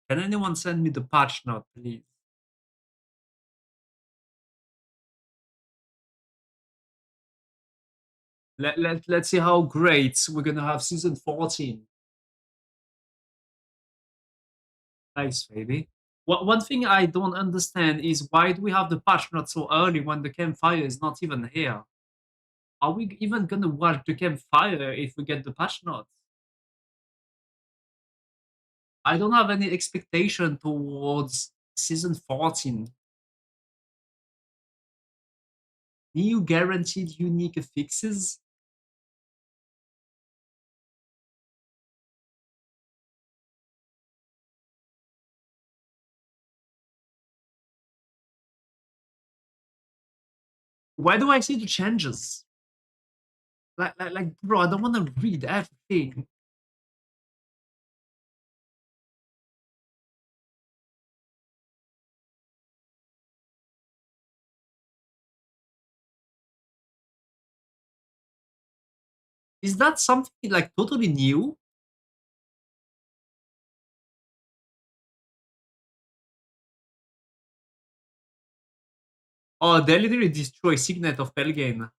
Can anyone send me the patch note, please? Let's see how great we're gonna have season 14. Nice, baby. One thing I don't understand is why do we have the patch note so early when the campfire is not even here? Are we even gonna watch the campfire if we get the patch notes? I don't have any expectation towards season 14. New guaranteed unique fixes? Why do I see the changes? Bro, I don't want to read everything. Is that something like totally new? Oh, they literally destroy Signet of Pelgane.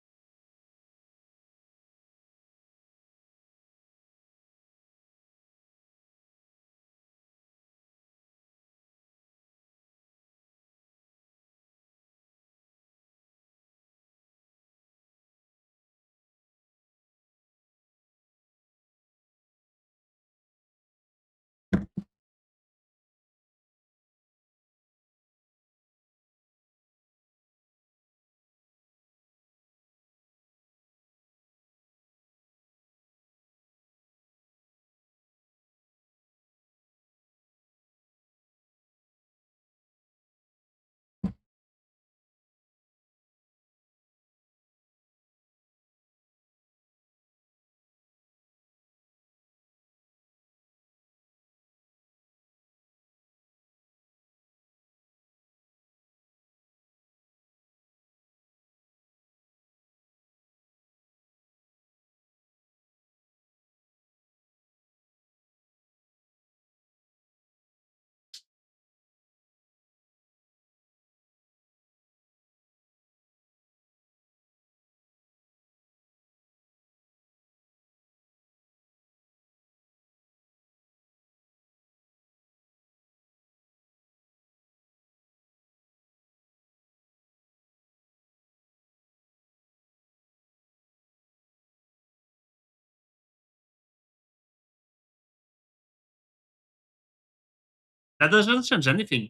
That doesn't change anything.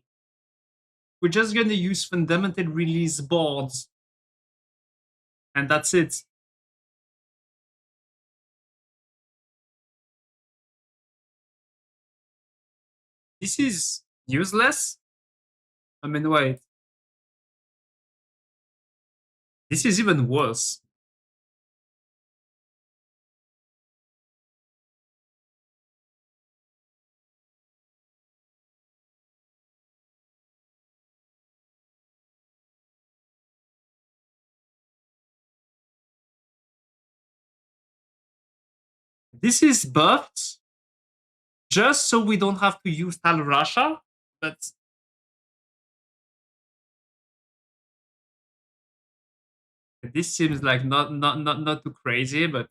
We're just gonna use fundamental release boards, and that's it. This is useless? I mean, wait. This is even worse. This is buffed just so we don't have to use Tal Rasha, but this seems like not too crazy, but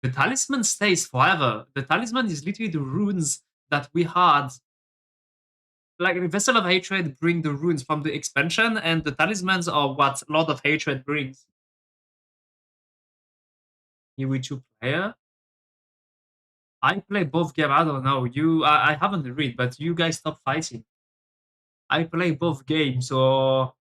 the talisman stays forever. The talisman is literally the runes that we had. Like the Vessel of Hatred bring the runes from the expansion, and the talismans are what Lord of Hatred brings. You with two player. I play both games. I don't know. I haven't read, but you guys stop fighting. I play both games, so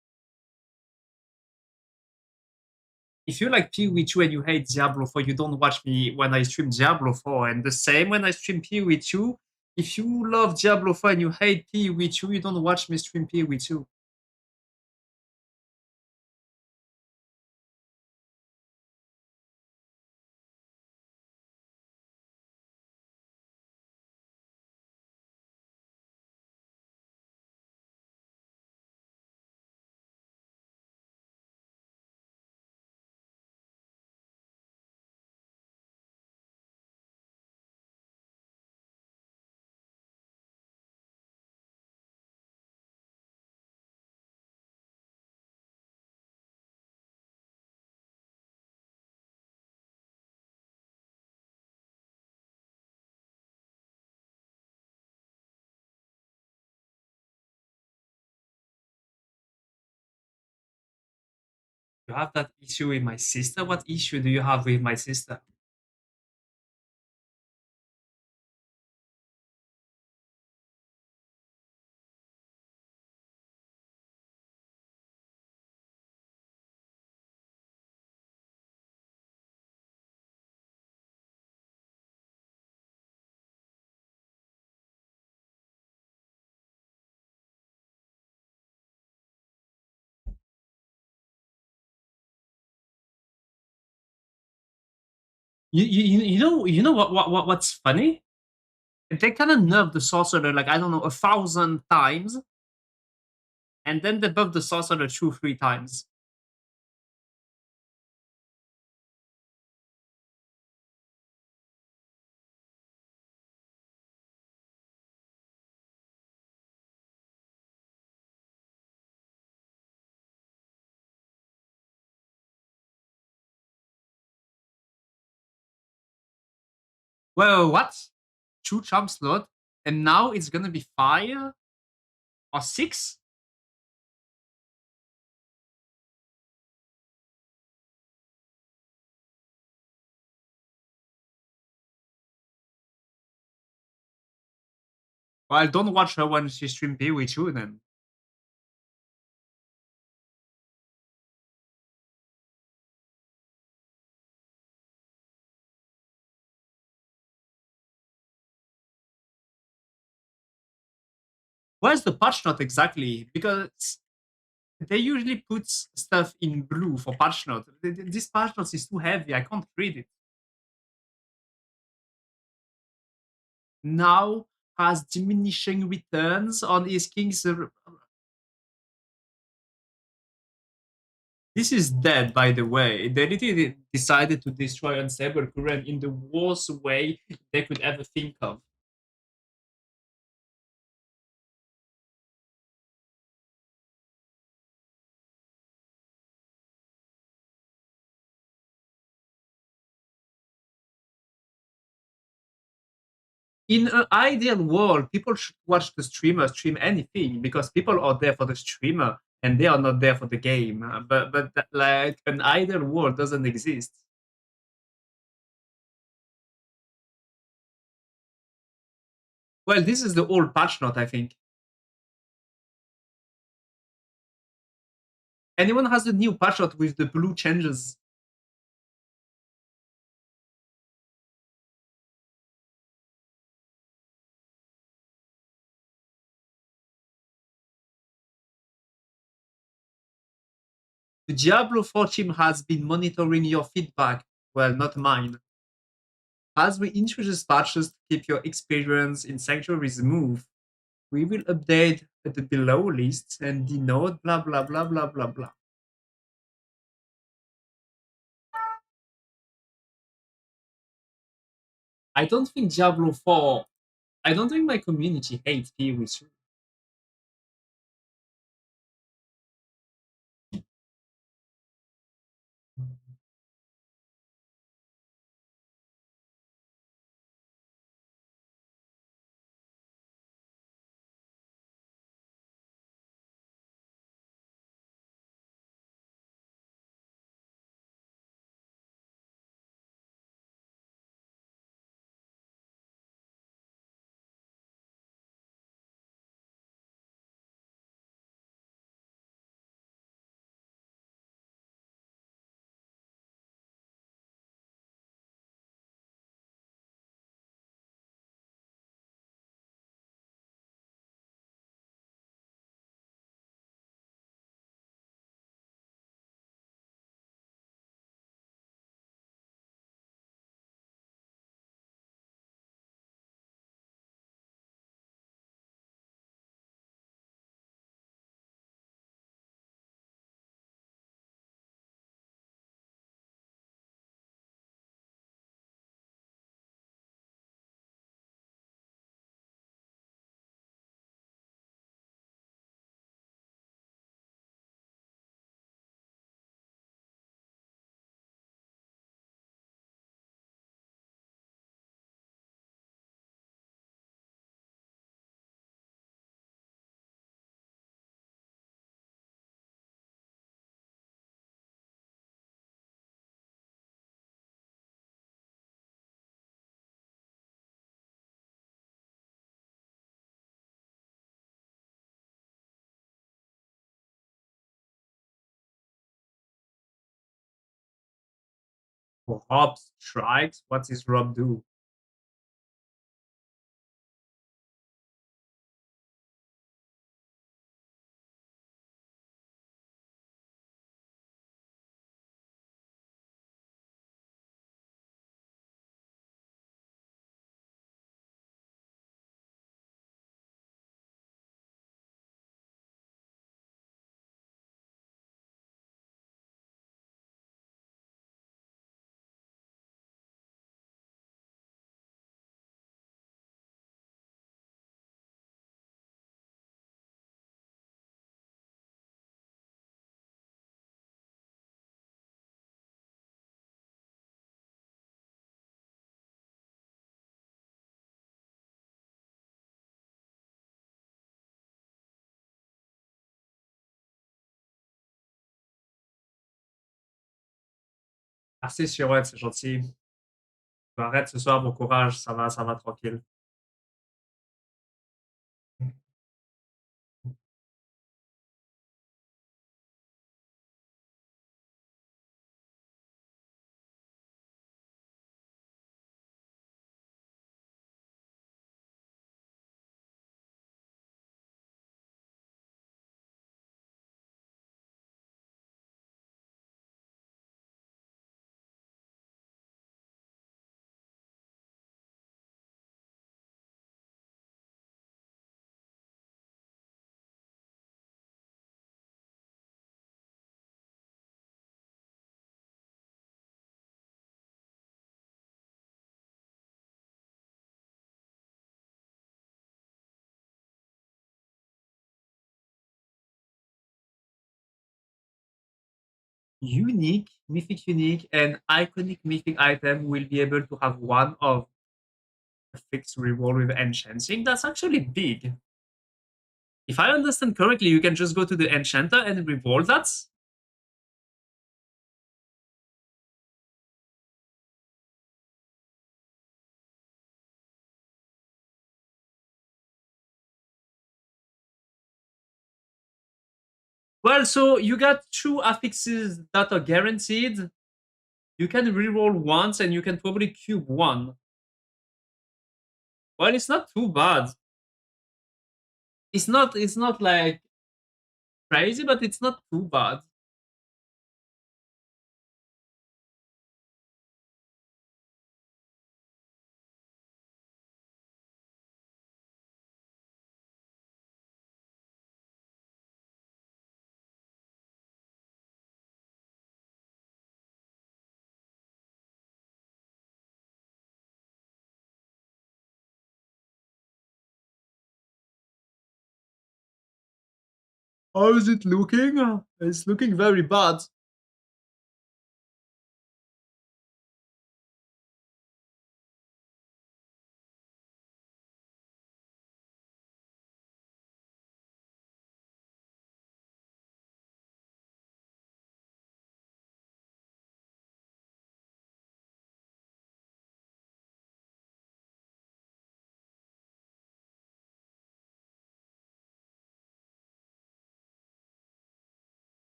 if you like PoE2 and you hate Diablo 4, you don't watch me when I stream Diablo 4. And the same when I stream PoE2. If you love Diablo 4 and you hate PoE2, you don't watch me stream PoE2. You have that issue with my sister? What issue do you have with my sister? You know what's funny? They kind of nerfed the sorcerer like I don't know 1,000 times, and then they buffed the sorcerer 2 3 times. Well, what? Two charm slot, and now it's gonna be 5 or 6. Well, don't watch her when she stream PW2 then. Where's the patch note exactly? Because they usually put stuff in blue for patch note. This patch note is too heavy. I can't read it. Now has diminishing returns on his king's. This is dead, by the way. They literally decided to destroy Unstable Current in the worst way they could ever think of. In an ideal world, people should watch the streamer stream anything because people are there for the streamer and they are not there for the game. But like an ideal world doesn't exist. Well, this is the old patch note, I think. Anyone has the new patch note with the blue changes? The Diablo 4 team has been monitoring your feedback. Well, not mine. As we introduce patches to keep your experience in Sanctuary smooth, we will update the below lists and denote blah blah blah blah blah blah. I don't think Diablo 4. I don't think my community hates PvE. Rob strikes. What does Rob do? Merci, Chirouette, c'est gentil. Arrête ce soir, bon courage, ça va tranquille. Unique, mythic unique, and iconic mythic item will be able to have one of a fixed reward with enchanting. That's actually big. If I understand correctly, you can just go to the enchanter and reroll that. Well, so you got two affixes that are guaranteed. You can reroll once and you can probably cube one. Well, it's not too bad. It's not like crazy, but it's not too bad. How is it looking? It's looking very bad.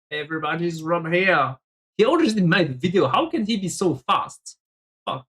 Everybody's from here. He already made a video. How can he be so fast? Fuck.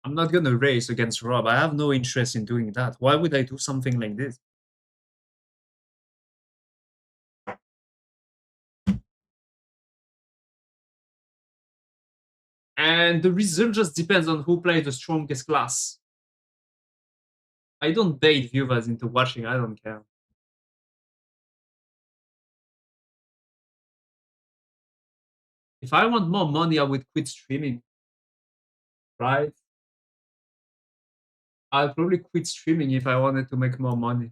I'm not gonna race against Rob. I have no interest in doing that. Why would I do something like this? And the result just depends on who plays the strongest class. I don't bait viewers into watching, I don't care. If I want more money, I would quit streaming, right? I'll probably quit streaming if I wanted to make more money.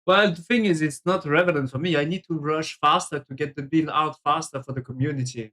Well, the thing is, it's not relevant for me. I need to rush faster to get the bill out faster for the community.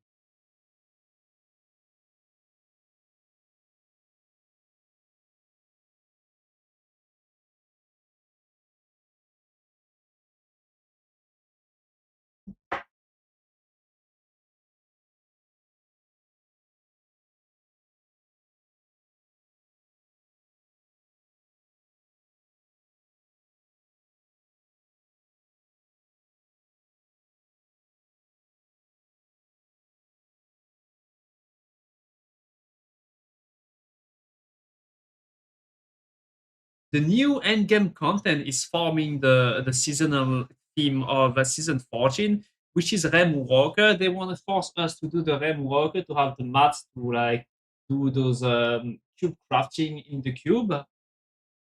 The new endgame content is forming the seasonal theme of season 14, which is Rem Walker. They want to force us to do the Rem Walker to have the mats to like do those cube crafting in the cube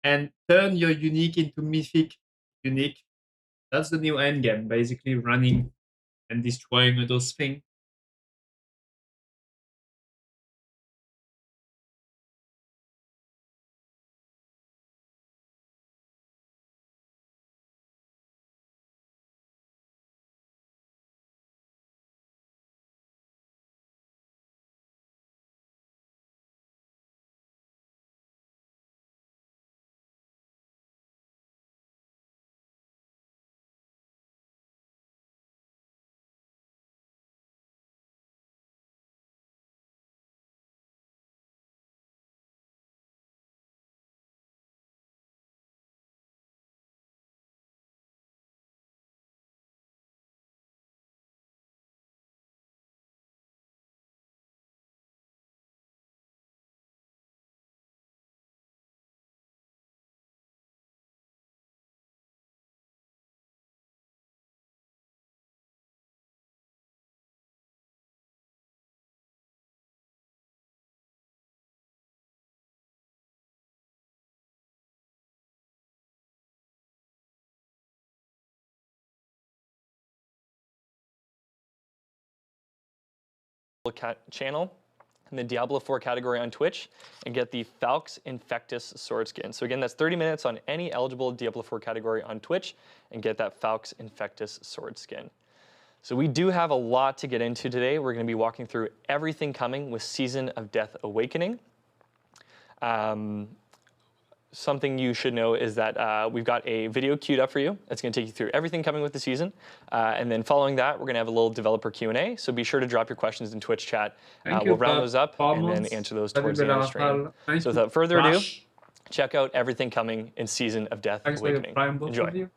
and turn your unique into mythic unique. That's the new endgame, basically running and destroying those things. channel in the Diablo 4 category on Twitch and get the Falx Infectus sword skin. So again, that's 30 minutes on any eligible Diablo 4 category on Twitch and get that Falx Infectus sword skin. So we do have a lot to get into today. We're going to be walking through everything coming with Season of Death Awakening. Something you should know is that we've got a video queued up for you. It's going to take you through everything coming with the season. And then following that, we're going to have a little developer Q&A. So be sure to drop your questions in Twitch chat. We'll round those up and then answer those towards the end of the stream. So without further ado, check out everything coming in Season of Death Awakening. Enjoy.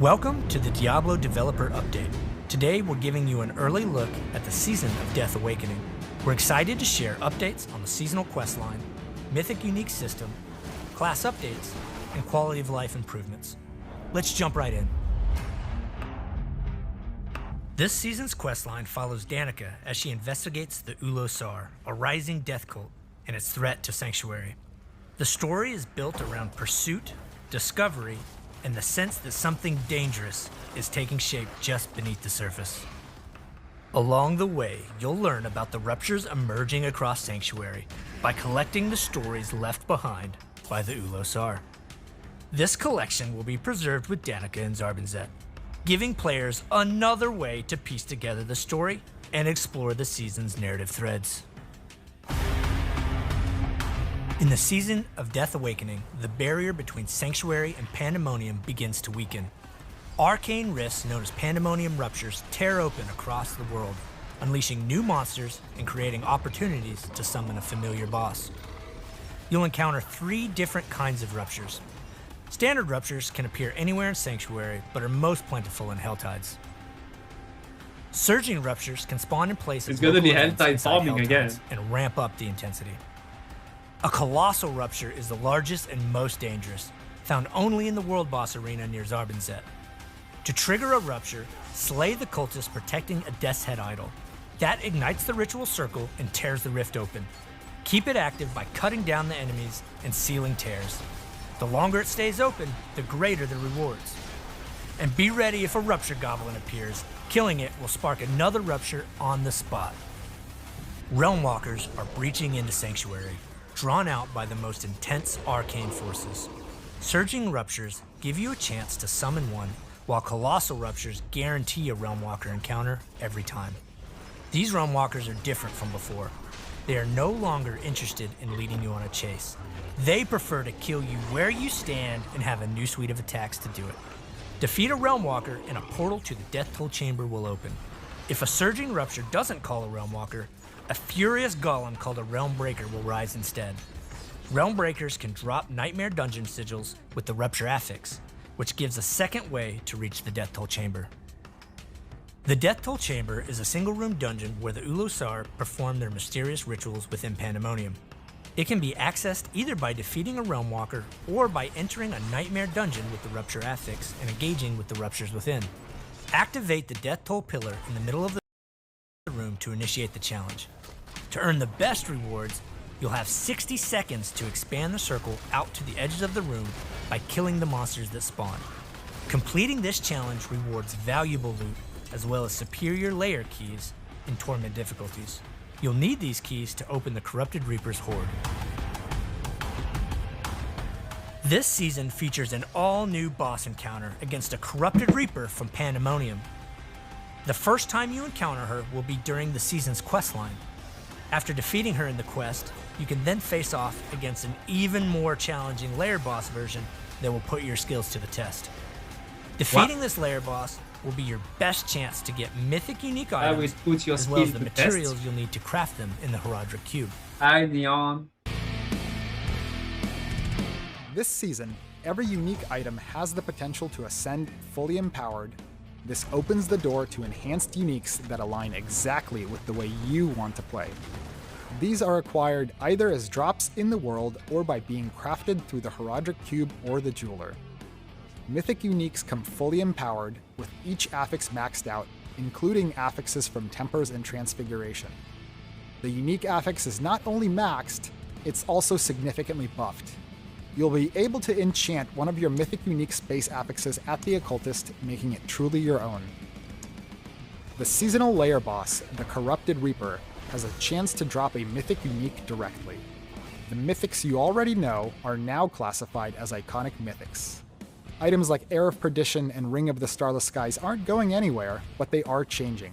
Welcome to the Diablo Developer Update. Today, we're giving you an early look at the Season of Death Awakening. We're excited to share updates on the seasonal questline, Mythic Unique System, class updates, and quality of life improvements. Let's jump right in. This season's questline follows Danica as she investigates the Ulosar, a rising death cult, and its threat to Sanctuary. The story is built around pursuit, discovery, and the sense that something dangerous is taking shape just beneath the surface. Along the way, you'll learn about the ruptures emerging across Sanctuary by collecting the stories left behind by the Ulosar. This collection will be preserved with Danica and Zarbinzet, giving players another way to piece together the story and explore the season's narrative threads. In the season of Death Awakening, the barrier between Sanctuary and Pandemonium begins to weaken. Arcane rifts known as Pandemonium ruptures tear open across the world, unleashing new monsters and creating opportunities to summon a familiar boss. You'll encounter 3 different kinds of ruptures. Standard ruptures can appear anywhere in Sanctuary, but are most plentiful in Helltides. Surging ruptures can spawn in places It's gonna be local events Helltide inside farming again. Helltides and ramp up the intensity. A colossal rupture is the largest and most dangerous, found only in the World Boss Arena near Zarbinzet. To trigger a rupture, slay the cultist protecting a Death's Head idol. That ignites the ritual circle and tears the rift open. Keep it active by cutting down the enemies and sealing tears. The longer it stays open, the greater the rewards. And be ready if a rupture goblin appears. Killing it will spark another rupture on the spot. Realmwalkers are breaching into Sanctuary, drawn out by the most intense arcane forces. Surging ruptures give you a chance to summon one, while colossal ruptures guarantee a Realmwalker encounter every time. These Realmwalkers are different from before. They are no longer interested in leading you on a chase. They prefer to kill you where you stand and have a new suite of attacks to do it. Defeat a Realmwalker and a portal to the Death Toll Chamber will open. If a Surging Rupture doesn't call a Realmwalker, a furious golem called a Realm Breaker will rise instead. Realm Breakers can drop Nightmare Dungeon sigils with the Rupture Affix, which gives a second way to reach the Death Toll Chamber. The Death Toll Chamber is a single-room dungeon where the Ulosar perform their mysterious rituals within Pandemonium. It can be accessed either by defeating a Realmwalker or by entering a Nightmare Dungeon with the Rupture Affix and engaging with the ruptures within. Activate the Death Toll pillar in the middle of the room to initiate the challenge. To earn the best rewards, you'll have 60 seconds to expand the circle out to the edges of the room by killing the monsters that spawn. Completing this challenge rewards valuable loot as well as superior layer keys in Torment difficulties. You'll need these keys to open the Corrupted Reaper's Horde. This season features an all-new boss encounter against a Corrupted Reaper from Pandemonium. The first time you encounter her will be during the season's questline. After defeating her in the quest, you can then face off against an even more challenging layer boss version that will put your skills to the test. Defeating this layer boss will be your best chance to get mythic unique items, put your as well as the skill to materials test. you'll need to craft them in the Herodric Cube. Hi, Neon. This season, every unique item has the potential to ascend fully empowered. This opens the door to enhanced uniques that align exactly with the way you want to play. These are acquired either as drops in the world or by being crafted through the Herodric Cube or the Jeweler. Mythic uniques come fully empowered, with each affix maxed out, including affixes from Tempers and Transfiguration. The unique affix is not only maxed, it's also significantly buffed. You'll be able to enchant one of your mythic unique space affixes at the Occultist, making it truly your own. The seasonal layer boss, the Corrupted Reaper, has a chance to drop a mythic unique directly. The mythics you already know are now classified as iconic mythics. Items like Air of Perdition and Ring of the Starless Skies aren't going anywhere, but they are changing.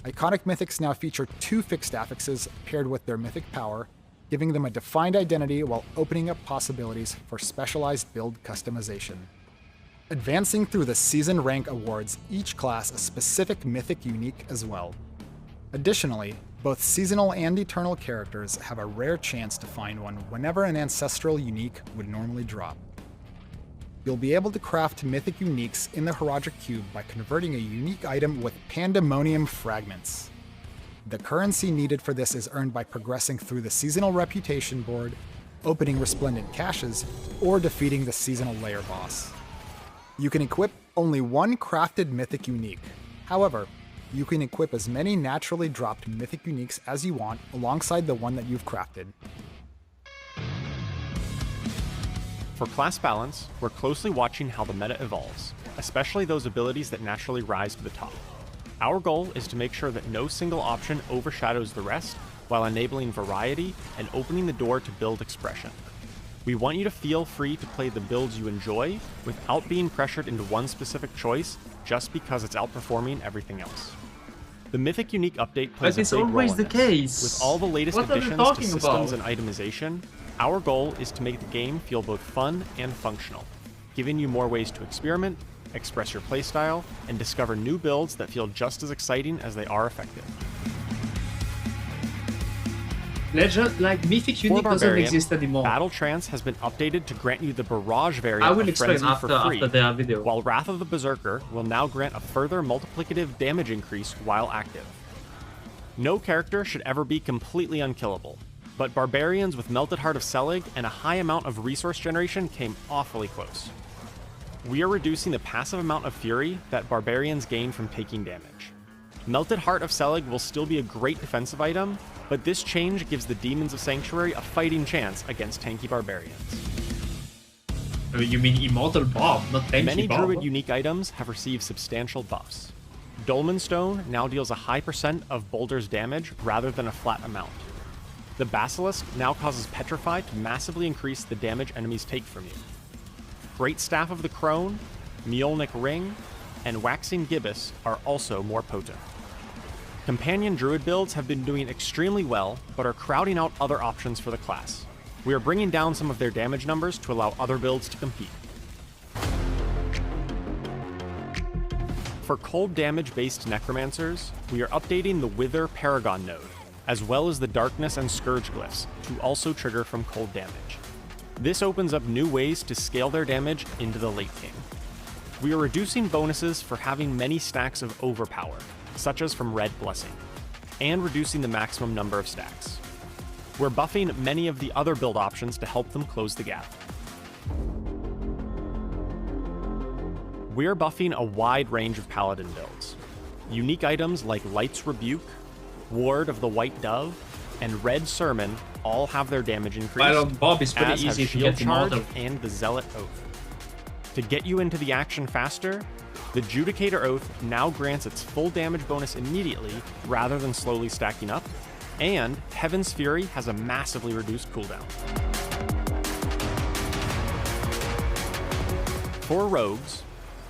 Iconic mythics now feature 2 fixed affixes paired with their mythic power, giving them a defined identity while opening up possibilities for specialized build customization. Advancing through the season rank awards each class a specific mythic unique as well. Additionally, both seasonal and eternal characters have a rare chance to find one whenever an ancestral unique would normally drop. You'll be able to craft mythic uniques in the Herodric Cube by converting a unique item with Pandemonium fragments. The currency needed for this is earned by progressing through the seasonal reputation board, opening resplendent caches, or defeating the seasonal layer boss. You can equip only one crafted mythic unique. However, you can equip as many naturally dropped mythic uniques as you want alongside the one that you've crafted. For class balance, we're closely watching how the meta evolves, especially those abilities that naturally rise to the top. Our goal is to make sure that no single option overshadows the rest while enabling variety and opening the door to build expression. We want you to feel free to play the builds you enjoy without being pressured into one specific choice just because it's outperforming everything else. The Mythic Unique update plays But it's a big role always in the this. case. With all the latest What are they additions to talking systems about? and itemization, our goal is to make the game feel both fun and functional, giving you more ways to experiment, express your playstyle, and discover new builds that feel just as exciting as they are effective. Legend, like Mythic For Unique doesn't Barbarian, exist anymore. Battle Trance has been updated to grant you the Barrage variant I will of explain Frenzy after for free, their video. while Wrath of the Berserker will now grant a further multiplicative damage increase while active. No character should ever be completely unkillable, but Barbarians with Melted Heart of Selig and a high amount of resource generation came awfully close. We are reducing the passive amount of fury that Barbarians gain from taking damage. Melted Heart of Selig will still be a great defensive item, but this change gives the Demons of Sanctuary a fighting chance against tanky Barbarians. You mean Immortal Bob, not Tanky Many Bob? Druid unique items have received substantial buffs. Dolmen Stone now deals a high percent of Boulder's damage rather than a flat amount. The Basilisk now causes Petrify to massively increase the damage enemies take from you. Great Staff of the Crone, Mjolnir Ring, and Waxing Gibbous are also more potent. Companion Druid builds have been doing extremely well, but are crowding out other options for the class. We are bringing down some of their damage numbers to allow other builds to compete. For cold damage based Necromancers, we are updating the Wither Paragon node, as well as the Darkness and Scourge glyphs to also trigger from cold damage. This opens up new ways to scale their damage into the late game. We are reducing bonuses for having many stacks of Overpower, such as from Red Blessing, and reducing the maximum number of stacks. We're buffing many of the other build options to help them close the gap. We're buffing a wide range of Paladin builds. Unique items like Light's Rebuke, Ward of the White Dove, and Red Sermon all have their damage increased, Well, Bob is pretty as have easy to Shield get Charge Immortal. and the Zealot Oath. To get you into the action faster, the Judicator Oath now grants its full damage bonus immediately rather than slowly stacking up, and Heaven's Fury has a massively reduced cooldown. For rogues,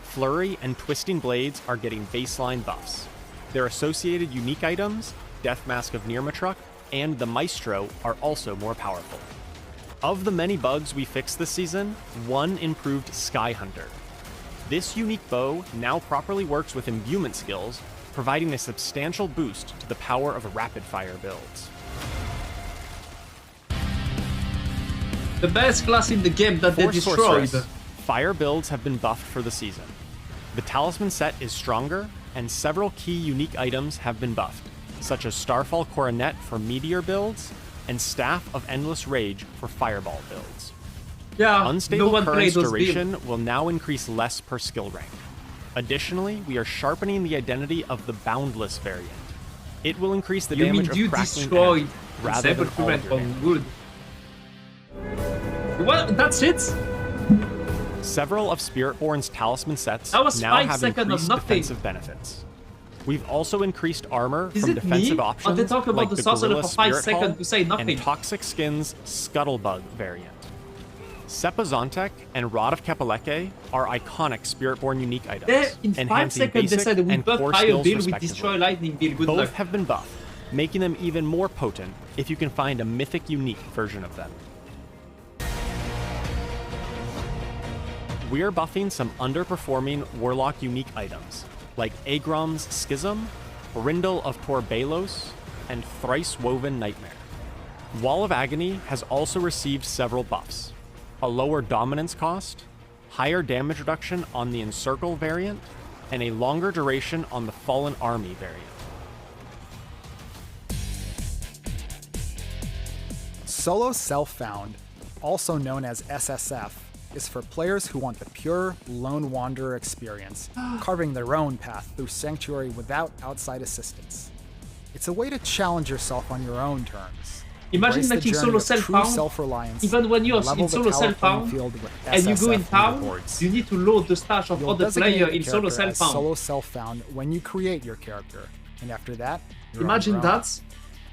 Flurry and Twisting Blades are getting baseline buffs. Their associated unique items, Death Mask of Nirmatruk and the Maestro, are also more powerful. Of the many bugs we fixed this season, one improved Sky Hunter. This unique bow now properly works with imbuement skills, providing a substantial boost to the power of rapid-fire builds. The best class in the game that they For destroyed. Sorceress, fire builds have been buffed for the season. The Talisman set is stronger, and several key unique items have been buffed, such as Starfall Coronet for meteor builds, and Staff of Endless Rage for fireball builds. Yeah, Unstable no one Current's played those duration builds. will now increase less per skill rank. Additionally, we are sharpening the identity of the Boundless variant. It will increase the You mean damage of you crackling destroyed energy rather than all of your damage. good. What? That's it? Several of Spiritborn's talisman sets That was now 5 have seconds of increased nothing. defensive benefits. We've also increased armor Is from it defensive me? options Or they talk about like the the sorcerer Gorilla for 5 Spirit seconds Hull to say nothing? and Toxic Skin's Scuttlebug variant. Seppa Zontek and Rod of Kepaleke are iconic Spiritborn unique items, There, in 5 enhancing seconds they basic said we and buff core Fire skills Bill, we respectively. destroy Lightning Bill, good Both luck. have been buffed, making them even more potent if you can find a mythic unique version of them. We are buffing some underperforming Warlock unique items, like Agrom's Schism, Rindle of Torbalos, and Thrice Woven Nightmare. Wall of Agony has also received several buffs: a lower dominance cost, higher damage reduction on the Encircle variant, and a longer duration on the Fallen Army variant. Solo Self-Found, also known as SSF, is for players who want the pure Lone Wanderer experience, carving their own path through Sanctuary without outside assistance. It's a way to challenge yourself on your own terms. Imagine Embrace the making journey solo of true self-found, self-reliance, even when you're level in the solo tower playing self-found, field with and you go in SSF town, leaderboards. you need to load the stash of You'll other designate player the in solo character as self-found. solo self-found when you create your character, and after that, you're on Imagine your own. that.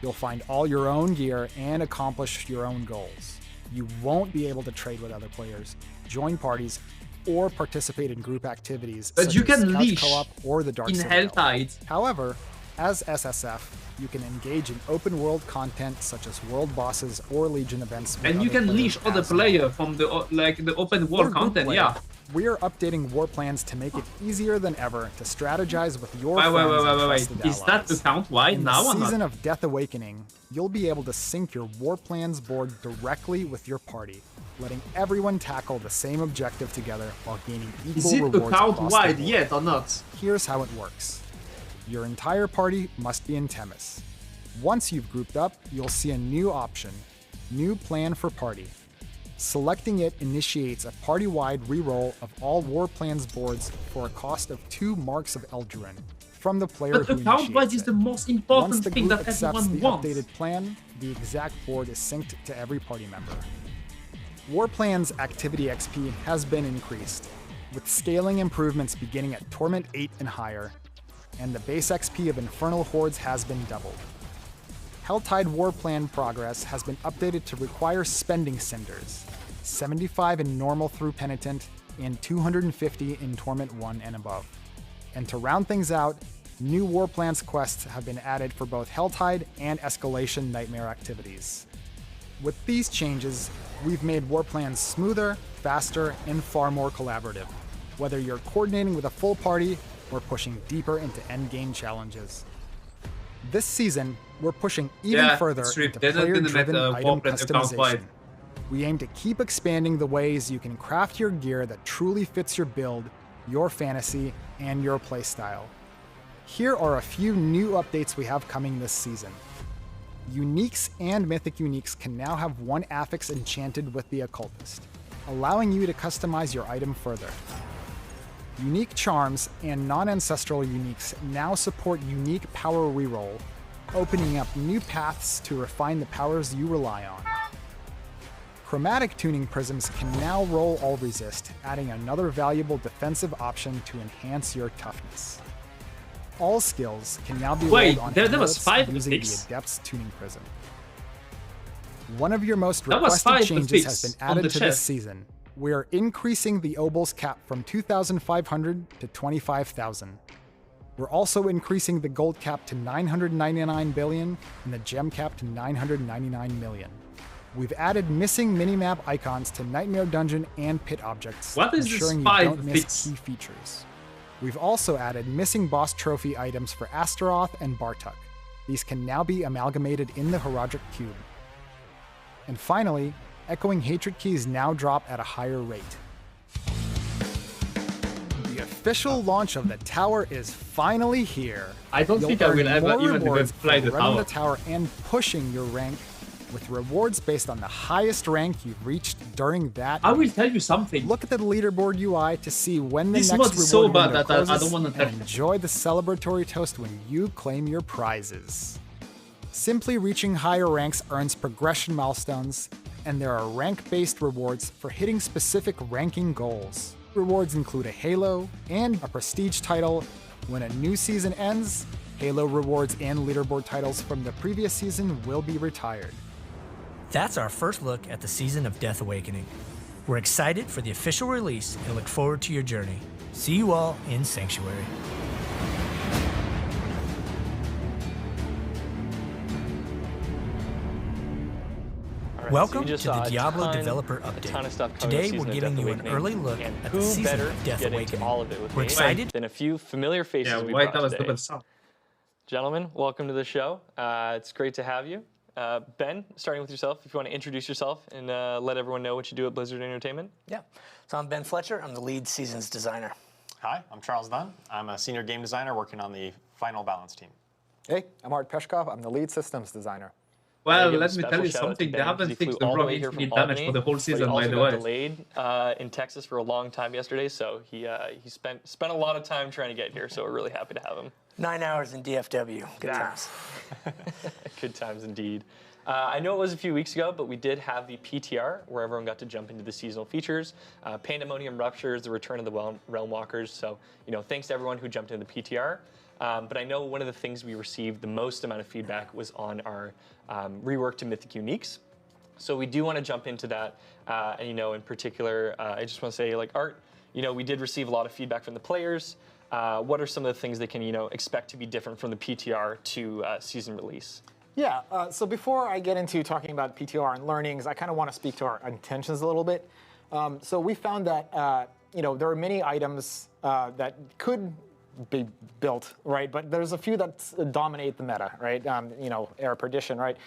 You'll find all your own gear and accomplish your own goals. You won't be able to trade with other players, join parties, or participate in group activities But such you as can Couch leash Co-op or the Dark in Citadel. Helltide. However, as SSF, you can engage in open world content such as world bosses or Legion events with And you other can players leash other as well. player from the the open For world group content, play, yeah. We're updating war plans to make it easier than ever to strategize with your Wait, friends and wait. trusted Is that allies. account wide In now the or not? season of Death Awakening, you'll be able to sync your war plans board directly with your party, letting everyone tackle the same objective together while gaining equal Is it rewards account across the wide board. yet or not? Here's how it works. Your entire party must be in Themis. Once you've grouped up, you'll see a new option, New Plan for Party. Selecting it initiates a party-wide reroll of all war plans boards for a cost of 2 marks of Eldurin from the player But who account wide initiates is it. the most Once important the thing group that accepts everyone the wants. updated plan, the exact board is synced to every party member. War Plan's activity XP has been increased, with scaling improvements beginning at Torment 8 and higher, and the base XP of Infernal Hordes has been doubled. Helltide War Plan progress has been updated to require spending cinders, 75 in normal through Penitent, and 250 in Torment 1 and above. And to round things out, new War Plans quests have been added for both Helltide and Escalation Nightmare activities. With these changes, we've made War Plans smoother, faster, and far more collaborative, whether you're coordinating with a full party or pushing deeper into endgame challenges. This season, we're pushing even further it's true. into They're not gonna make player-driven the item War Plan account customization. wide. We aim to keep expanding the ways you can craft your gear that truly fits your build, your fantasy, and your playstyle. Here are a few new updates we have coming this season. Uniques and Mythic Uniques can now have one affix enchanted with the Occultist, allowing you to customize your item further. Unique Charms and non-ancestral uniques now support unique power reroll, opening up new paths to refine the powers you rely on. Chromatic tuning prisms can now roll all resist, adding another valuable defensive option to enhance your toughness. All skills can now be Wait, rolled on there was amulets 5 using the fix? Adept's tuning prism. One of your most That was requested 5 changes has fix been on added the to chef. this season. We are increasing the Obel's cap from 2,500 to 25,000. We're also increasing the gold cap to 999 billion and the gem cap to 999 million. We've added missing minimap icons to Nightmare Dungeon and Pit objects, What is this ensuring you 5 don't miss fix? key features. We've also added missing boss trophy items for Astaroth and Bartuk. These can now be amalgamated in the Heraldric Cube. And finally, Echoing Hatred keys now drop at a higher rate. The official launch of the tower is finally here. I don't You'll think I will earn ever more even rewards play for the running tower. the tower and pushing your rank, with rewards based on the highest rank you've reached during that. I will tell you something. Look at the leaderboard UI to see when the This next mod reward is so bad window that I closes, don't wanna touch and it. enjoy the celebratory toast when you claim your prizes. Simply reaching higher ranks earns progression milestones, and there are rank-based rewards for hitting specific ranking goals. Rewards include a Halo and a prestige title. When a new season ends, Halo rewards and leaderboard titles from the previous season will be retired. That's our first look at the season of Death Awakening. We're excited for the official release and look forward to your journey. See you all in Sanctuary. Alright, Welcome so you just to the saw a Diablo ton- Developer a ton Update. of stuff coming Today this season we're of giving Death you an Awakening, early look and at who the season better of Death get into Awakening. all of it with We're me excited. than a few familiar faces Yeah, we wait, brought that was today. double sound. Gentlemen, welcome to the show. It's great to have you. Ben, starting with yourself, if you want to introduce yourself and let everyone know what you do at Blizzard Entertainment. Yeah. So I'm Ben Fletcher. I'm the lead seasons designer. Hi, I'm Charles Dunn. I'm a senior game designer working on the Final Balance team. Hey, I'm Art Peshkov. I'm the lead systems designer. Well, give a let me tell special you shout out to something. They Ben, 'cause haven't he flew fixed the all the wrong way here from infinite damage Albany, for the whole but he season, by also the got way. delayed in Texas for a long time yesterday, so he spent a lot of time trying to get here. So we're really happy to have him. 9 hours in DFW. Good times. Good times indeed. I know it was a few weeks ago, but we did have the PTR where everyone got to jump into the seasonal features. Pandemonium Ruptures, the return of the Realm Walkers. So, thanks to everyone who jumped into the PTR. But I know one of the things we received the most amount of feedback was on our rework to Mythic Uniques. So we do want to jump into that. And, in particular, I just want to say, Art, we did receive a lot of feedback from the players. What are some of the things they can, expect to be different from the PTR to season release? Yeah, so before I get into talking about PTR and learnings, I kind of want to speak to our intentions a little bit. So we found that, there are many items that could be built, right? But there's a few that dominate the meta, right? Air Perdition, right?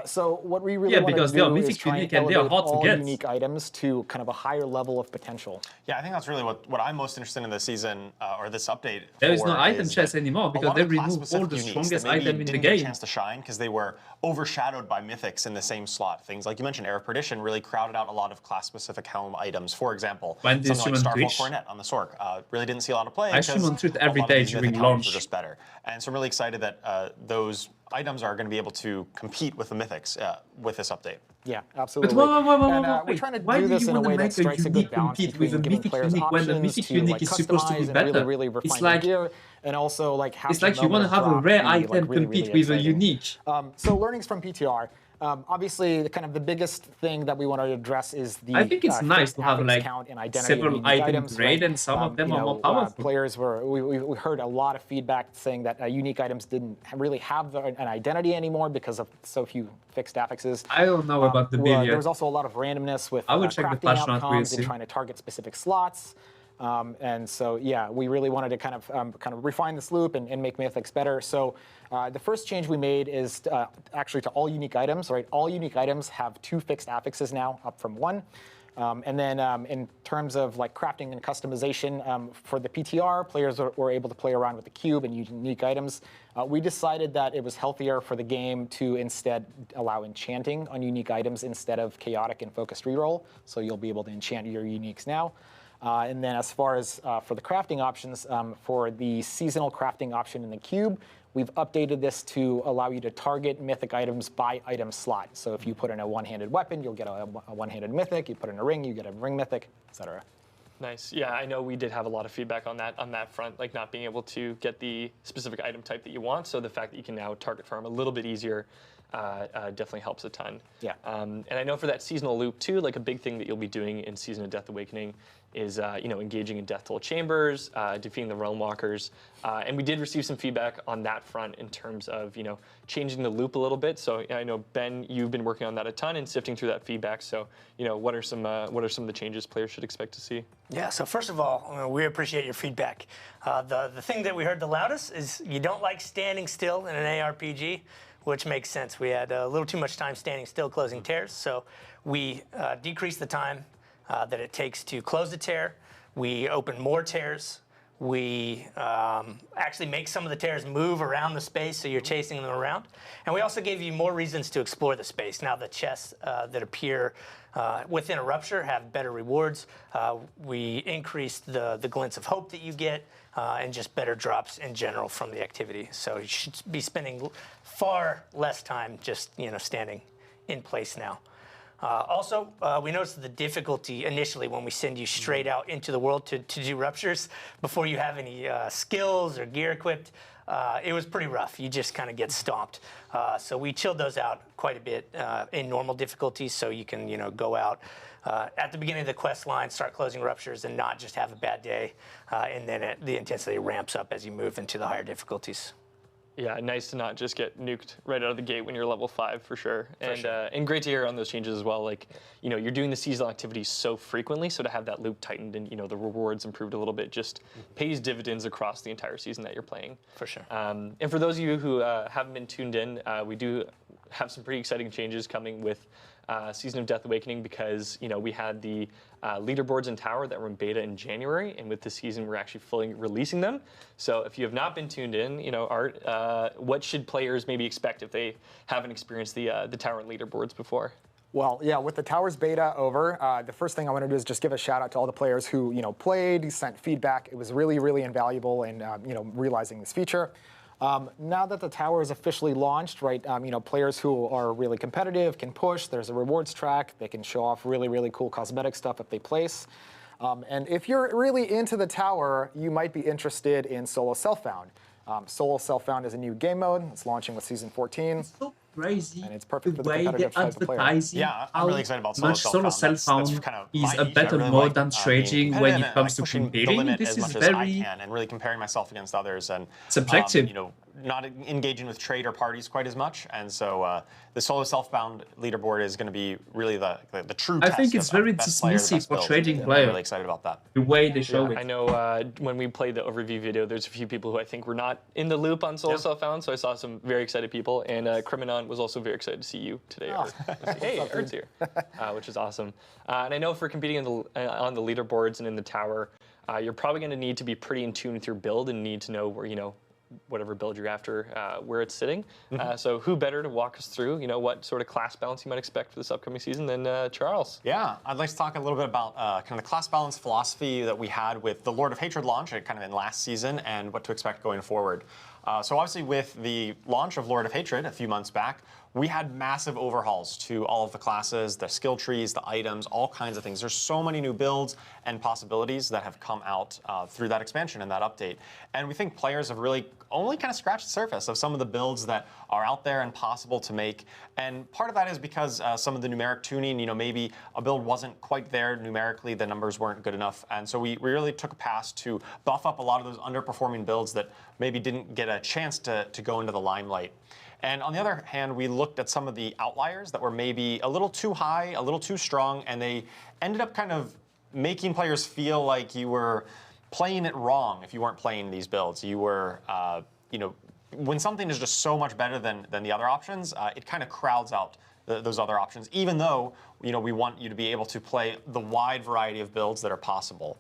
So what we really want to do is try and elevate all unique items to kind of a higher level of potential. Yeah, I think that's really what I'm most interested in this season or this update. There is no item chest anymore because they removed all the strongest item in the game. Get a chance to shine because they were overshadowed by mythics in the same slot. Things like you mentioned, Air Perdition really crowded out a lot of class-specific helm items. For example, something like Starfall Coronet on the Sork really didn't see a lot of play. I stream on Twitch every day during launch. Were just better, and so I'm really excited that those items are going to be able to compete with the mythics with this update. Yeah, absolutely. But we're trying to do this in a way that strikes a good balance between giving players options to customize and really refine the gear, and also have it's like you want to have a rare item compete with a unique. So learnings from PTR. Obviously, the biggest thing that we want to address is the I think it's nice to have count and identity several items grade, and some of them are more powerful. Players we heard a lot of feedback saying that unique items didn't really have an identity anymore because of so few fixed affixes. I don't know about the billion. There was also a lot of randomness with I would check the crafting outcomes and trying to target specific slots. And so, yeah, we really wanted to kind of refine this loop and make Mythics better. So the first change we made is actually to all unique items, right? All unique items have 2 fixed affixes now, up from 1. And then in terms of crafting and customization for the PTR, players were able to play around with the cube and unique items. We decided that it was healthier for the game to instead allow enchanting on unique items instead of chaotic and focused reroll. So you'll be able to enchant your uniques now. And then as far as for the crafting options, for the seasonal crafting option in the cube, we've updated this to allow you to target mythic items by item slot. So if you put in a one-handed weapon, you'll get a one-handed mythic. You put in a ring, you get a ring mythic, etc. Nice. Yeah, I know we did have a lot of feedback on that front, not being able to get the specific item type that you want. So the fact that you can now target farm a little bit easier definitely helps a ton. Yeah. And I know for that seasonal loop too, a big thing that you'll be doing in Season of Death Awakening is engaging in Death Toll Chambers, defeating the Realm Walkers, and we did receive some feedback on that front in terms of changing the loop a little bit. So I know Ben, you've been working on that a ton and sifting through that feedback. So what are some of the changes players should expect to see? Yeah. So first of all, we appreciate your feedback. The thing that we heard the loudest is you don't like standing still in an ARPG, which makes sense. We had a little too much time standing still closing tears, so we decreased the time that it takes to close the tear. We open more tears. We actually make some of the tears move around the space, so you're chasing them around. And we also gave you more reasons to explore the space. Now the chests that appear within a rupture have better rewards. We increased the glints of hope that you get, and just better drops in general from the activity. So you should be spending far less time just standing in place now. Also, we noticed the difficulty initially when we send you straight out into the world to do ruptures before you have any skills or gear equipped. It was pretty rough. You just kind of get stomped. So we chilled those out quite a bit in normal difficulties, so you can go out at the beginning of the quest line, start closing ruptures, and not just have a bad day. And then the intensity ramps up as you move into the higher difficulties. Yeah, nice to not just get nuked right out of the gate when you're level 5 for sure. And great to hear on those changes as well. You're doing the seasonal activities so frequently, so to have that loop tightened and the rewards improved a little bit just pays dividends across the entire season that you're playing. For sure. And for those of you who haven't been tuned in, we do have some pretty exciting changes coming with Season of Death Awakening, because we had the leaderboards in Tower that were in beta in January, and with this season we're actually fully releasing them. So if you have not been tuned in, Art, what should players maybe expect if they haven't experienced the Tower leaderboards before? Well, yeah, with the Towers beta over, the first thing I want to do is just give a shout out to all the players who, played, sent feedback. It was really, really invaluable in, realizing this feature. Now that the tower is officially launched, right, players who are really competitive can push. There's a rewards track. They can show off really, really cool cosmetic stuff if they place. And if you're really into the tower, you might be interested in Solo Self-Found. Solo Self-Found is a new game mode. It's launching with Season 14. So crazy. And it's perfect the for the way competitive they're type of player. advertising. Yeah, I'm really excited about Solo much Solo Self-Found. Self-Found That's kind of is my a niche. better I really mode like, than being trading when competitive it and comes to pushing the competing. limit This as is much as I very can and really comparing myself against others and subjective. Not engaging with trade or parties quite as much. And so the Solo Self-Found leaderboard is going to be really the true test. I think it's of very the best player, the dismissive best for build. trading I'm players. really excited about that. The way they show it. I know when we played the overview video, there's a few people who I think were not in the loop on Solo Self-Found, so I saw some very excited people. And Criminon was also very excited to see you today. Hey, Erd's here, which is awesome. And I know for competing on the leaderboards and in the tower, you're probably going to need to be pretty in tune with your build and need to know where, whatever build you're after, where it's sitting. So who better to walk us through, what sort of class balance you might expect for this upcoming season than Charles? Yeah, I'd like to talk a little bit about kind of the class balance philosophy that we had with the Lord of Hatred launch, kind of in last season, and what to expect going forward. So obviously with the launch of Lord of Hatred a few months back, we had massive overhauls to all of the classes, the skill trees, the items, all kinds of things. There's so many new builds and possibilities that have come out through that expansion and that update. And we think players have really only kind of scratched the surface of some of the builds that are out there and possible to make. And part of that is because some of the numeric tuning, maybe a build wasn't quite there numerically, the numbers weren't good enough. And so we really took a pass to buff up a lot of those underperforming builds that maybe didn't get a chance to go into the limelight. And on the other hand, we looked at some of the outliers that were maybe a little too high, a little too strong, and they ended up kind of making players feel like you were playing it wrong if you weren't playing these builds. You were, when something is just so much better than the other options, it kind of crowds out those other options, even though we want you to be able to play the wide variety of builds that are possible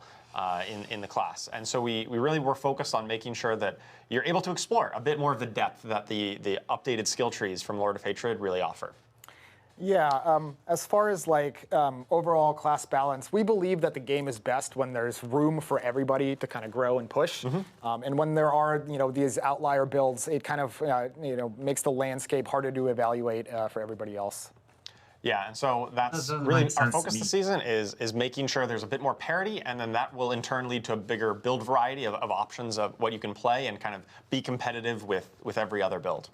in the class. And so we really were focused on making sure that you're able to explore a bit more of the depth that the updated skill trees from Lord of Hatred really offer. Yeah, as far as overall class balance, we believe that the game is best when there's room for everybody to kind of grow and push. And when there are these outlier builds, it kind of makes the landscape harder to evaluate for everybody else. Yeah, and so that's really our focus this season is making sure there's a bit more parity, and then that will in turn lead to a bigger build variety of options of what you can play and kind of be competitive with every other build.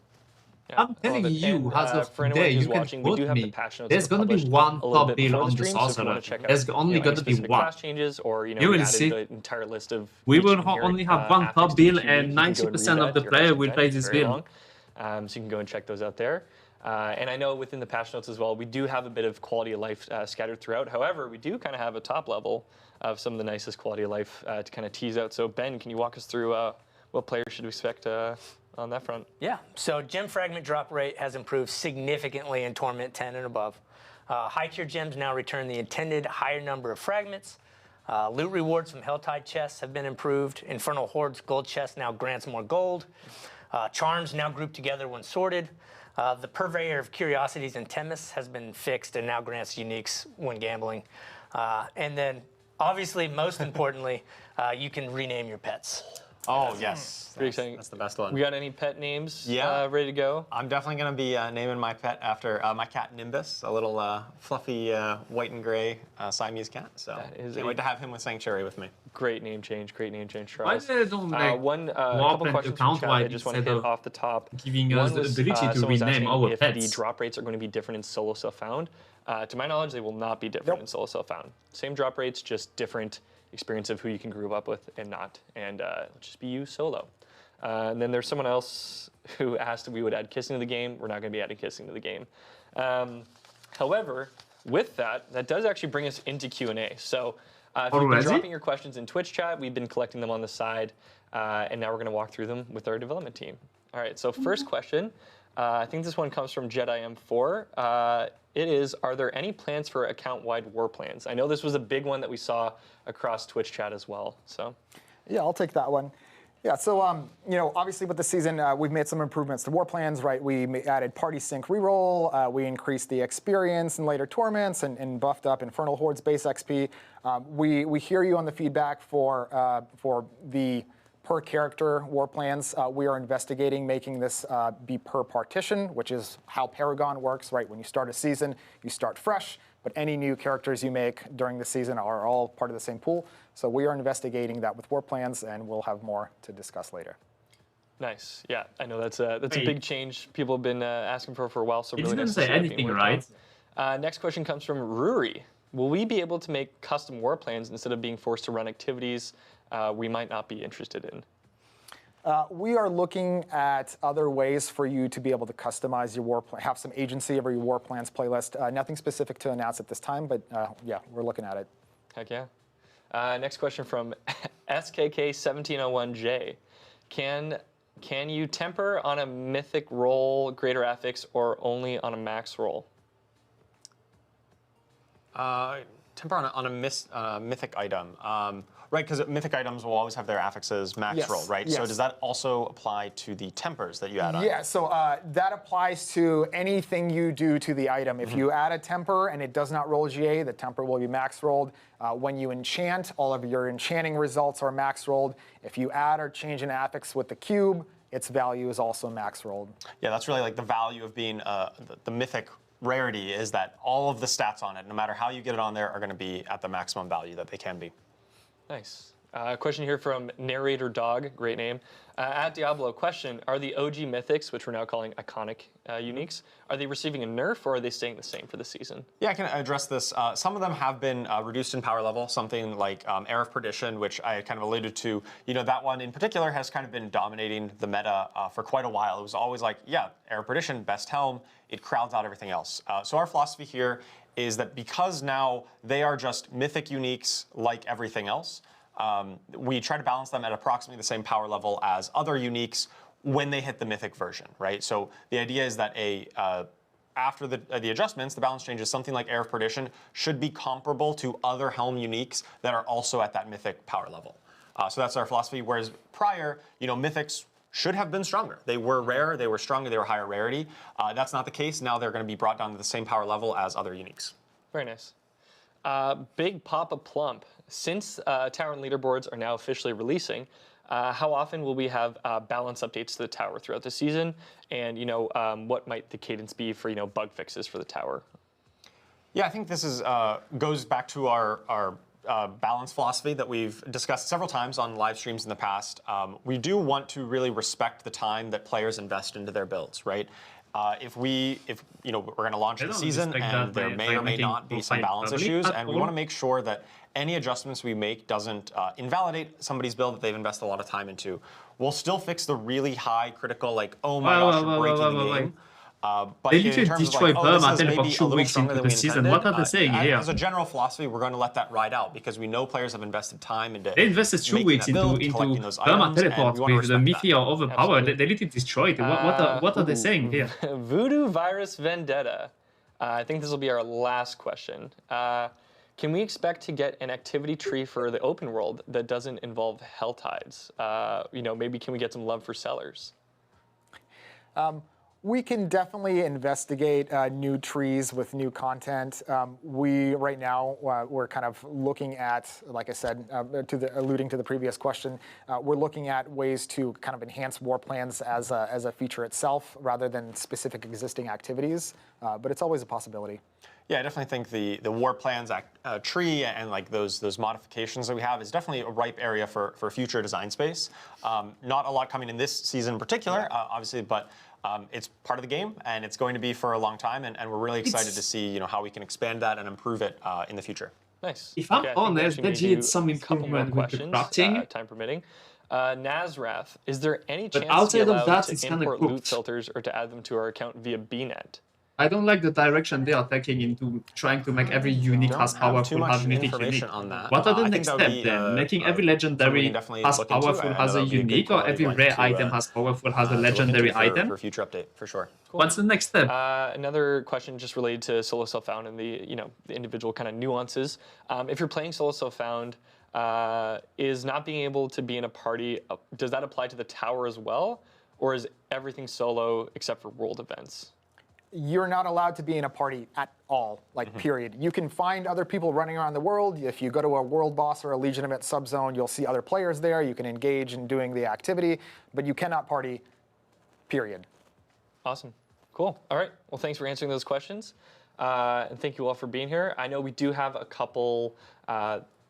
Yeah, I'm telling you, as of for today, anyone who's you can watching, we do quote have me. the patch notes There's that were going to be published one a little top bit bill before on the the stream, so if you sorcerer. want to check out, There's only any going to be specific one. class changes, or You will added see. the entire list of. We each will inherent, only have one affixes top to each bill, and unique. You can go 90% read of that the to your player heart's will content. play It's this very bill. long. So you can go and check those out there. And I know within the patch notes as well, we do have a bit of quality of life scattered throughout. However, we do kind of have a top level of some of the nicest quality of life to kind of tease out. So Ben, can you walk us through what players should expect on that front? Yeah, so gem fragment drop rate has improved significantly in Torment 10 and above. High tier gems now return the intended higher number of fragments. Loot rewards from Helltide chests have been improved. Infernal Horde's gold chest now grants more gold. Charms now group together when sorted. The Purveyor of Curiosities in Temis has been fixed and now grants uniques when gambling. And then, obviously, most importantly, you can rename your pets. Oh, yes. Pretty exciting. That's the best one. We got any pet names Yeah. ready to go? I'm definitely going to be naming my pet after my cat Nimbus, a little fluffy white and gray Siamese cat. So can't wait to have him with Sanctuary with me. Great name change, Why Charles. they don't make One more couple open questions from account chat wide I just want to instead hit of off the top. giving us One the was, ability to someone was rename asking our if pets? the drop rates are going to be different in Solo Self-Found. To my knowledge, they will not be different in Solo Self-Found. Same drop rates, just different experience of who you can group up with and not. And it'll just be you solo. And then there's someone else who asked if we would add kissing to the game. We're not going to be adding kissing to the game. However, with that does actually bring us into Q&A. So if you've been dropping your questions in Twitch chat, we've been collecting them on the side, and now we're going to walk through them with our development team. All right, so first question I think this one comes from Jedi M4. It is, are there any plans for account-wide war plans? I know this was a big one that we saw across Twitch chat as well. So, yeah, I'll take that one. Yeah, so obviously with the season, we've made some improvements to war plans, right? We added party sync reroll, we increased the experience in later tournaments, and buffed up Infernal Horde's base XP. We hear you on the feedback for the per character war plans. We are investigating making this be per partition, which is how Paragon works, right? When you start a season, you start fresh, but any new characters you make during the season are all part of the same pool. So we are investigating that with war plans, and we'll have more to discuss later. Nice. Yeah, I know that's a big change people have been asking for a while. So It really didn't nice to say see that being anything, worked right? on. Next question comes from Ruri. Will we be able to make custom war plans instead of being forced to run activities we might not be interested in? We are looking at other ways for you to be able to customize your war plan, have some agency over your war plans playlist. Nothing specific to announce at this time, but yeah, we're looking at it. Heck yeah. Next question from SKK1701J. Can you temper on a mythic roll greater affix or only on a max roll? Temper on a mythic item. Right, because mythic items will always have their affixes max Yes, roll, right? yes. So does that also apply to the tempers that you add on? Yeah, so that applies to anything you do to the item. If you add a temper and it does not roll GA, the temper will be max rolled. When you enchant, all of your enchanting results are max rolled. If you add or change an affix with the cube, its value is also max rolled. Yeah, that's really like the value of being the mythic rarity is that all of the stats on it, no matter how you get it on there, are going to be at the maximum value that they can be. Nice. Question here from Narrator Dog, great name. At Diablo, question, are the OG mythics, which we're now calling iconic uniques, are they receiving a nerf or are they staying the same for the season? Yeah, I can address this. Some of them have been reduced in power level, something like Air of Perdition, which I kind of alluded to. You know, that one in particular has kind of been dominating the meta for quite a while. It was always like, yeah, Air of Perdition, best helm, it crowds out everything else. So our philosophy here is that because now they are just mythic uniques like everything else, we try to balance them at approximately the same power level as other uniques when they hit the mythic version, right? So the idea is that after the adjustments, the balance changes, something like Air of Perdition should be comparable to other helm uniques that are also at that mythic power level. So that's our philosophy, whereas prior, mythics should have been stronger. They were rare, they were stronger, they were higher rarity. That's not the case. Now they're going to be brought down to the same power level as other uniques. Very nice. Big Papa Plump. Since Tower and leaderboards are now officially releasing, how often will we have balance updates to the tower throughout the season? And what might the cadence be for bug fixes for the tower? Yeah, I think this is goes back to our balance philosophy that we've discussed several times on live streams in the past. We do want to really respect the time that players invest into their builds, right? If we're going to launch the season and there may or may not be some balance issues, and we want to make sure that any adjustments we make doesn't invalidate somebody's build that they've invested a lot of time into. We'll still fix the really high critical, like, oh my gosh, you're breaking the game. But They literally destroy Burma and teleport 2 weeks into the season. What are they saying here? As a general philosophy, we're going to let that ride out because we know players have invested time into. They invested 2 weeks into Burma teleport with the Meteor overpowered. They literally destroyed it. What are they saying here? Voodoo Virus Vendetta. I think this will be our last question. Can we expect to get an activity tree for the open world that doesn't involve Hell Tides? Maybe can we get some love for sellers? We can definitely investigate new trees with new content. Right now, we're kind of looking at, like I said, alluding to the previous question, we're looking at ways to kind of enhance war plans as a feature itself rather than specific existing activities. But it's always a possibility. Yeah, I definitely think the war plans tree and like those modifications that we have is definitely a ripe area for future design space. Not a lot coming in this season in particular, obviously, but it's part of the game, and it's going to be for a long time, and we're really excited to see how we can expand that and improve it in the future. Nice. If I'm honest, they did some improvement with the crafting. Time permitting. Nazrath, is there any chance outside to be of allowed that, to it's kinda import loot cooked. filters or to add them to our account via BNet? I don't like the direction they are taking into trying to make every unique Don't as have powerful too much as mythic information unique. on that. What are the I think next that would steps be then? Making every something we can legendary definitely as look into. powerful I know as that a would be a good unique, or quality every link rare to, item as powerful as a to look into legendary for item? future update, for sure. What's the next step? Another question just related to solo self-found and the the individual kind of nuances. If you're playing solo self-found, is not being able to be in a party, does that apply to the tower as well? Or is everything solo except for world events? You're not allowed to be in a party at all, like period. You can find other people running around the world. If you go to a world boss or a Legion event subzone, you'll see other players there. You can engage in doing the activity, but you cannot party, period. Awesome. Cool. All right. Well, thanks for answering those questions. And thank you all for being here. I know we do have a couple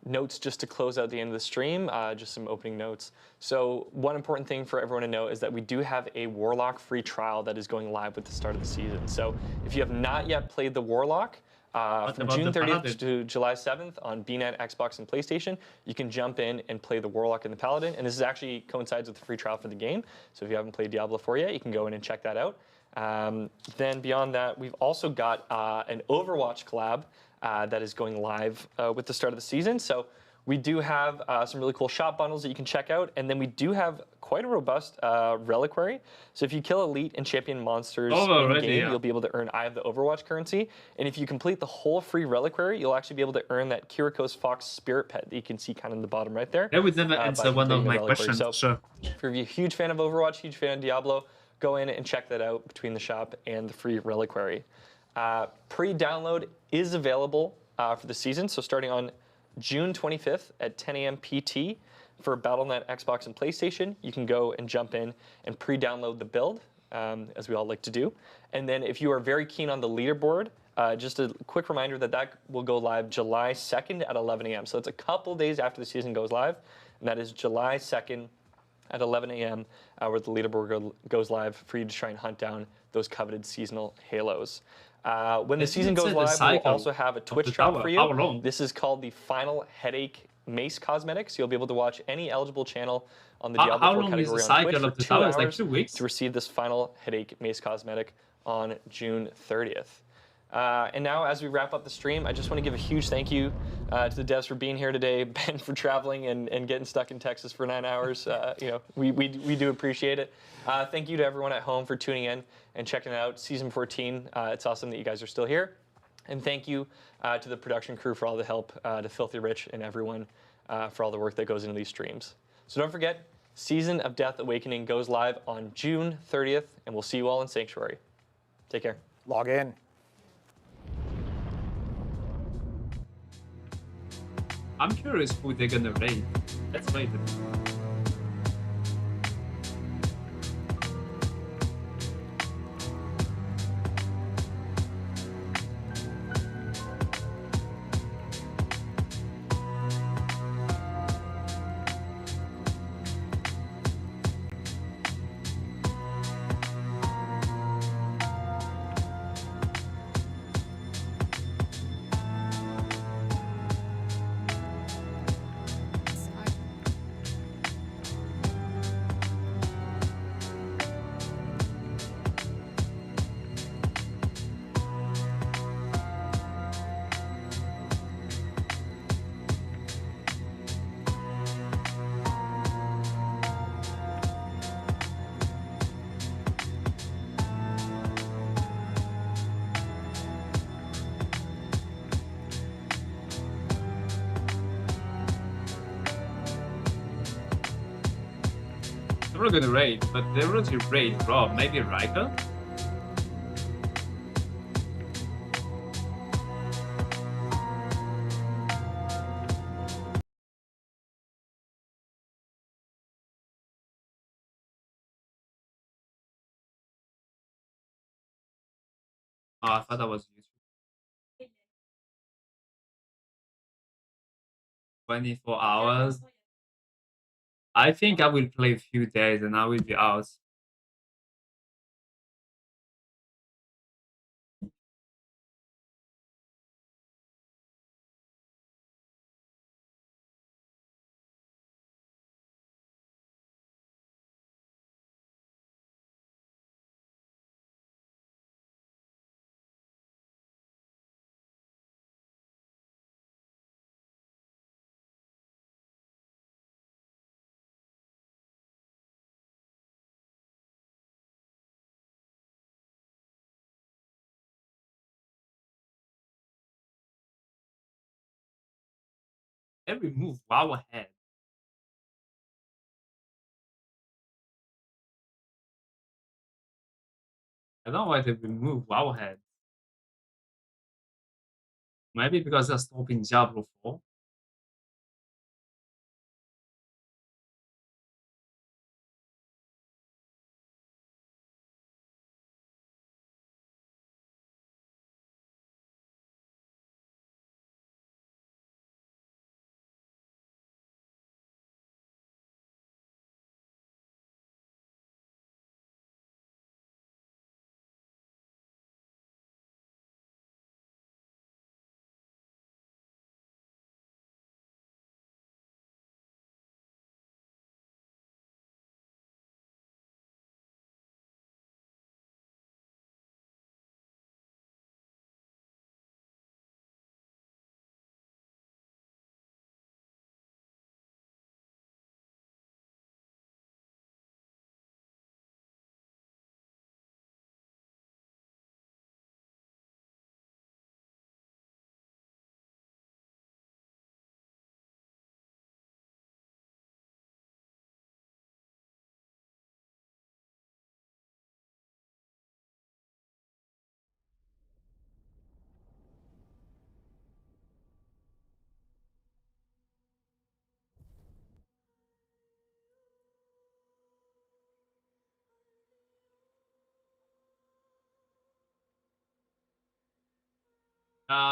notes just to close out the end of the stream, just some opening notes. So one important thing for everyone to know is that we do have a Warlock free trial that is going live with the start of the season. So if you have not yet played the Warlock, from June 30th to July 7th on BNet, Xbox, and PlayStation, you can jump in and play the Warlock and the Paladin. And this is actually coincides with the free trial for the game. So if you haven't played Diablo 4 yet, you can go in and check that out. Then beyond that, we've also got an Overwatch collab that is going live with the start of the season. So we do have some really cool shop bundles that you can check out. And then we do have quite a robust reliquary. So if you kill elite and champion monsters in-game, you'll be able to earn Eye of the Overwatch currency. And if you complete the whole free reliquary, you'll actually be able to earn that Kiriko's Fox spirit pet that you can see kind of in the bottom right there. That would never answer one of my questions, So sure. if you're a huge fan of Overwatch, huge fan of Diablo, go in and check that out between the shop and the free reliquary. Pre-download is available for the season, so starting on June 25th at 10 a.m. PT for Battle.net, Xbox, and PlayStation, you can go and jump in and pre-download the build, as we all like to do. And then if you are very keen on the leaderboard, just a quick reminder that that will go live July 2nd at 11 a.m. So it's a couple days after the season goes live, and that is July 2nd at 11 a.m. Where the leaderboard goes live for you to try and hunt down those coveted seasonal halos. When the season goes live, we'll also have a Twitch drop for you. This is called the Final Headache Mace Cosmetics. You'll be able to watch any eligible channel on the Diablo 4 category on Twitch for 2 hours like 2 weeks? to receive this Final Headache Mace Cosmetic on June 30th. And now, as we wrap up the stream, I just want to give a huge thank you to the devs for being here today, Ben for traveling and getting stuck in Texas for 9 hours. We do appreciate it. Thank you to everyone at home for tuning in and checking out Season 14. It's awesome that you guys are still here. And thank you to the production crew for all the help, to Filthy Rich and everyone for all the work that goes into these streams. So don't forget, Season of Death Awakening goes live on June 30th, and we'll see you all in Sanctuary. Take care. Log in. I'm curious who they're gonna raid. Let's raid them. They're not gonna raid, but they're going to raid Rob, maybe Riker? Oh, I thought that was useful. 24 hours. I think I will play a few days and I will be out. Every move, wow ahead. I don't know why they remove wow ahead. Maybe because they're stopping Diablo 4.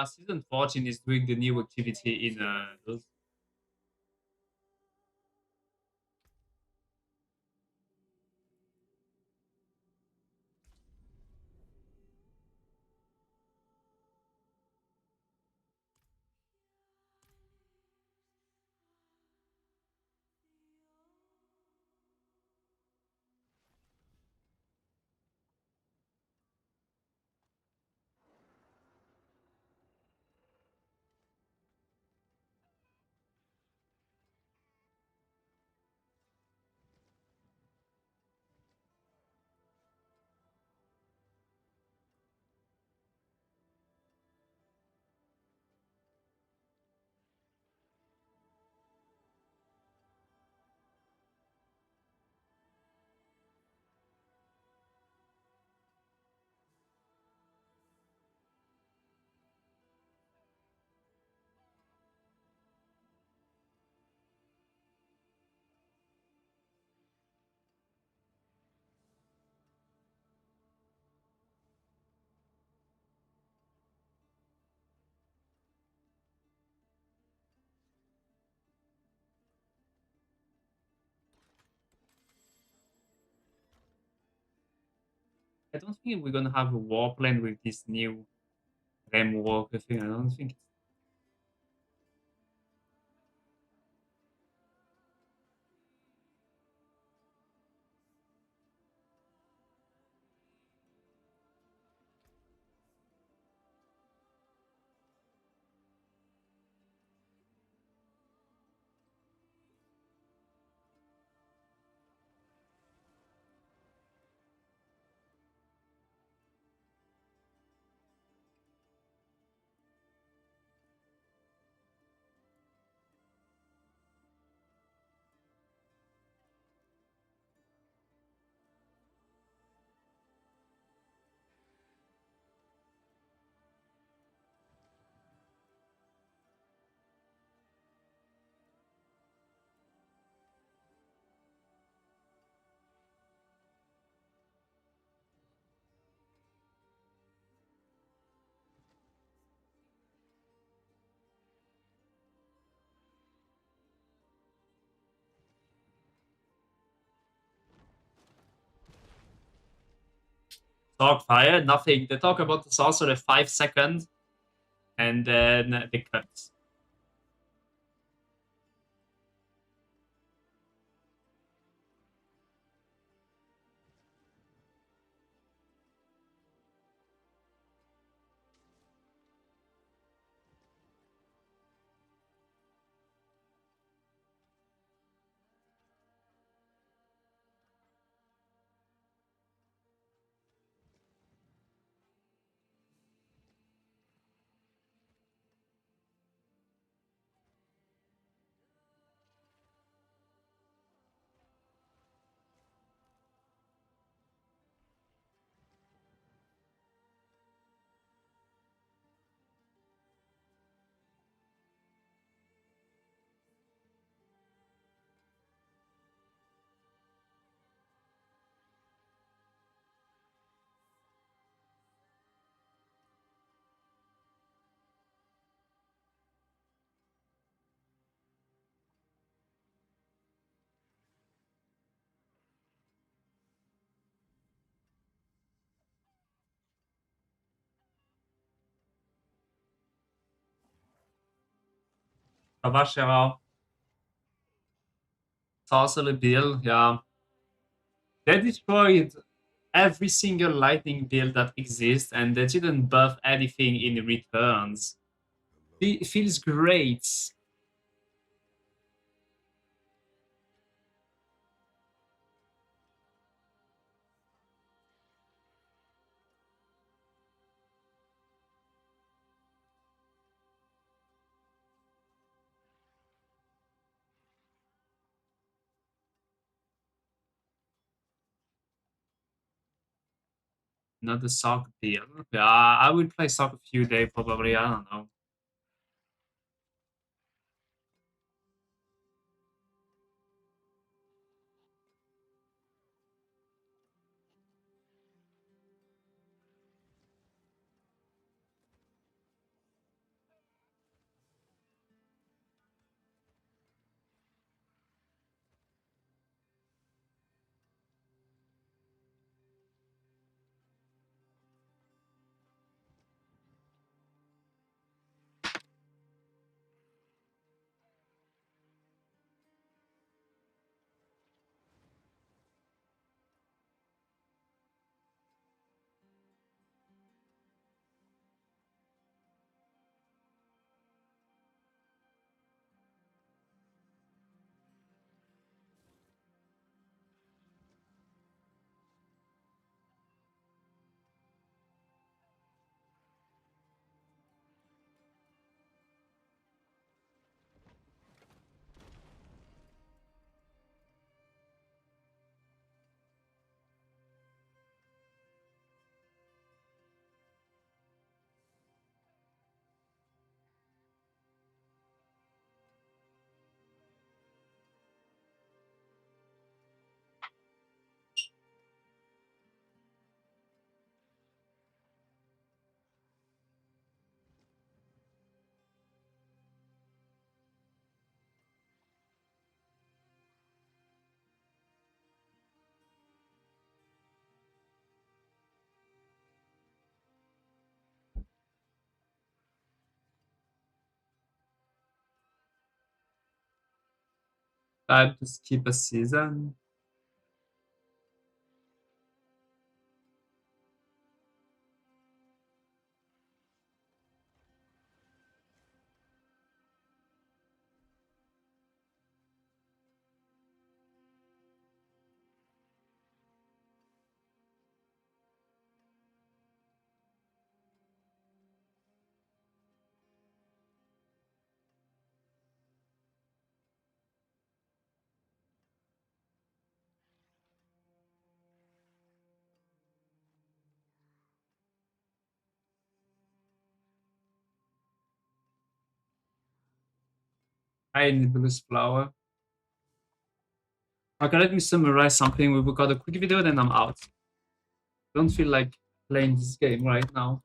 Season 14 is doing the new activity in those. I don't think we're gonna have a war plan with this new Rem Walker thing. I don't think it's talk fire, nothing. They talk about the sorcerer 5 seconds and then they cut. Ça va, Gérard? It's also the build, yeah. They destroyed every single lightning build that exists, and they didn't buff anything in returns. It feels great. Not the sock build. Yeah, I will play sock a few days probably. I don't know. Time to skip a season. I need Blue's flower. Okay, let me summarize something. We got a quick video, then I'm out. Don't feel like playing this game right now.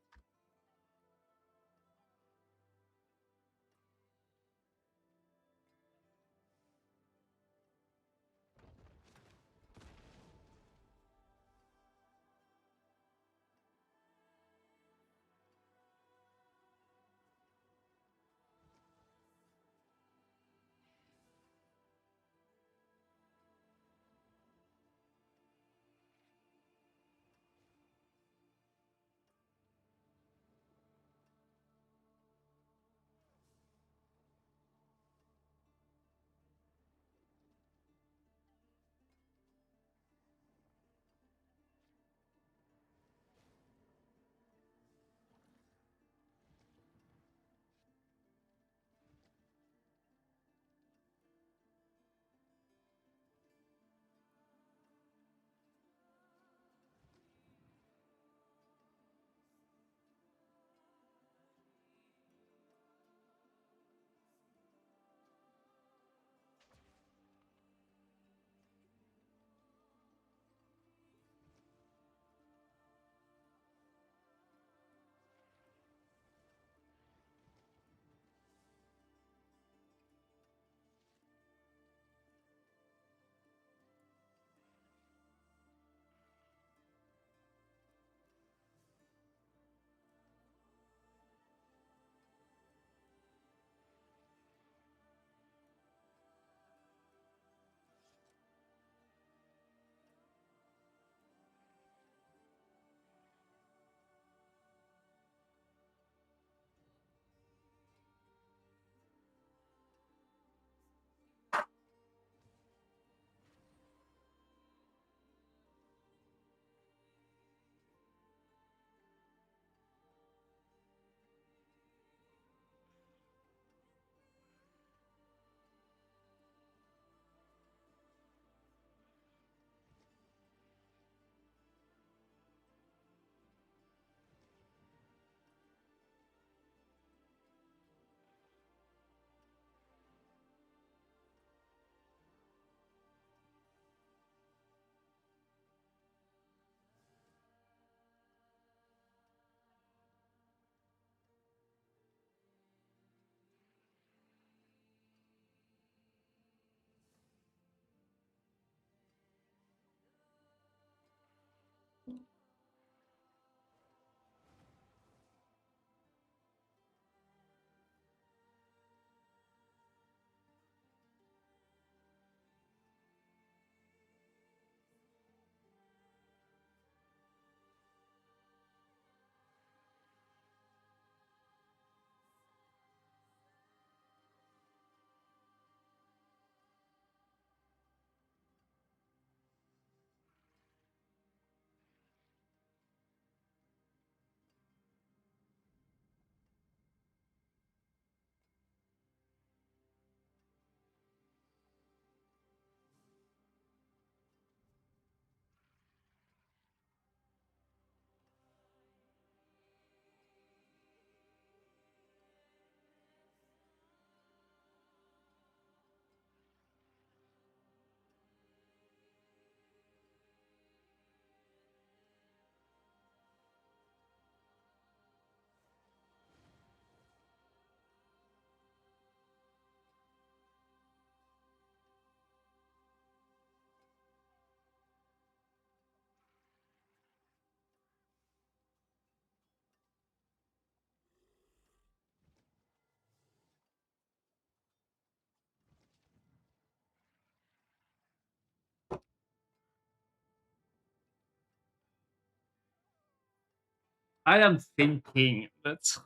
I am thinking, but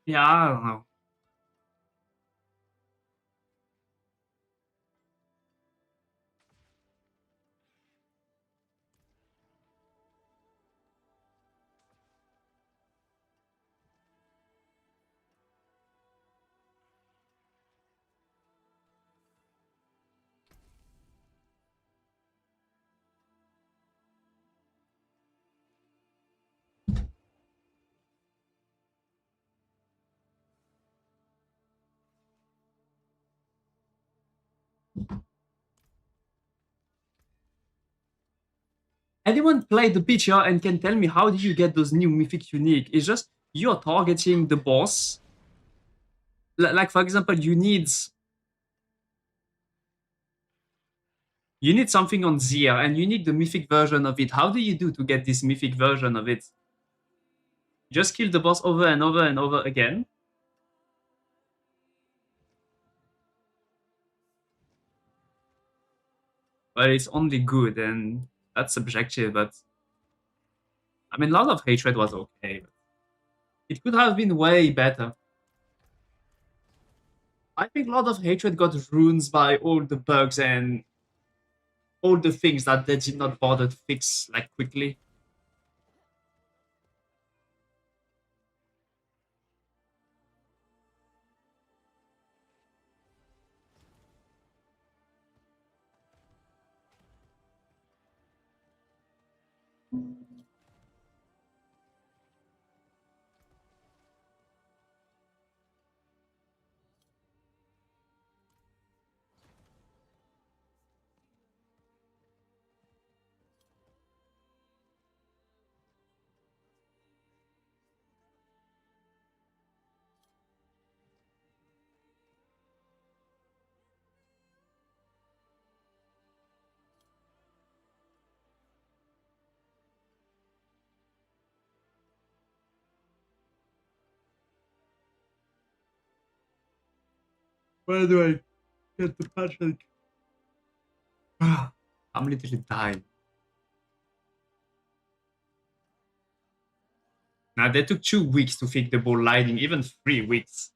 yeah, I don't know. Anyone play the pitcher and can tell me how do you get those new mythic unique? It's just you're targeting the boss. Like for example, you need something on Zir and you need the mythic version of it. How do you do to get this mythic version of it? Just kill the boss over and over and over again. But it's only good and that's subjective, but I mean Lord of Hatred was okay. But it could have been way better. I think Lord of Hatred got ruined by all the bugs and all the things that they did not bother to fix like quickly. Where do I get the patch? I'm literally dying. Now they took 2 weeks to fix the ball lighting, even 3 weeks.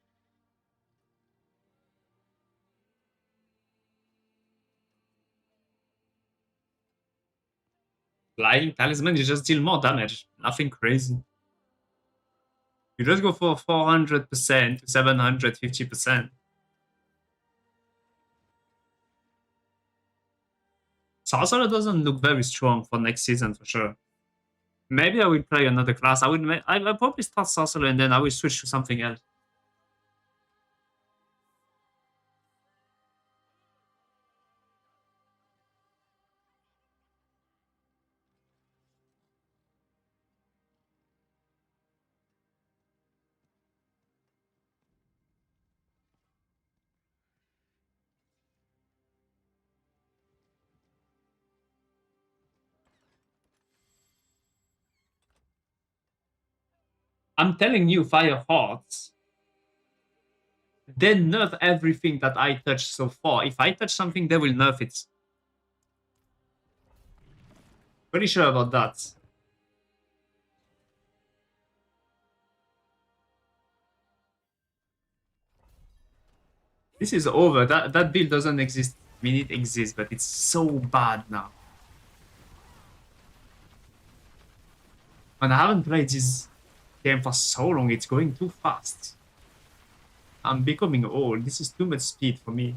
Lighting talisman, you just deal more damage. Nothing crazy. You just go for 400% to 750%. Sorcerer doesn't look very strong for next season for sure. Maybe I will play another class. I'll probably start Sorcerer and then I will switch to something else. I'm telling you, Fire Hearts, they nerf everything that I touched so far. If I touch something, they will nerf it. Pretty sure about that. This is over. That build doesn't exist. I mean, it exists, but it's so bad now. And I haven't played this game for so long, it's going too fast. I'm becoming old. This is too much speed for me.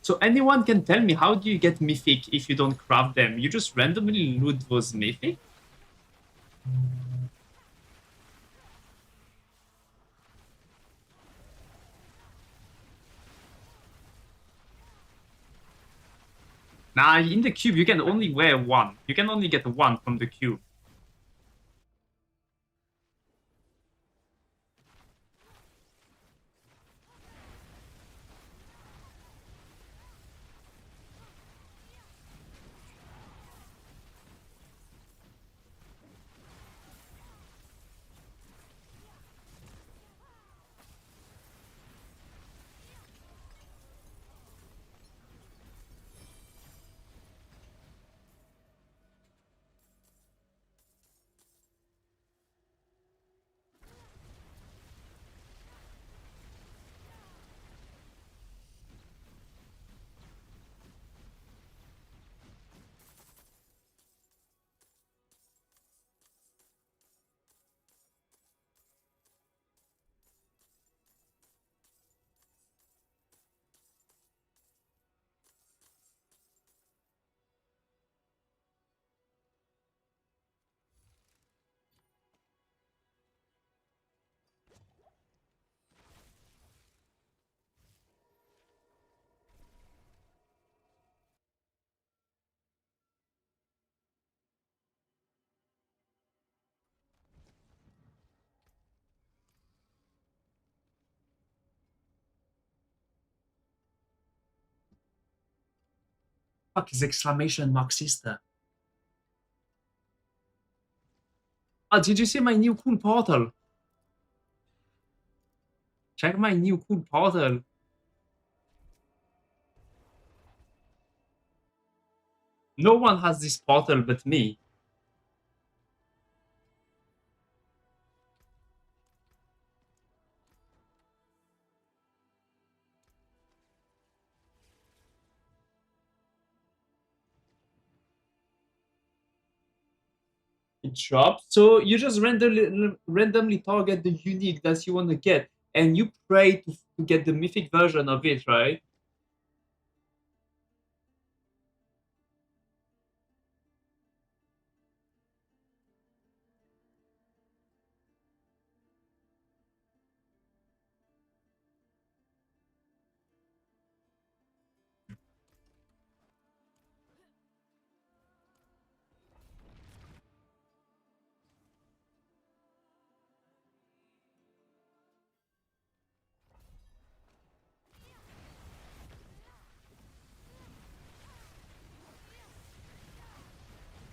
So anyone can tell me, how do you get mythic if you don't craft them? You just randomly loot those mythic? Nah, in the cube you can only wear 1. You can only get 1 from the cube. Fuck is exclamation mark sister? Oh, did you see my new cool portal? Check my new cool portal. No one has this portal but me. It drops. So you just randomly target the unique that you want to get, and you pray to get the mythic version of it, right?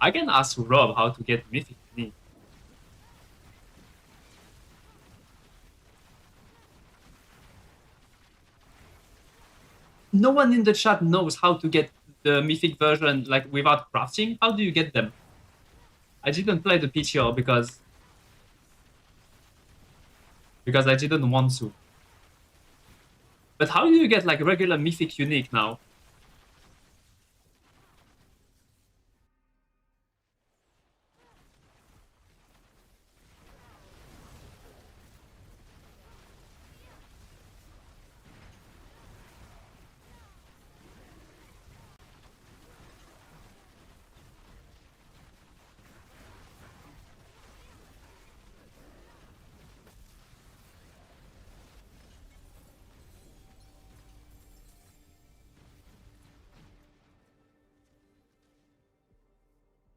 I can ask Rob how to get mythic unique. No one in the chat knows how to get the mythic version like without crafting. How do you get them? I didn't play the PTR because I didn't want to. But how do you get like regular mythic unique now?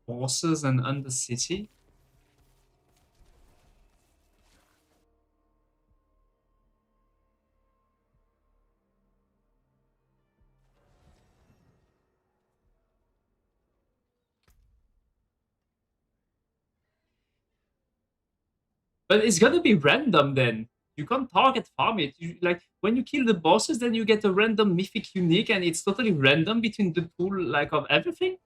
Bosses and Undercity? But it's gonna be random then. You can't target farm it. Like when you kill the bosses, then you get a random mythic unique, and it's totally random between the pool like of everything.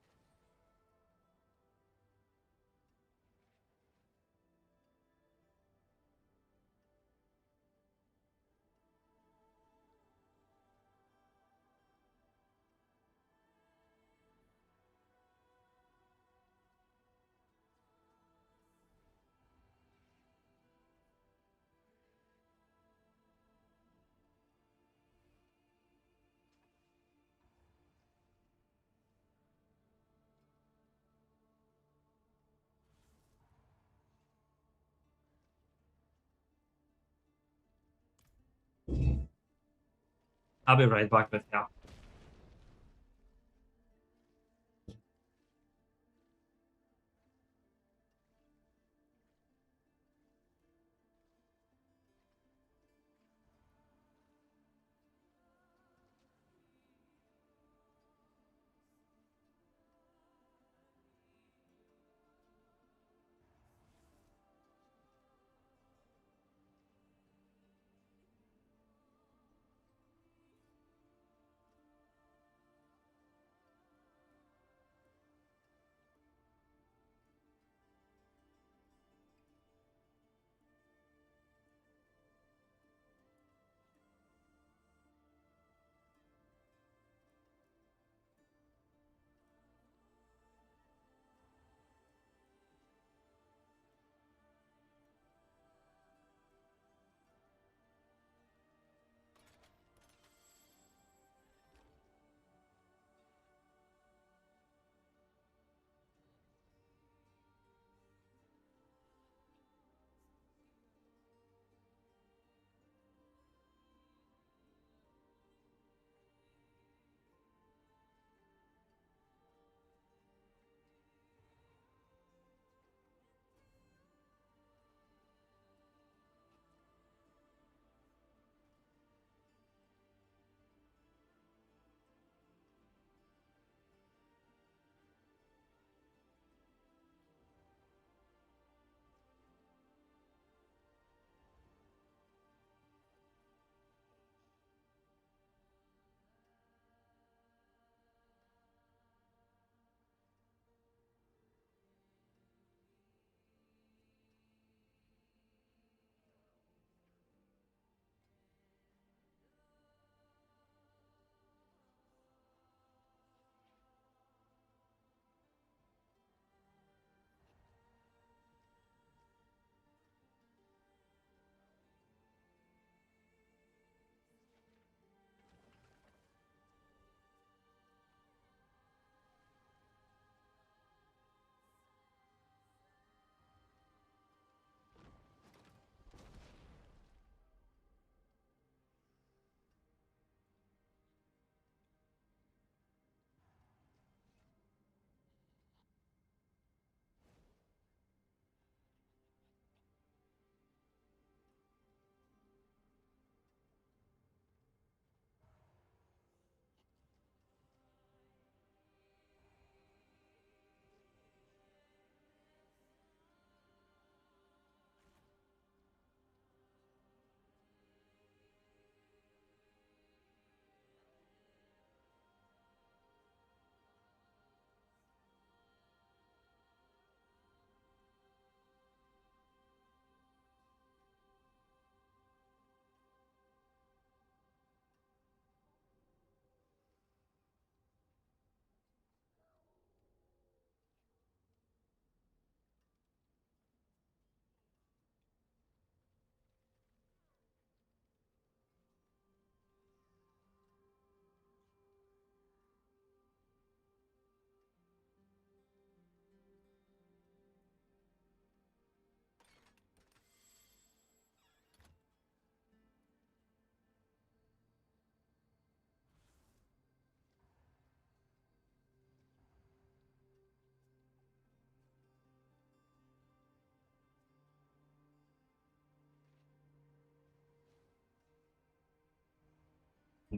I'll be right back, but yeah.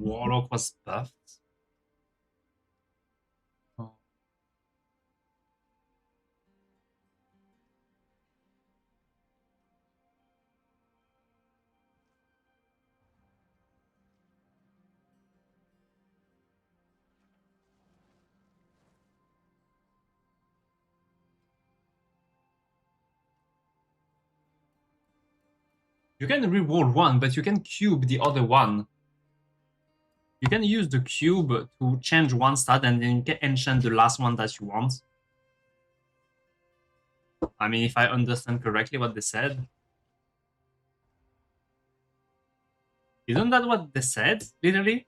Warlock was buffed. Oh. You can reroll one, but you can cube the other one. You can use the cube to change one stat and then you can enchant the last one that you want. I mean, if I understand correctly what they said. Isn't that what they said, literally?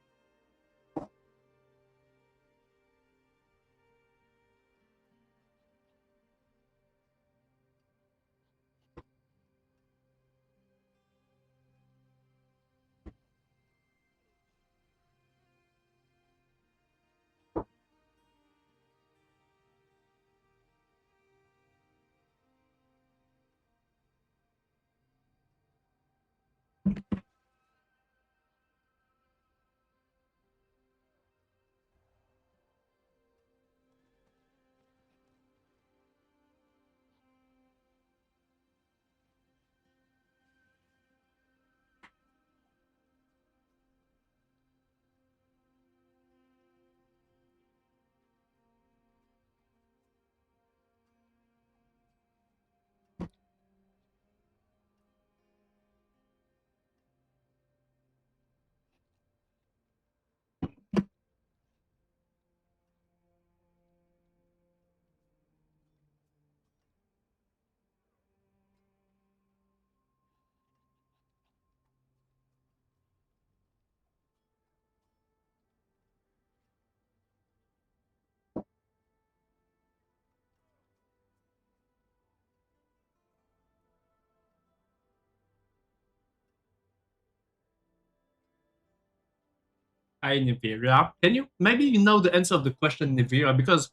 Hi, Nivira. Can you, maybe you know the answer of the question, Nivira, because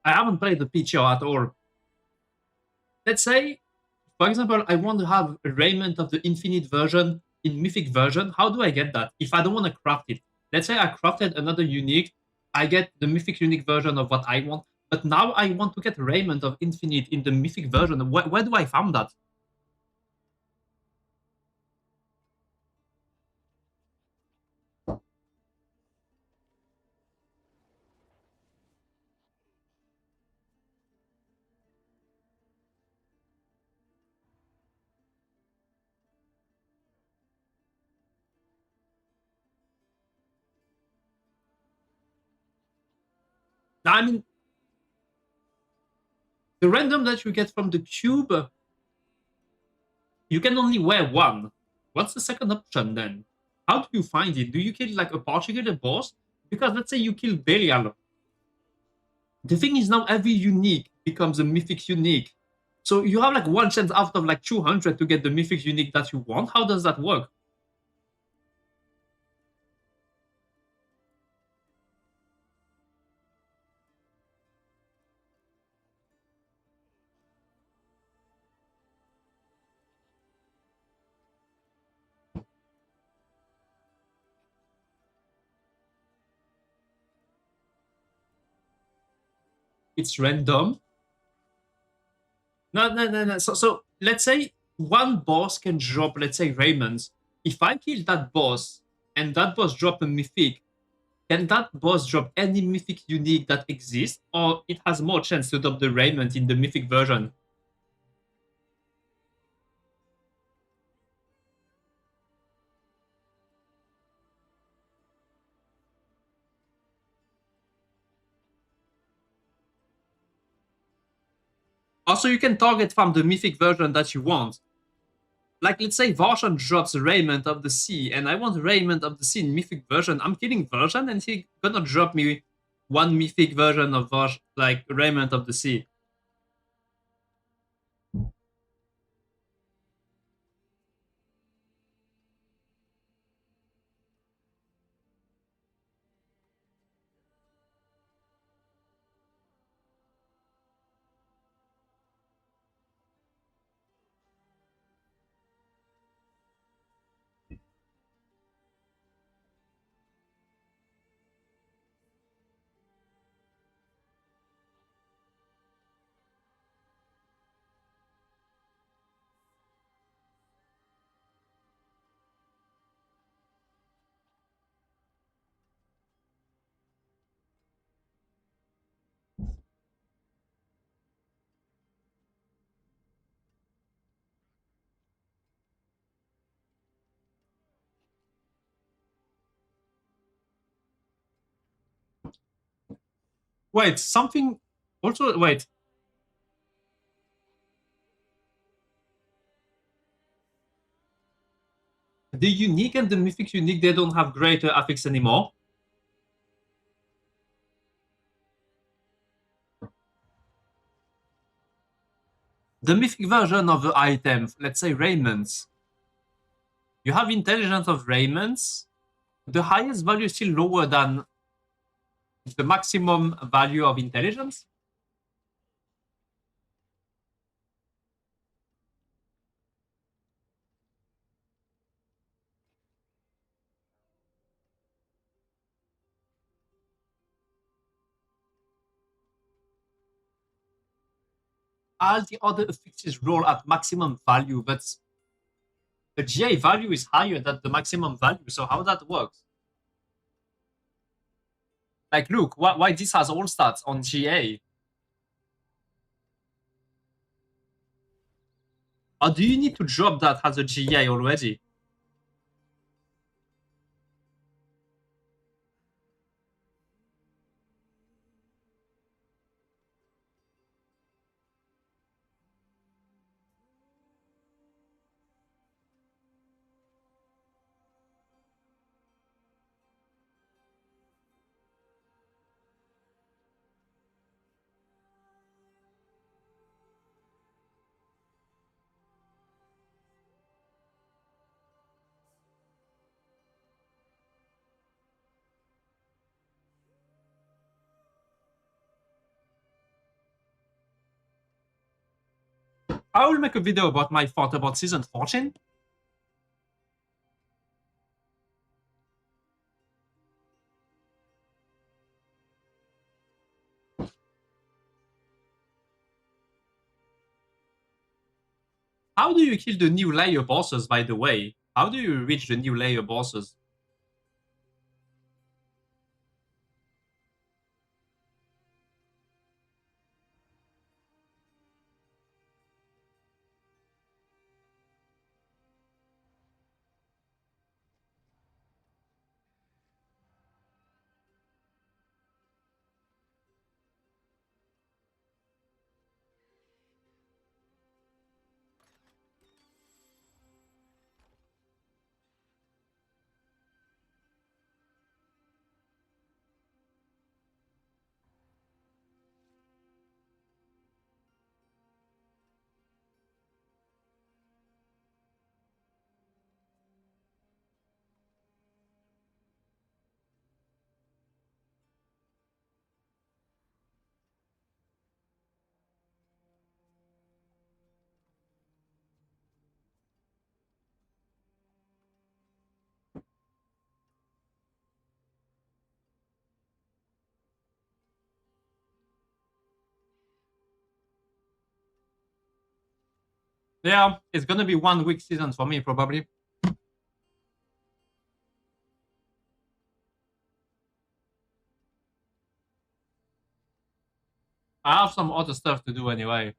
I haven't played the PTR at all. Let's say, for example, I want to have a raiment of the infinite version in mythic version. How do I get that if I don't want to craft it? Let's say I crafted another unique, I get the mythic unique version of what I want, but now I want to get raiment of infinite in the mythic version. Where do I find that? I mean, the random that you get from the cube, you can only wear one. What's the second option then? How do you find it? Do you kill like a particular boss? Because let's say you kill Belial. The thing is now every unique becomes a mythic unique. So you have like one chance out of like 200 to get the mythic unique that you want. How does that work? It's random. No. So let's say one boss can drop, let's say, Raymond's. If I kill that boss and that boss drop a mythic, can that boss drop any mythic unique that exists, or it has more chance to drop the Raymond in the mythic version? Also, you can target from the mythic version that you want. Like, let's say Varshan drops Raiment of the Sea, and I want Raiment of the Sea in mythic version. I'm killing Varshan, and he gonna drop me one mythic version of like Raiment of the Sea. Wait, something also wait. The unique and the mythic unique, they don't have greater affix anymore. The mythic version of the item, let's say raiments. You have intelligence of raiments. The highest value is still lower than the maximum value of intelligence. All the other affixes roll at maximum value, but the GA value is higher than the maximum value. So how that works? Like, look, why this has all stats on GA? Or do you need to drop that as a GA already? I will make a video about my thought about season 14. How do you kill the new layer bosses, by the way? How do you reach the new layer bosses? Yeah, it's gonna be 1 week season for me, probably. I have some other stuff to do anyway.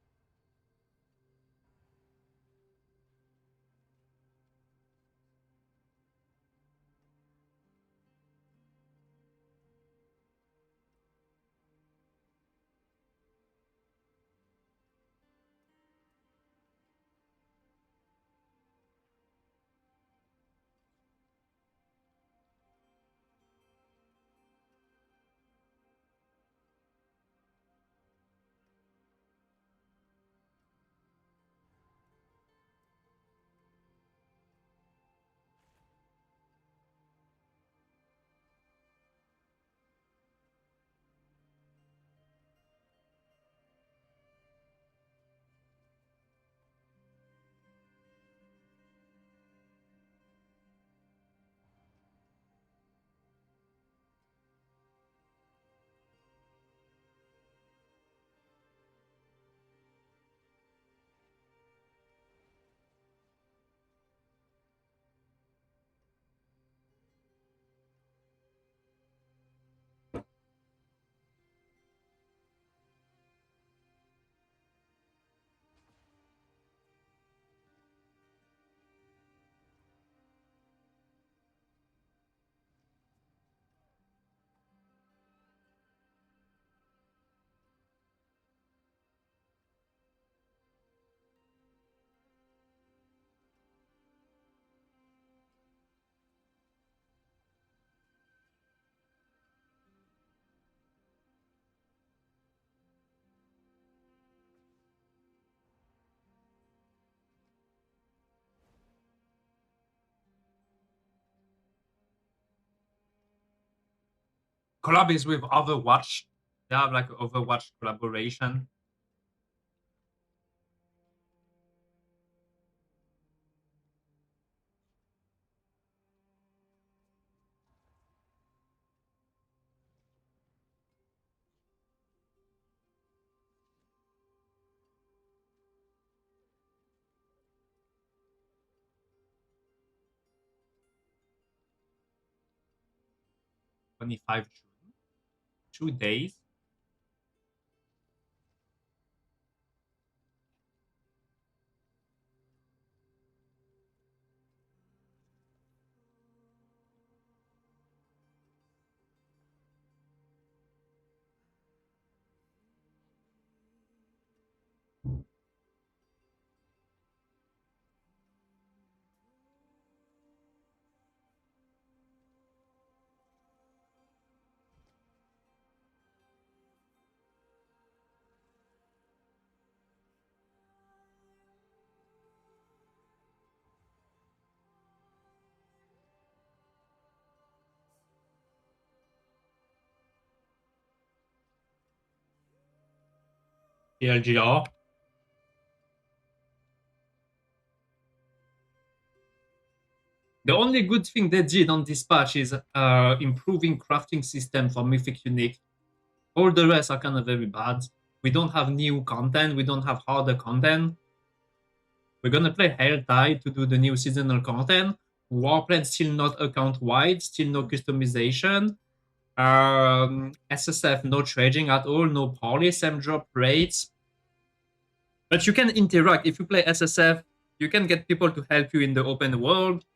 collab is with Overwatch. They have like Overwatch collaboration. June, 2 days. TLGR. The only good thing they did on this patch is improving crafting system for Mythic Unique. All the rest are kind of very bad. We don't have new content. We don't have harder content. We're gonna play Helltide to do the new seasonal content. Warplane still not account wide, still no customization. SSF no trading at all, no poly, same drop rates. But you can interact. If you play SSF, you can get people to help you in the open world.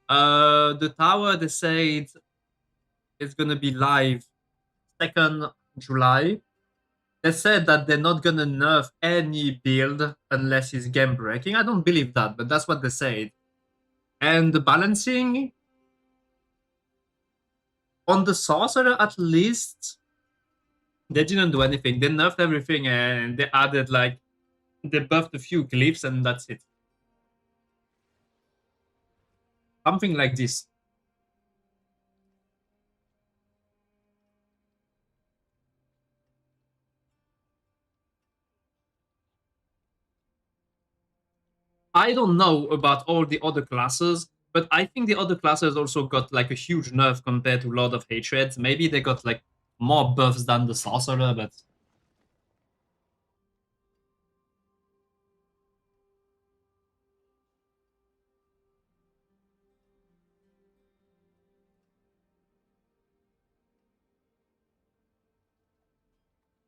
The tower, they say it's gonna be live 2nd July. They said that they're not gonna nerf any build unless it's game breaking. I don't believe that, but that's what they said. And the balancing on the sorcerer, at least, they didn't do anything. They nerfed everything and they added like they buffed a few glyphs and that's it. Something like this. I don't know about all the other classes, but I think the other classes also got like a huge nerf compared to Lord of Hatred. Maybe they got like more buffs than the sorcerer, but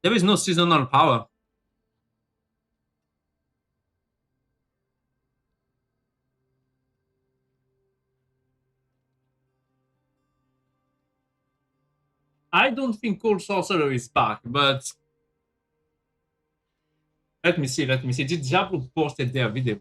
there is no seasonal power. I don't think Cold Sorcerer is back, but let me see. Did Diablo posted their video?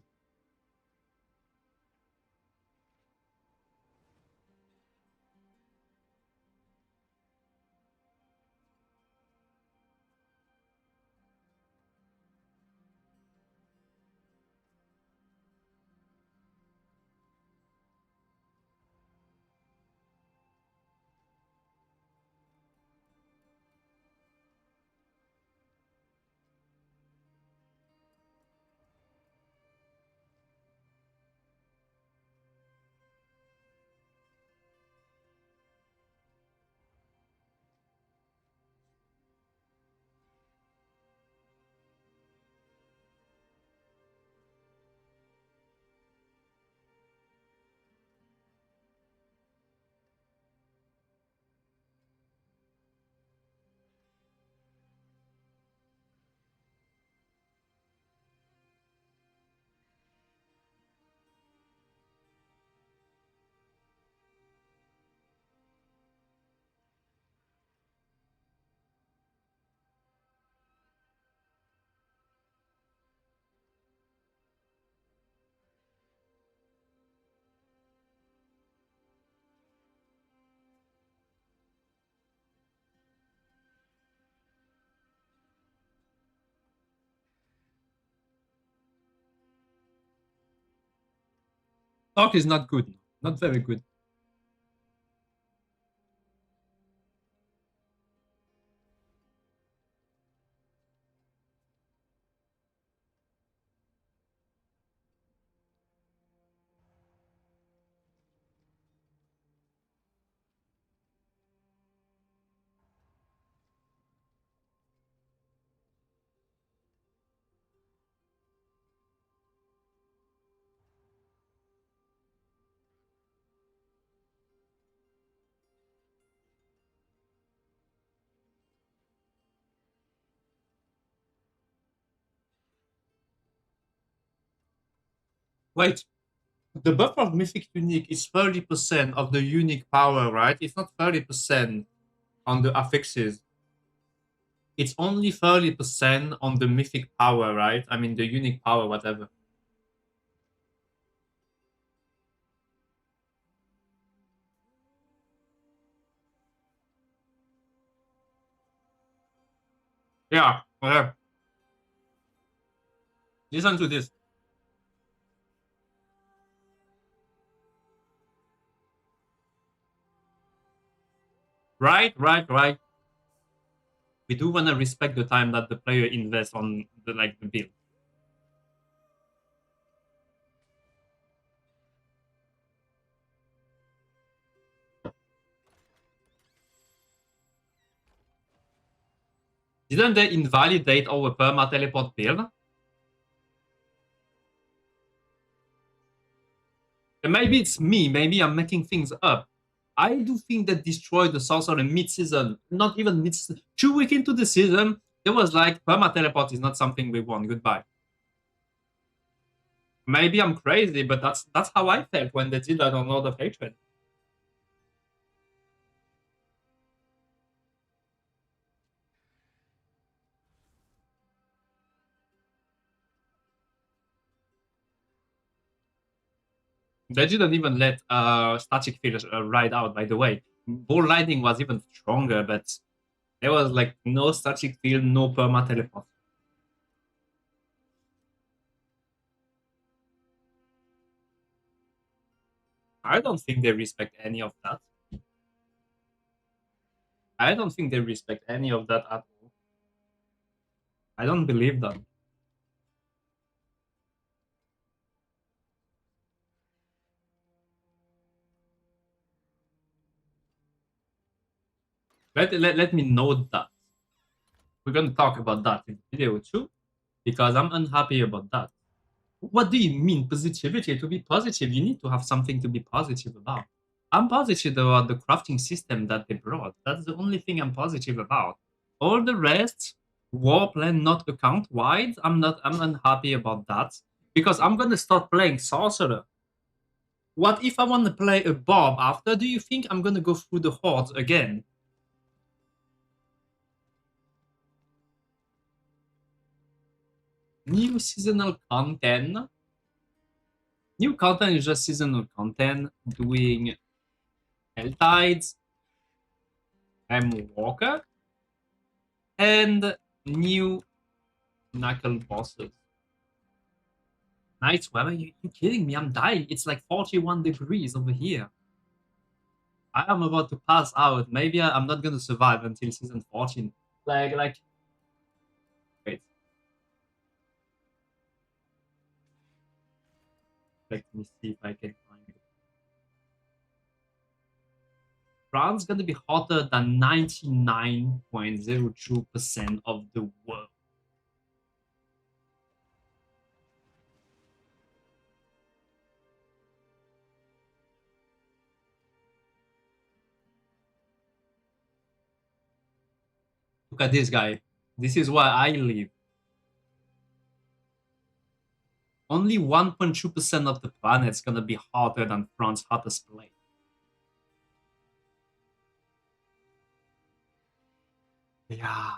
Talk is not good. Not very good. Wait, the buff of Mythic Unique is 30% of the unique power, right? It's not 30% on the affixes. It's only 30% on the mythic power, right? I mean, the unique power, whatever. Yeah, whatever. Listen to this. Right. We do want to respect the time that the player invests on the build. Didn't they invalidate our perma teleport build? And maybe it's me. Maybe I'm making things up. I do think that destroyed the sorcerer mid-season. Not even mid-season. 2 weeks into the season, it was like perma teleport is not something we want. Goodbye. Maybe I'm crazy, but that's how I felt when they did that on Lord of Hatred. They didn't even let static field ride out, by the way. Ball lightning was even stronger, but there was like no static field, no perma teleport. I don't think they respect any of that. I don't think they respect any of that at all. I don't believe that. Let me note that. We're going to talk about that in the video too, because I'm unhappy about that. What do you mean positivity? To be positive, you need to have something to be positive about. I'm positive about the crafting system that they brought. That's the only thing I'm positive about. All the rest, warpland not account wide, I'm unhappy about that. Because I'm gonna start playing sorcerer. What if I want to play a Bob after? Do you think I'm gonna go through the hordes again? New seasonal content. New content is just seasonal content doing Helltides, M Walker, and new knuckle bosses. Night weather? You kidding me? I'm dying. It's like 41 degrees over here. I am about to pass out. Maybe I'm not gonna survive until season 14. Wait. Let me see if I can find it. France gonna be hotter than 99.02% of the world. Look at this guy. This is where I live. Only 1.2% of the planet's gonna be hotter than France's hottest place. Yeah.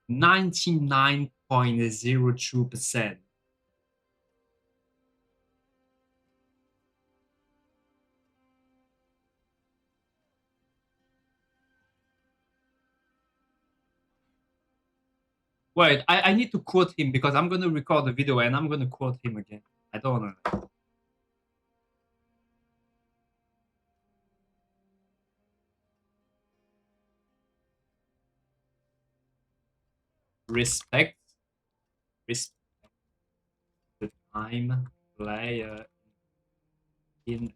.02%. Wait, I need to quote him because I'm gonna record the video and I'm gonna quote him again. I don't know. Respect the time player in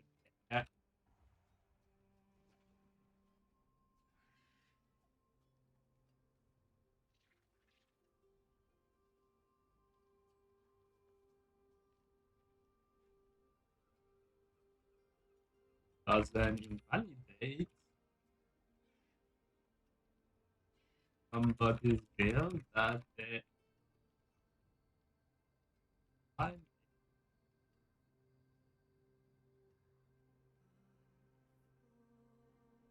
doesn't invalidate somebody's build that they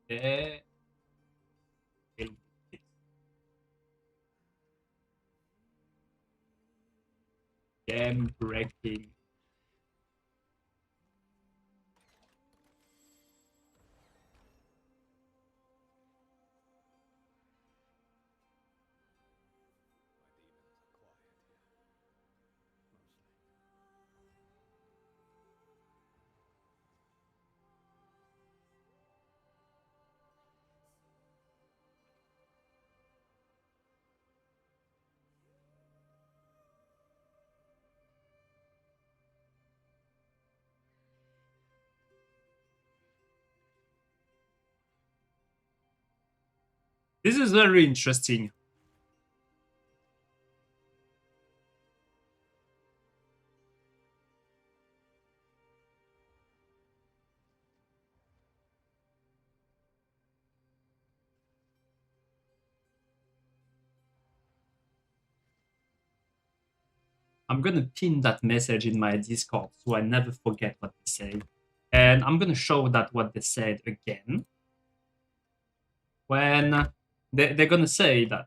Yeah. Game breaking. This is very interesting. I'm gonna pin that message in my Discord so I never forget what they say. And I'm gonna show that what they said again. When they're gonna say that.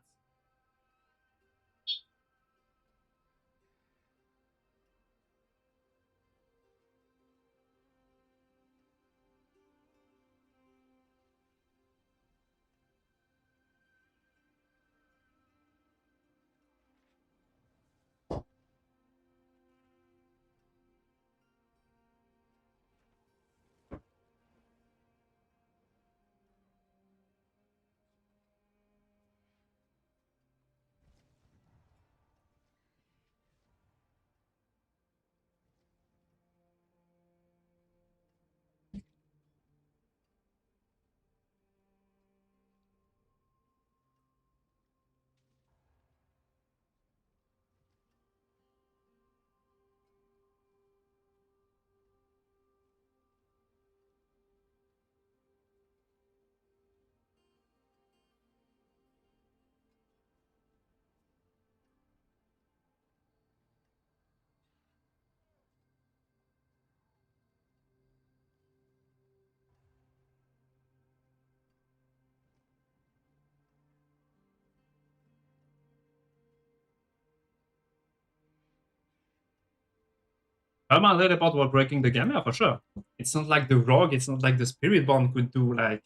Herman Teleport were breaking the game, yeah, for sure. It's not like the Rogue, it's not like the Spirit Bond could do like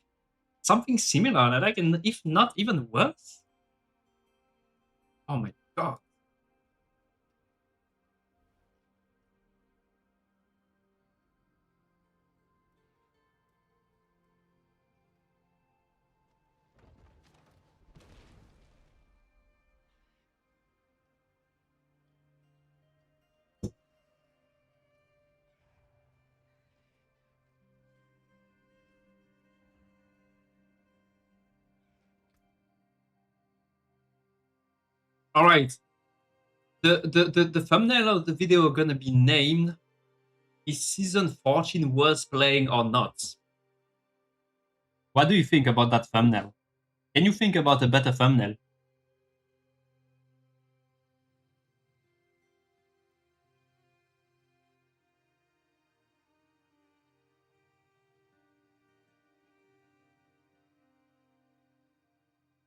something similar, like, if not even worse. Oh my god. All right. The thumbnail of the video gonna be named "Is Season 14 worth playing or not?" What do you think about that thumbnail? Can you think about a better thumbnail?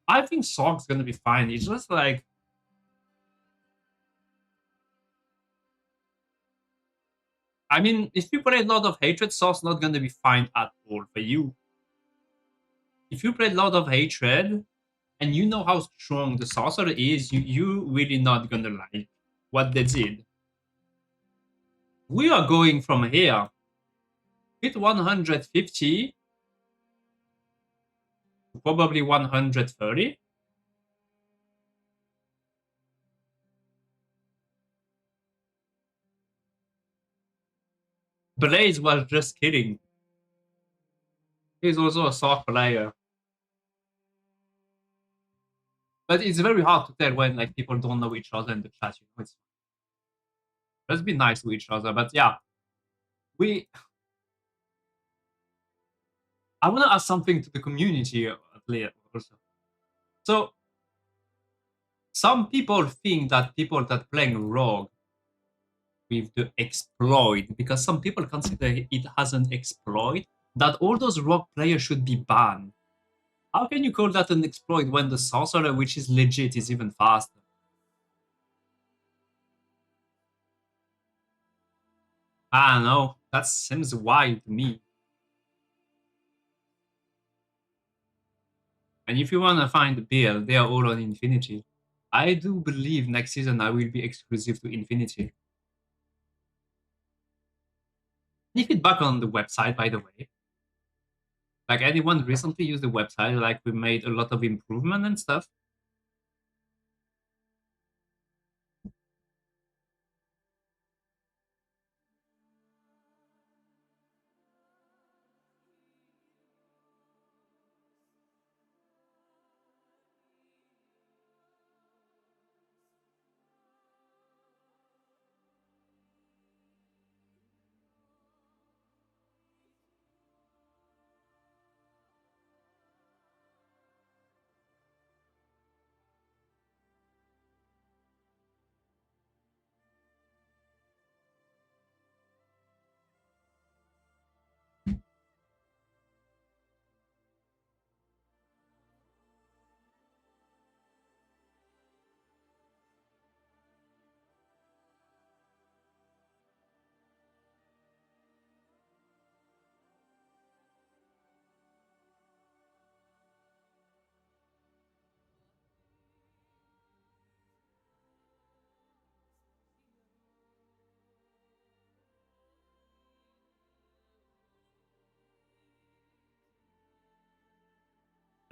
I think Sog's gonna be fine. It's just like, I mean, if you play a lot of Hatred, Sog's not gonna be fine at all for you. If you play a lot of Hatred, and you know how strong the sorcerer is, you really not gonna like what they did. We are going from here with 150 to probably 130. Blaze was just kidding. He's also a soft player. But it's very hard to tell when like people don't know each other in the chat. You know, let's be nice to each other. But yeah, I want to ask something to the community also. So some people think that people that playing Rogue with the exploit, because some people consider it as an exploit, that all those Rogue players should be banned. How can you call that an exploit when the sorcerer, which is legit, is even faster? I don't know. That seems wild to me. And if you want to find the build, they are all on Infinity. I do believe next season I will be exclusive to Infinity. Any feedback on the website, by the way? Like, anyone recently used the website? Like, we made a lot of improvement and stuff.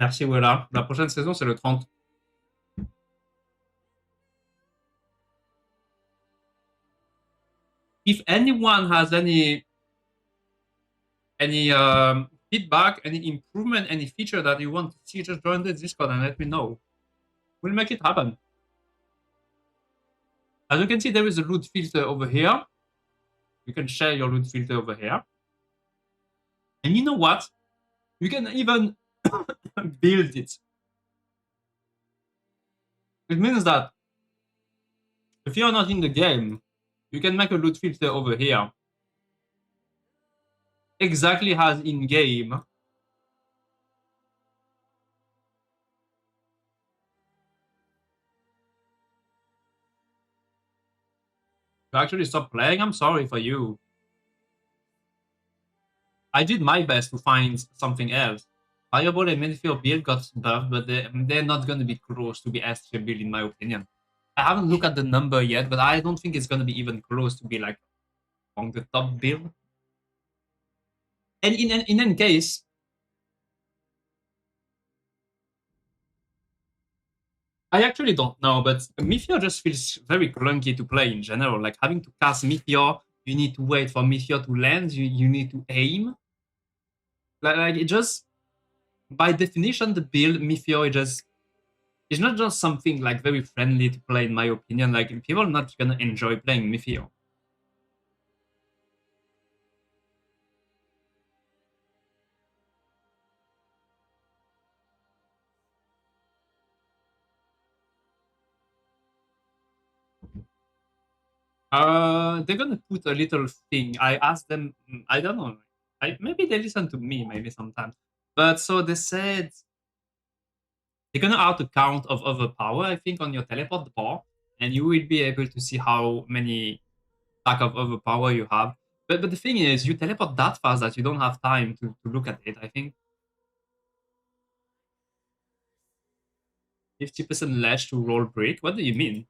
Merci, voilà. La prochaine saison, c'est le 30. If anyone has any feedback, any improvement, any feature that you want to see, just join the Discord and let me know. We'll make it happen. As you can see, there is a loot filter over here. You can share your loot filter over here. And you know what? You can even build it. It means that if you're not in the game, you can make a loot filter over here. Exactly as in game. You actually stop playing? I'm sorry for you. I did my best to find something else. Fireball and Manfield build got buffed, but they're not going to be close to be S tier build in my opinion. I haven't looked at the number yet, but I don't think it's going to be even close to be like on the top build. And in any case, I actually don't know, but Meteor just feels very clunky to play in general. Like having to cast Meteor, you need to wait for Meteor to land, you need to aim. Like it just, by definition, the build Meteor it's not just something like very friendly to play in my opinion. Like people are not gonna enjoy playing Meteor. They're gonna put a little thing. I asked them. I don't know. Maybe they listen to me. Maybe sometimes. But so they said they're gonna add a count of overpower. I think on your teleport bar, and you will be able to see how many stack of overpower you have. But the thing is, you teleport that fast that you don't have time to look at it. I think 50% less to roll break. What do you mean?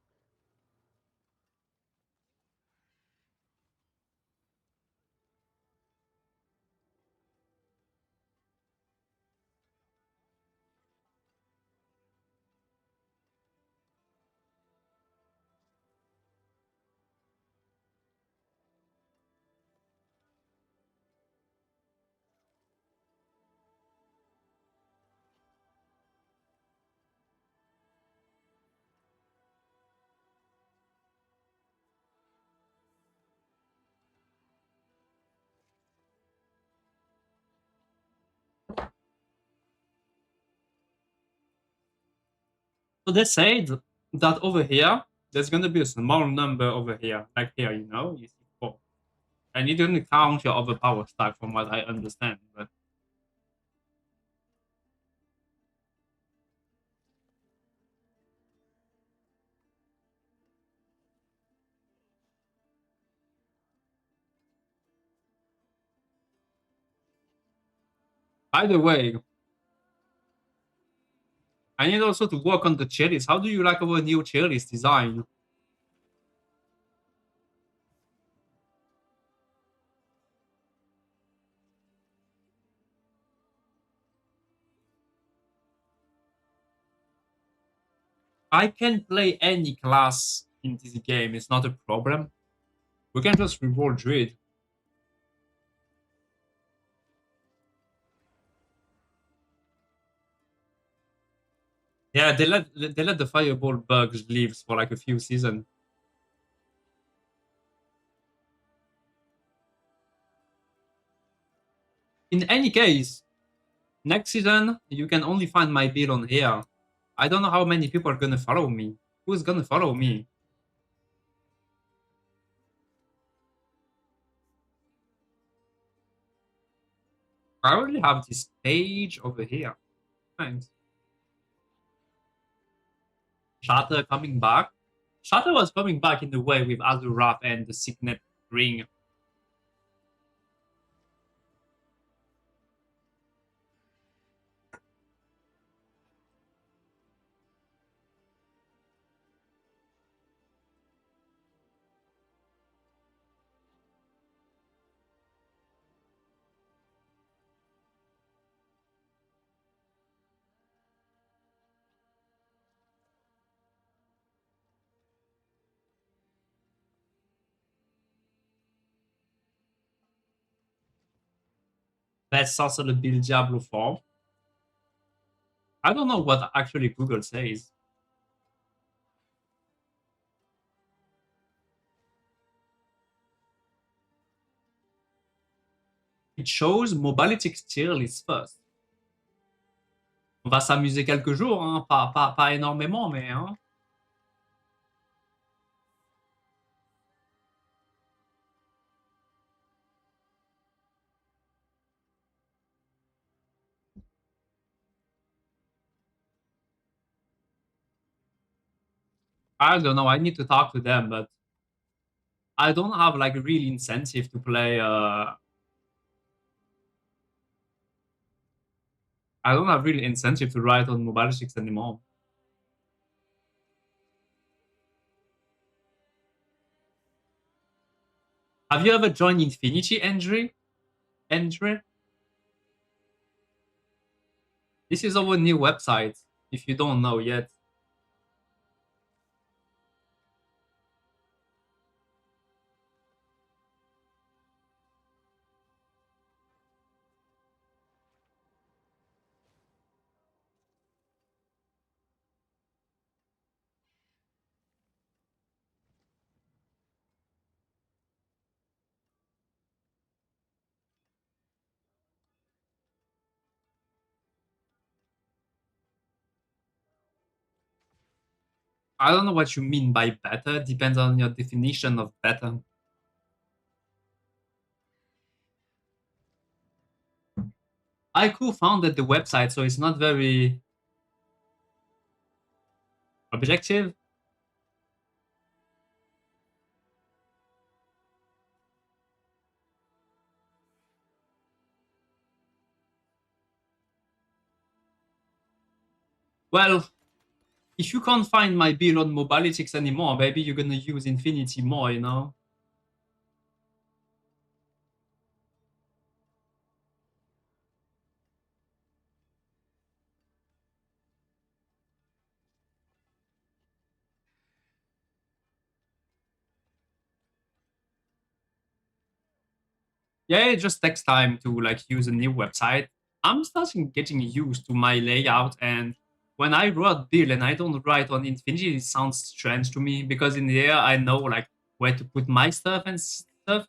So they said that over here, there's going to be a small number over here, like here, you see 4. And you don't count your overpower stack from what I understand. But By the way, I need also to work on the tier list. How do you like our new tier list design? I can play any class in this game. It's not a problem. We can just reroll Druid. Yeah, they let the fireball bugs live for like a few seasons. In any case, next season you can only find my build on here. I don't know how many people are gonna follow me. Who's gonna follow me? I already have this page over here. Thanks. Shatter coming back. Shatter was coming back in the way with Azurath and the Signet Ring. That's also the build Diablo 4. I don't know what actually Google says. It shows Mobility tier list first. On va s'amuser quelques jours, hein? Pas énormément, mais hein? I don't know. I need to talk to them, but I don't have like a real incentive to play. I don't have really incentive to write on Mobile 6 anymore. Have you ever joined Infinity, Andre? Andre? This is our new website, if you don't know yet. I don't know what you mean by better. Depends on your definition of better. I co-founded the website, so it's not very objective. Well, if you can't find my build on Mobilitics anymore, maybe you're gonna use Infinity more, you know? Yeah, it just takes time to like use a new website. I'm starting getting used to my layout, and when I write build and I don't write on Infinity, it sounds strange to me because in there I know like where to put my stuff and stuff.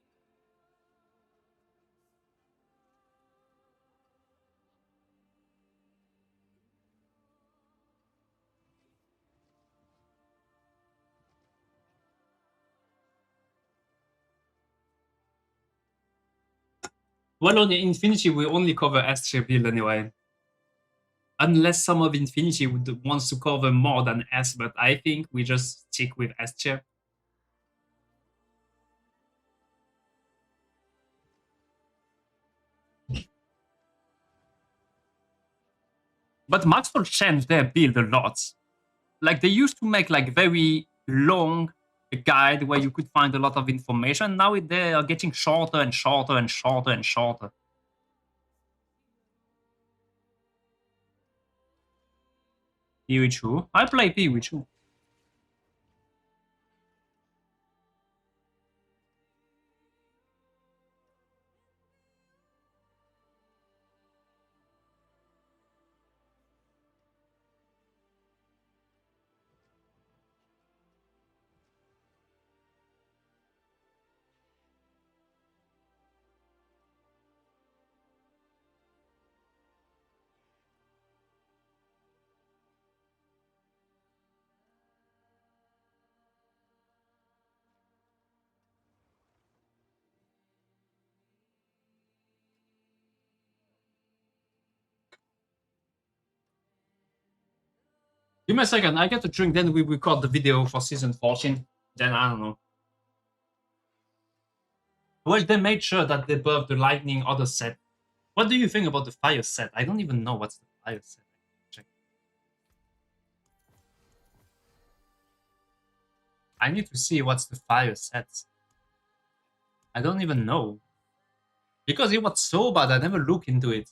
Well, on the Infinity, we only cover S tier build anyway. Unless some of Infinity wants to cover more than S, but I think we just stick with S tier. But Maxwell changed their build a lot. Like, they used to make like very long guide where you could find a lot of information. Now they are getting shorter and shorter and shorter and shorter. Piwichu. I play Piwichu. Give me a second, I get to drink, then we record the video for season 14. Then I don't know. Well, they made sure that they buffed the lightning other set. What do you think about the fire set? I don't even know what's the fire set. Check. I need to see what's the fire set. I don't even know. Because it was so bad, I never look into it.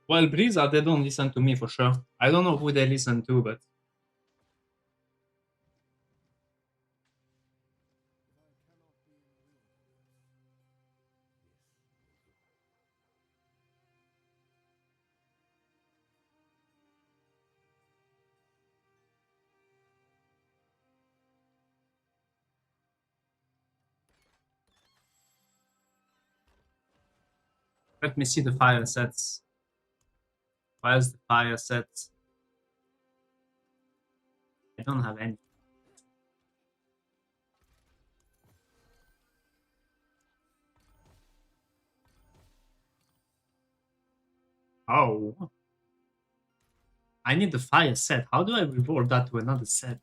Well, Blizzard, they don't listen to me for sure. I don't know who they listen to, but... Let me see the fire sets. Where's the fire sets? I don't have any. Oh. I need the fire set. How do I reward that to another set?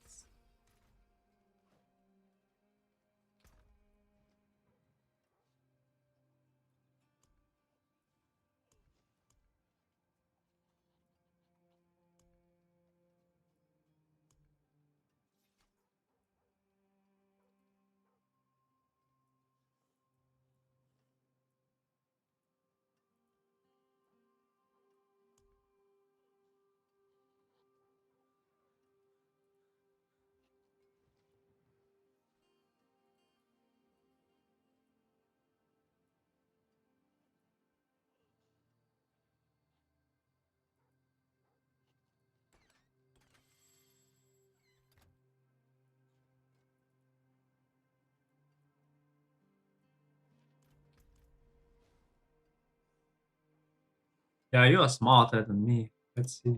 Yeah, you are smarter than me. Let's see.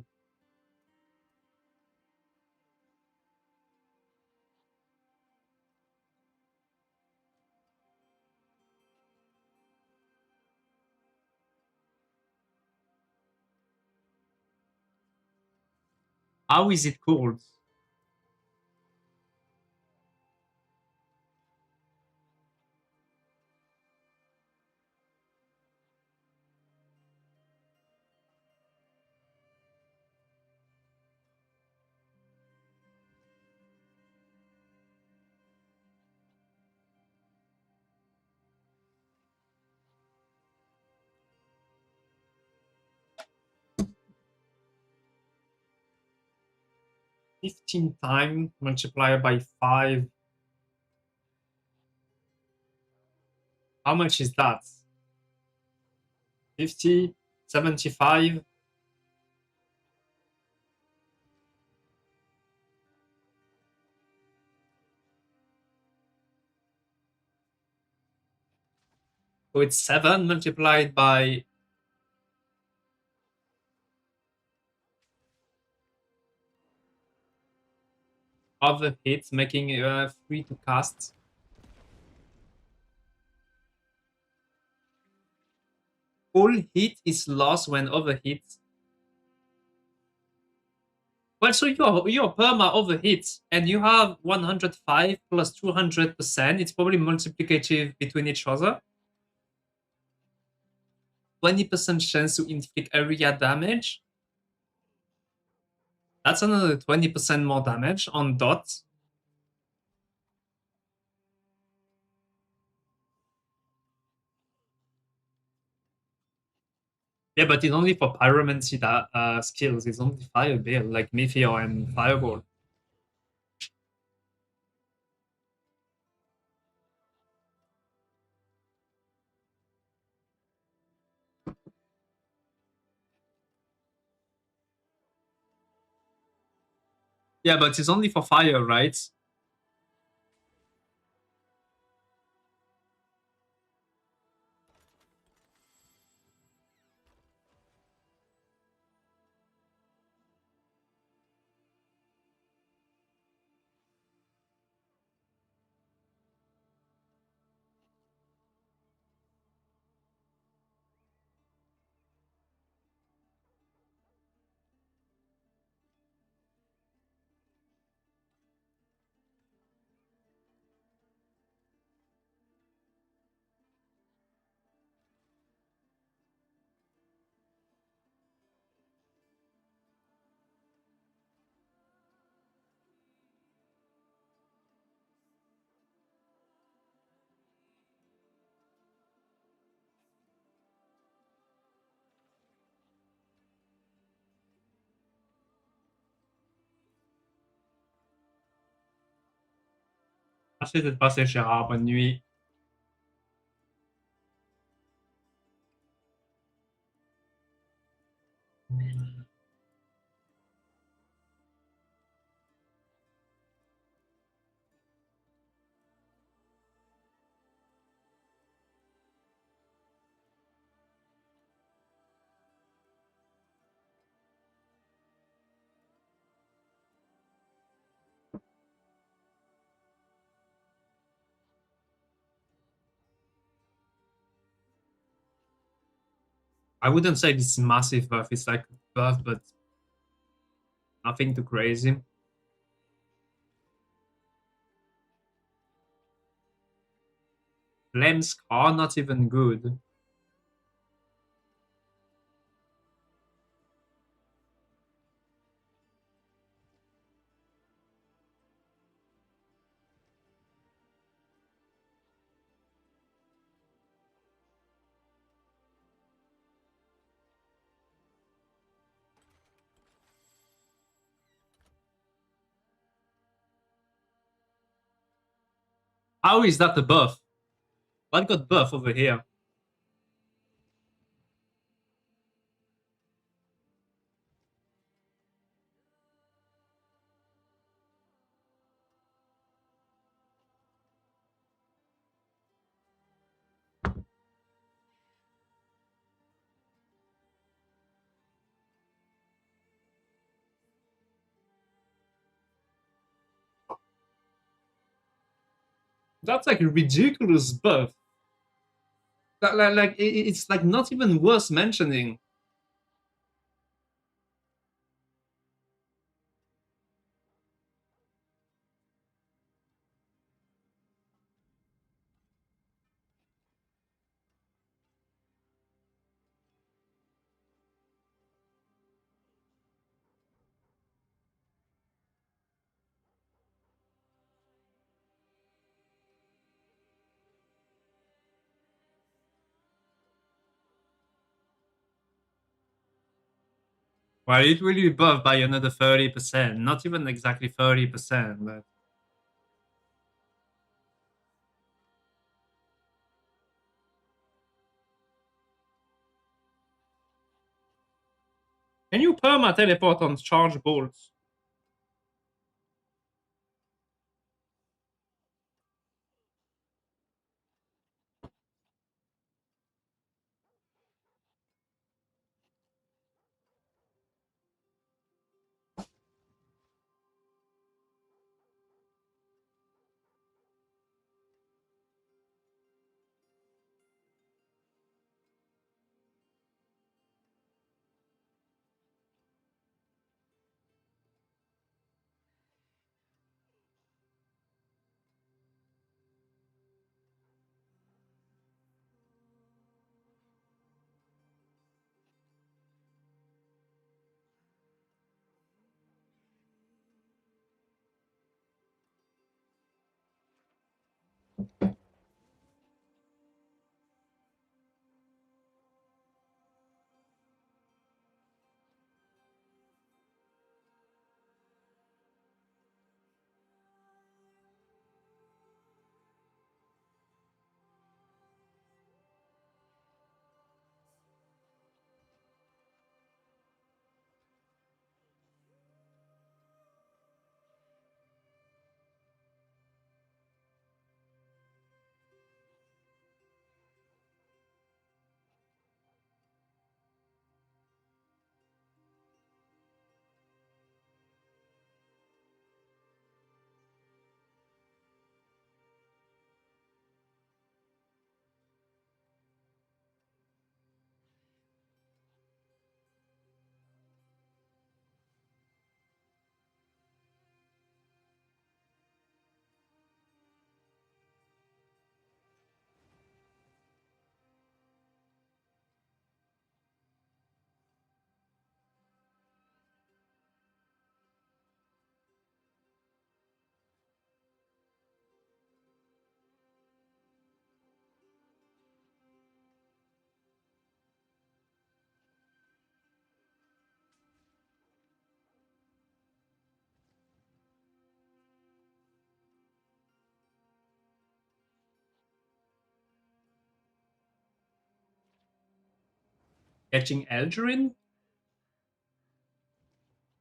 How is it called? Fifteen times multiplied by 5. How much is that? 50, 75. So it's 7 multiplied by other hits, making 3 to cast. All hit is lost when overhit. Well, so you're perma overhit, and you have 105 plus 200%. It's probably multiplicative between each other. 20% chance to inflict area damage. That's another 20% more damage on dot. Yeah, but it's only for pyromancy skills. It's only fire build, like Meteor and Fireball. Yeah, but it's only for fire, right? Merci d'être passé, Gérard. Bonne nuit. I wouldn't say this is massive buff. It's like buff, but nothing too crazy. Flames are not even good. How is that a buff? What got buff over here? That's like a ridiculous buff. It's like not even worth mentioning. Well, it will be buffed by another 30%. Not even exactly 30%, but can you perma teleport on charge bolts? Catching Eldurin?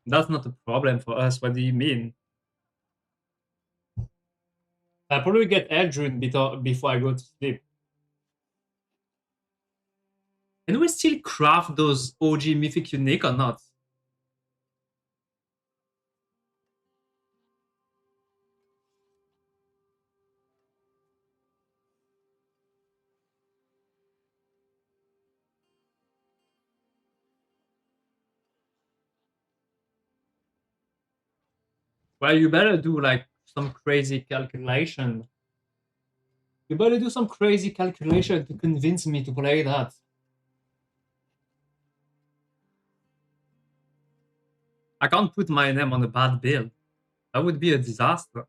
That's not a problem for us. What do you mean? I'll probably get Eldurin before I go to sleep. Can we still craft those OG Mythic Unique or not? Well, you better do like some crazy calculation. You better do some crazy calculation to convince me to play that. I can't put my name on a bad build. That would be a disaster.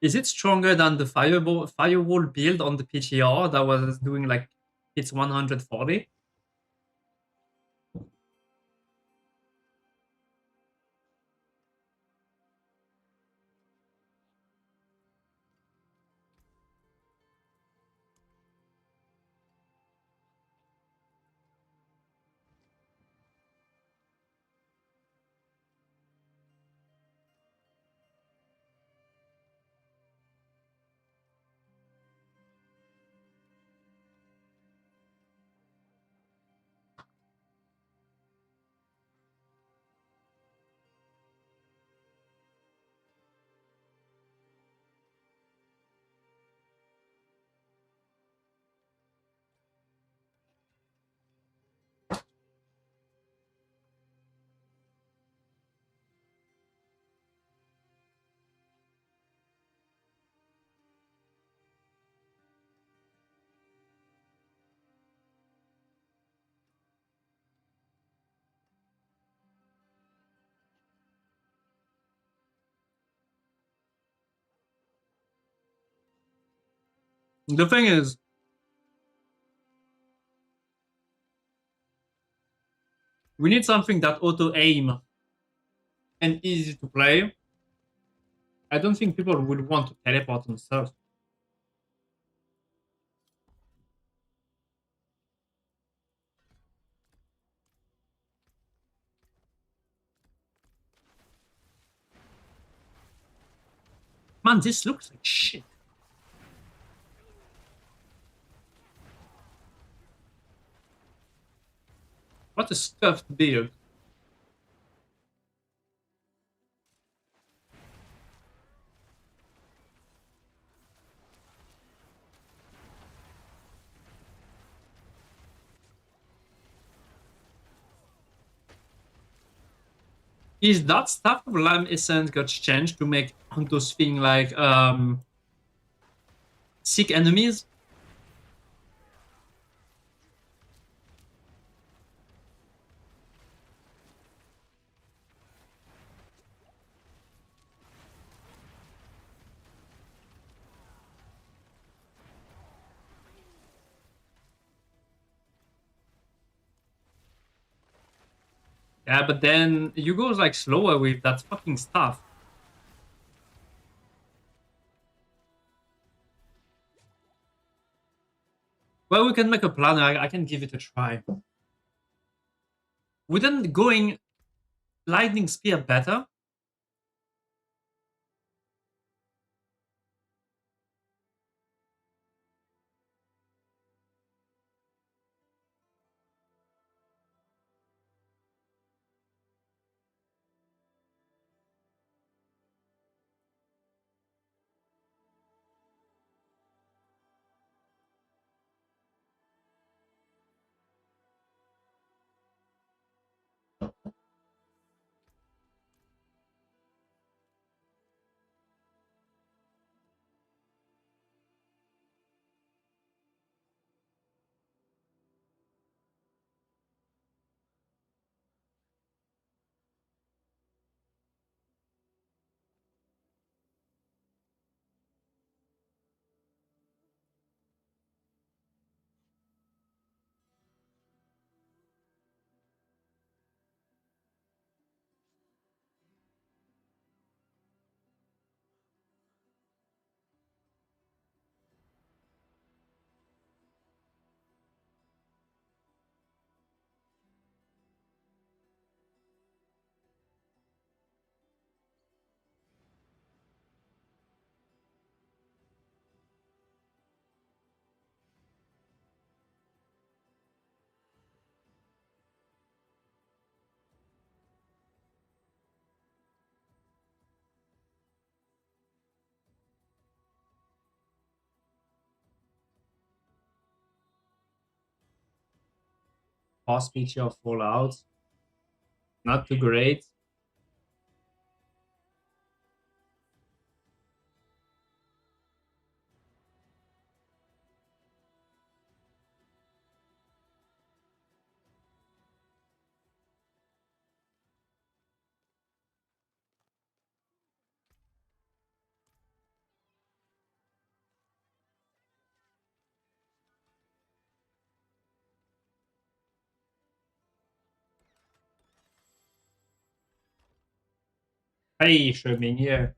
Is it stronger than the firewall build on the PTR that was doing like it's 140? The thing is, we need something that auto-aim and easy to play. I don't think people would want to teleport and stuff. Man, this looks like shit. What a scuffed beard. Is that Staff of Lamb Essence got changed to make those things like sick enemies? Yeah, but then you go like slower with that fucking stuff. Well, we can make a plan. I can give it a try. Wouldn't going lightning spear better? Boss picture of Fallout. Not too great. Hey, 水明夜。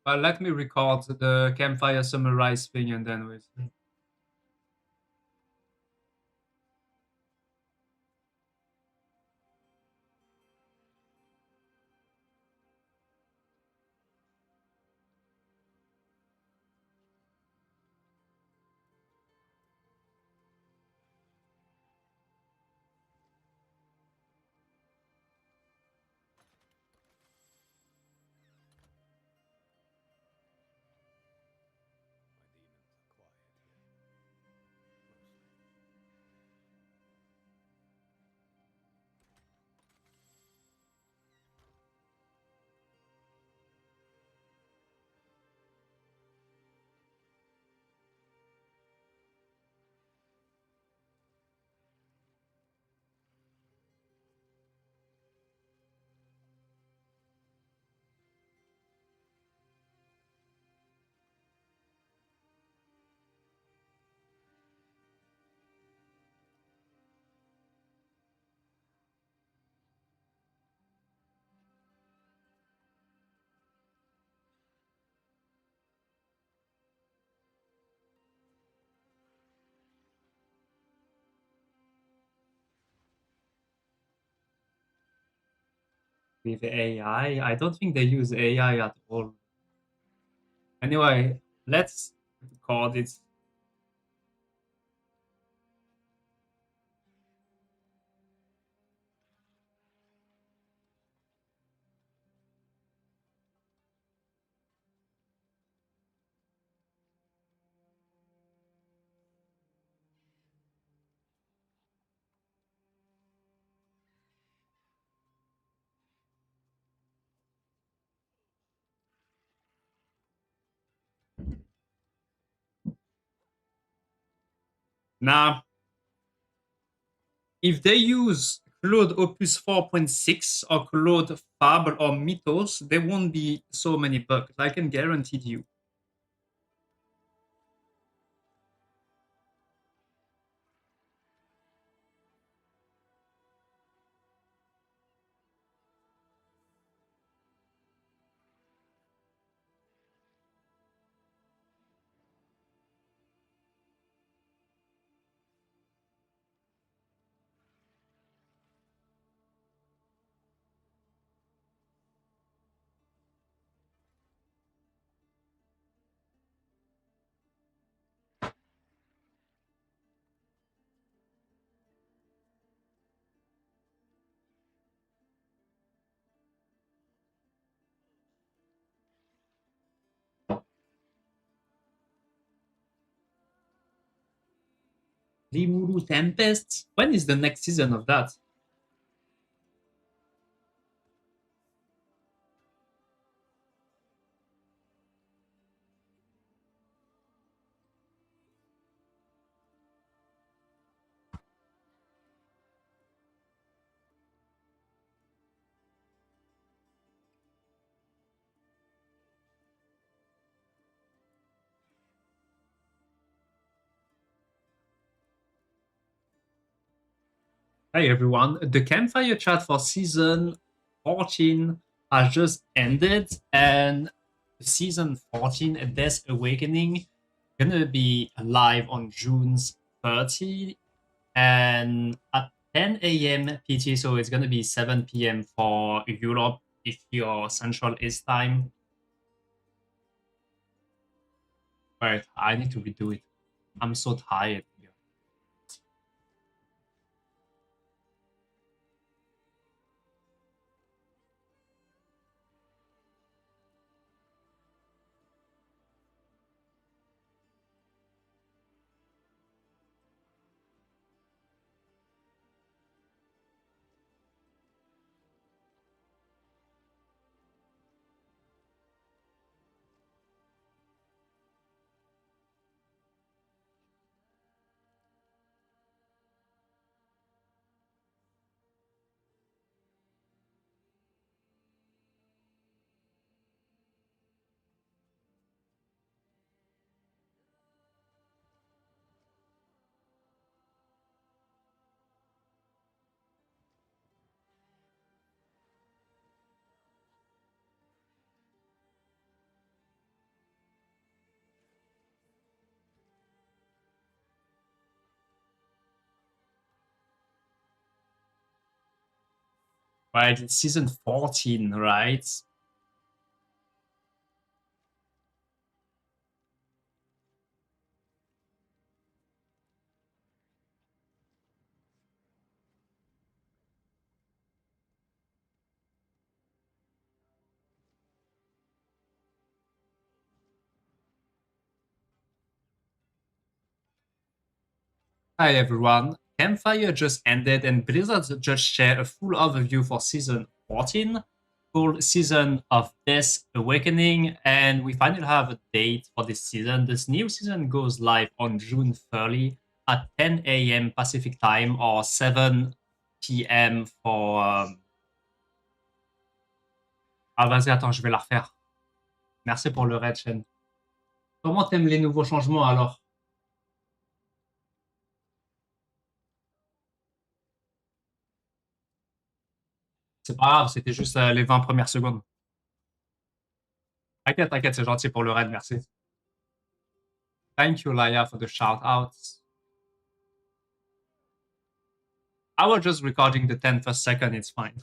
But let me record the campfire summarize thing and then we. With AI, I don't think they use AI at all. Anyway, let's record it. Now, if they use Claude Opus 4.6 or Claude Fable or Mythos, there won't be so many bugs. I can guarantee you. Rimuru Tempest? When is the next season of that? Hi everyone, the campfire chat for season 14 has just ended, and season 14 Death Awakening gonna be live on June 30 and at 10 a.m. PT, so it's gonna be 7 p.m. for Europe if you're Central East time. Right, I need to redo it. I'm so tired. Right, it's season 14, right? Hi everyone. Campfire just ended and Blizzard just shared a full overview for season 14, called Season of Death Awakening, and we finally have a date for this season. This new season goes live on June 30 at 10 a.m. Pacific time or 7 p.m. for... Ah vas-y, attends, je vais la refaire. Merci pour le raid, Shen. Comment t'aimes les nouveaux changements alors? C'est pas grave, c'était juste les 20 premières secondes. T'inquiète, t'inquiète, c'est gentil pour le raid, merci. Thank you, Laia, for the shout-outs. I was just recording the 10 first second, it's fine.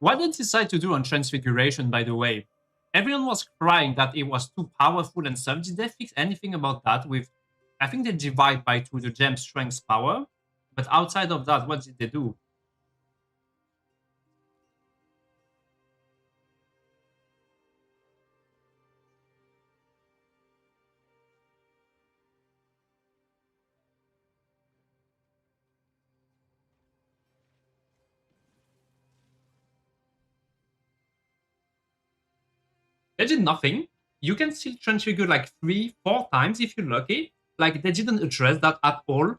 What did they decide to do on Transfiguration, by the way? Everyone was crying that it was too powerful and stuff. Did they fix anything about that? With, I think they divide by 2 the gem strength power, but outside of that, what did they do? They did nothing. You can still transfigure like 3, 4 times if you're lucky. Like, they didn't address that at all.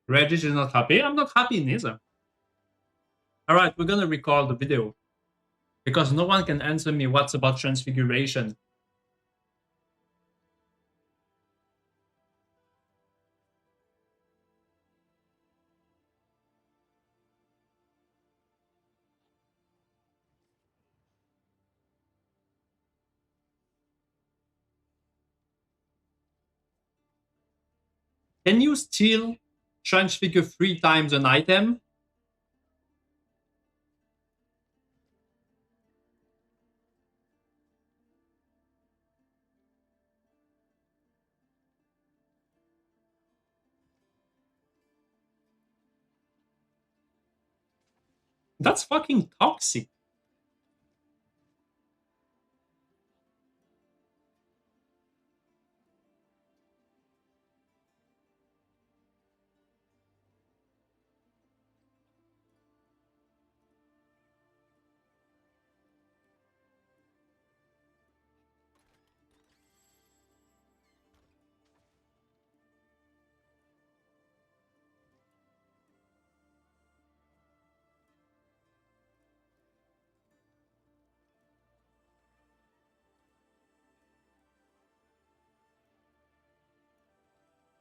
Regis is not happy. I'm not happy neither. Alright, we're gonna record the video. Because no one can answer me what's about Transfiguration. Can you still transfigure 3 times an item? That's fucking toxic.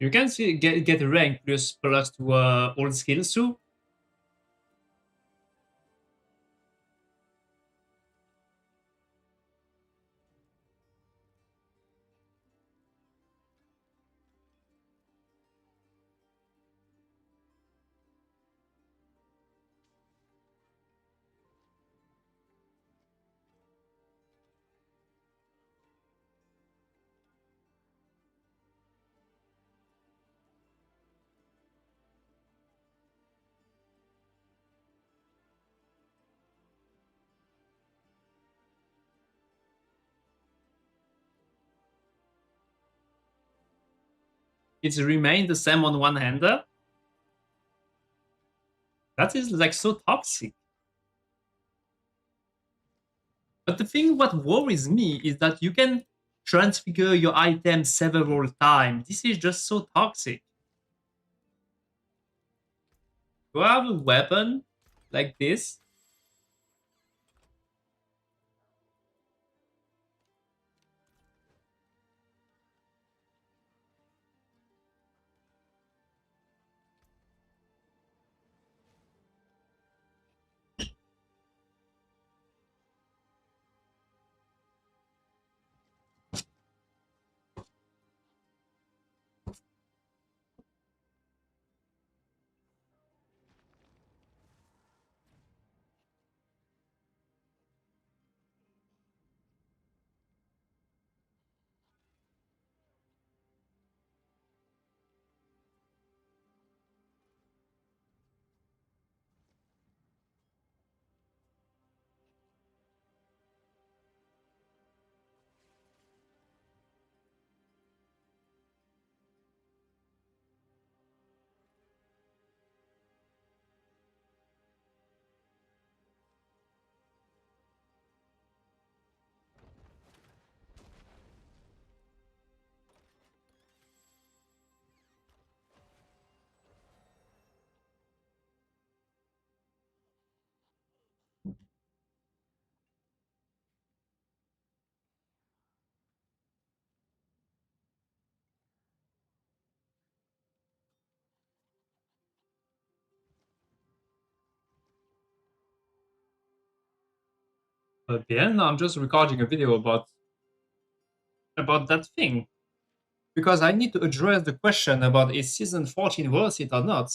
You can see get a rank plus to all skills too. It's remained the same on one hander. That is like so toxic. But the thing what worries me is that you can transfigure your item several times. This is just so toxic. Do I have a weapon like this? Again, I'm just recording a video about that thing. Because I need to address the question about is season 14 worth it or not.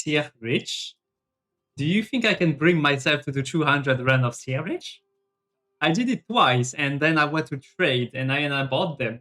tier rich. Do you think I can bring myself to the 200 run of tier rich? I did it twice, and then I went to trade, and I bought them.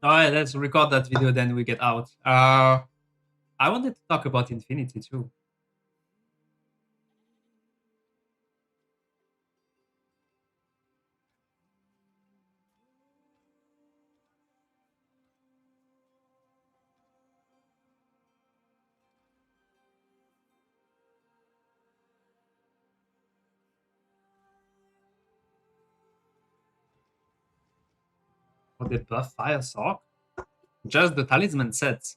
Alright, let's record that video, then we get out. I wanted to talk about Infinity too. For the buff Fire Sock? Just the talisman sets.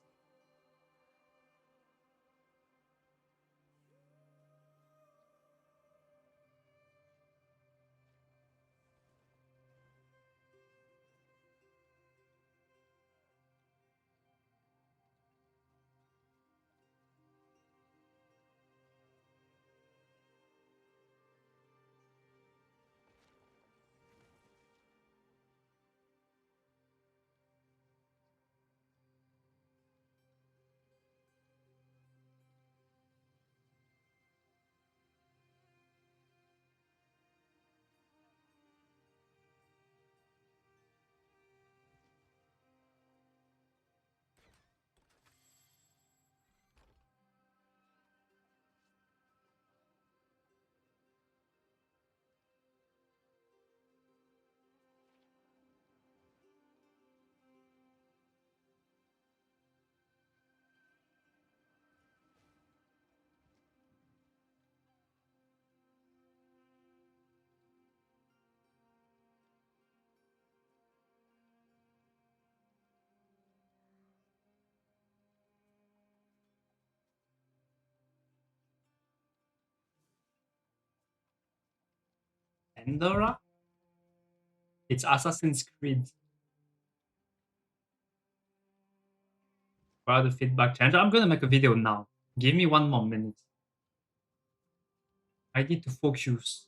Endora? It's Assassin's Creed. Where are the feedback channels? I'm gonna make a video now. Give me 1 more minute. I need to focus.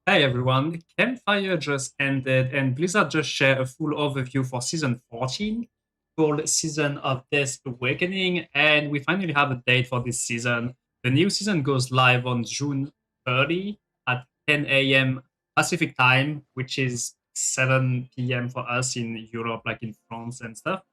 Hey everyone, Campfire just ended and Blizzard just shared a full overview for Season 14 called Season of Death Awakening, and we finally have a date for this season. The new season goes live on June 30 at 10 a.m. Pacific time, which is 7 p.m. for us in Europe, like in France and stuff.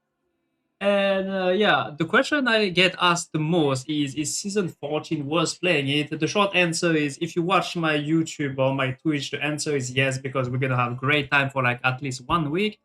And yeah, the question I get asked the most is season 14 worth playing it? The short answer is if you watch my YouTube or my Twitch, the answer is yes, because we're gonna have great time for like at least 1 week.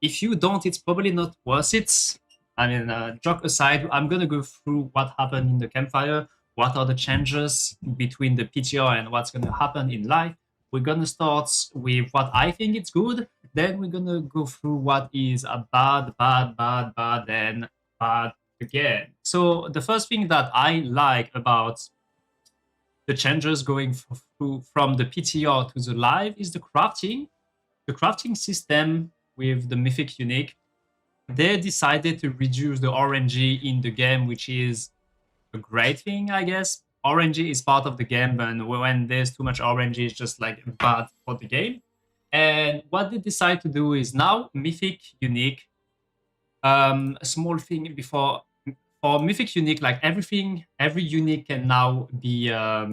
If you don't, it's probably not worth it. I mean, joke aside, I'm gonna go through what happened in the campfire, what are the changes between the PTR and what's gonna happen in life. We're gonna start with what I think it's good, then we're gonna go through what is a bad, and bad again. So the first thing that I like about the changes going through from the PTR to the live is the crafting. The crafting system with the Mythic Unique, they decided to reduce the RNG in the game, which is a great thing, I guess. RNG is part of the game, and when there's too much RNG, it's just like bad for the game. And what they decide to do is now Mythic Unique, a small thing before, for Mythic Unique, like everything, every unique can now be a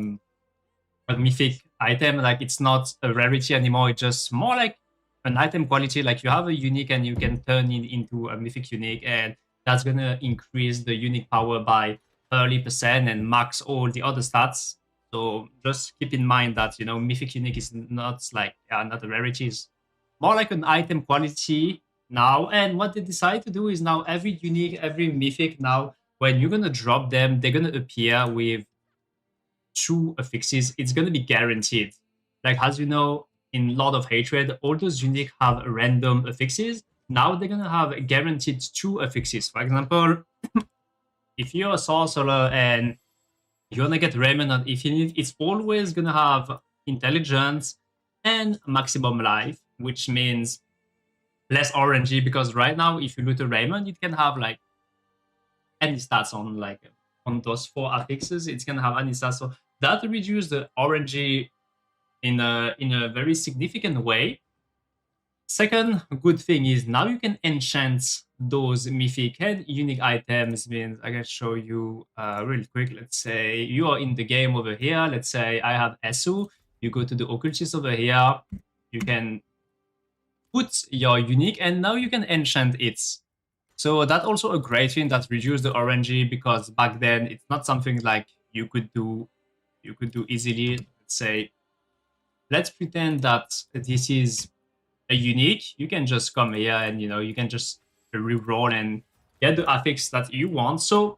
Mythic item. Like it's not a rarity anymore, it's just more like an item quality. Like you have a unique and you can turn it into a Mythic Unique, and that's gonna increase the unique power by 30% and max all the other stats. So just keep in mind that, you know, Mythic Unique is not like not a rarity, it's more like an item quality now. And what they decide to do is now every unique, every Mythic now, when you're gonna drop them, they're gonna appear with 2 affixes. It's gonna be guaranteed. Like as you know, in Lord of Hatred, all those unique have random affixes. Now they're gonna have guaranteed 2 affixes. For example, if you're a sorcerer and you're gonna get Raymond on Infinite, it's always gonna have intelligence and maximum life, which means less RNG, because right now if you loot a Raymond, it can have like any stats on like on those 4 affixes, it's gonna have any stats. So that reduces the RNG in a very significant way. Second good thing is now you can enchant those mythic and unique items. Means I can show you real quick. Let's say you are in the game over here. Let's say I have Esu. You go to the occultist over here. You can put your unique and now you can enchant it. So that's also a great thing that reduces the RNG, because back then it's not something like you could do easily. Let's say, let's pretend that this is a unique. You can just come here and, you know, you can just re-roll and get the affix that you want. So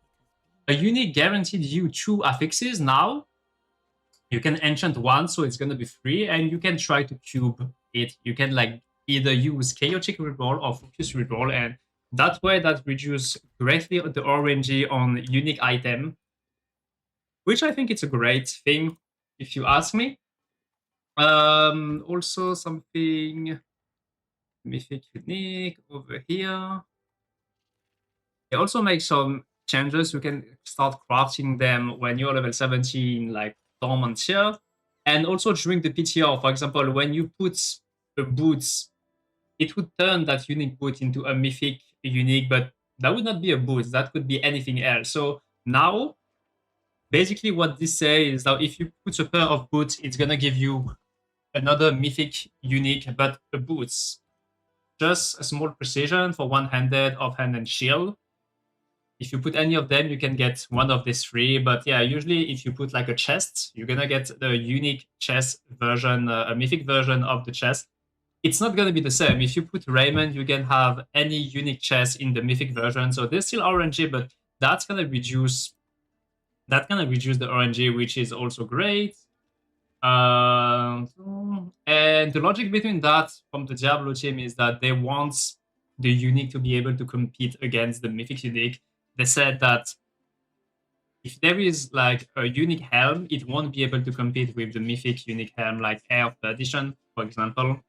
a unique guaranteed you 2 affixes now. You can enchant 1, so it's gonna be free, and you can try to cube it. You can like either use chaotic reroll or focus reroll, and that way that reduces greatly the RNG on unique item, which I think it's a great thing if you ask me. Also something Mythic Unique over here. They also make some changes. You can start crafting them when you're level 17, like Dormant here. And also during the PTR, for example, when you put a boots, it would turn that unique boot into a mythic unique, but that would not be a boot. That could be anything else. So now, basically what this says is that if you put a pair of boots, it's going to give you another mythic unique, but a boots. Just a small precision for one-handed, offhand, and shield. If you put any of them, you can get one of these 3. But yeah, usually if you put like a chest, you're gonna get the unique chest version, a mythic version of the chest. It's not gonna be the same. If you put Raymond, you can have any unique chest in the mythic version. So there's still RNG, but that's gonna reduce the RNG, which is also great. And the logic between that from the Diablo team is that they want the unique to be able to compete against the mythic unique. They said that if there is like a unique helm, it won't be able to compete with the mythic unique helm, like Air of Perdition, for example.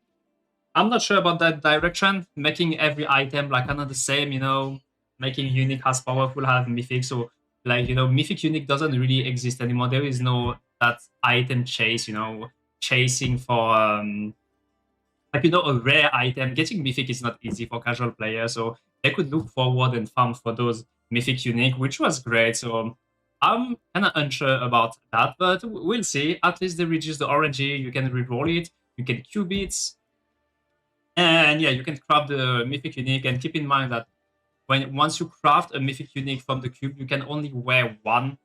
I'm not sure about that direction, making every item like kind of the same, you know, making unique as powerful as mythic. So like, you know, mythic unique doesn't really exist anymore. There is no that item chase, you know, chasing for like, you know, a rare item. Getting mythic is not easy for casual players, so they could look forward and farm for those mythic unique, which was great. So I'm kind of unsure about that, but we'll see. At least they reduce the RNG. You can reroll it, you can cube it, and yeah, you can craft the mythic unique. And keep in mind that once you craft a mythic unique from the cube, you can only wear one.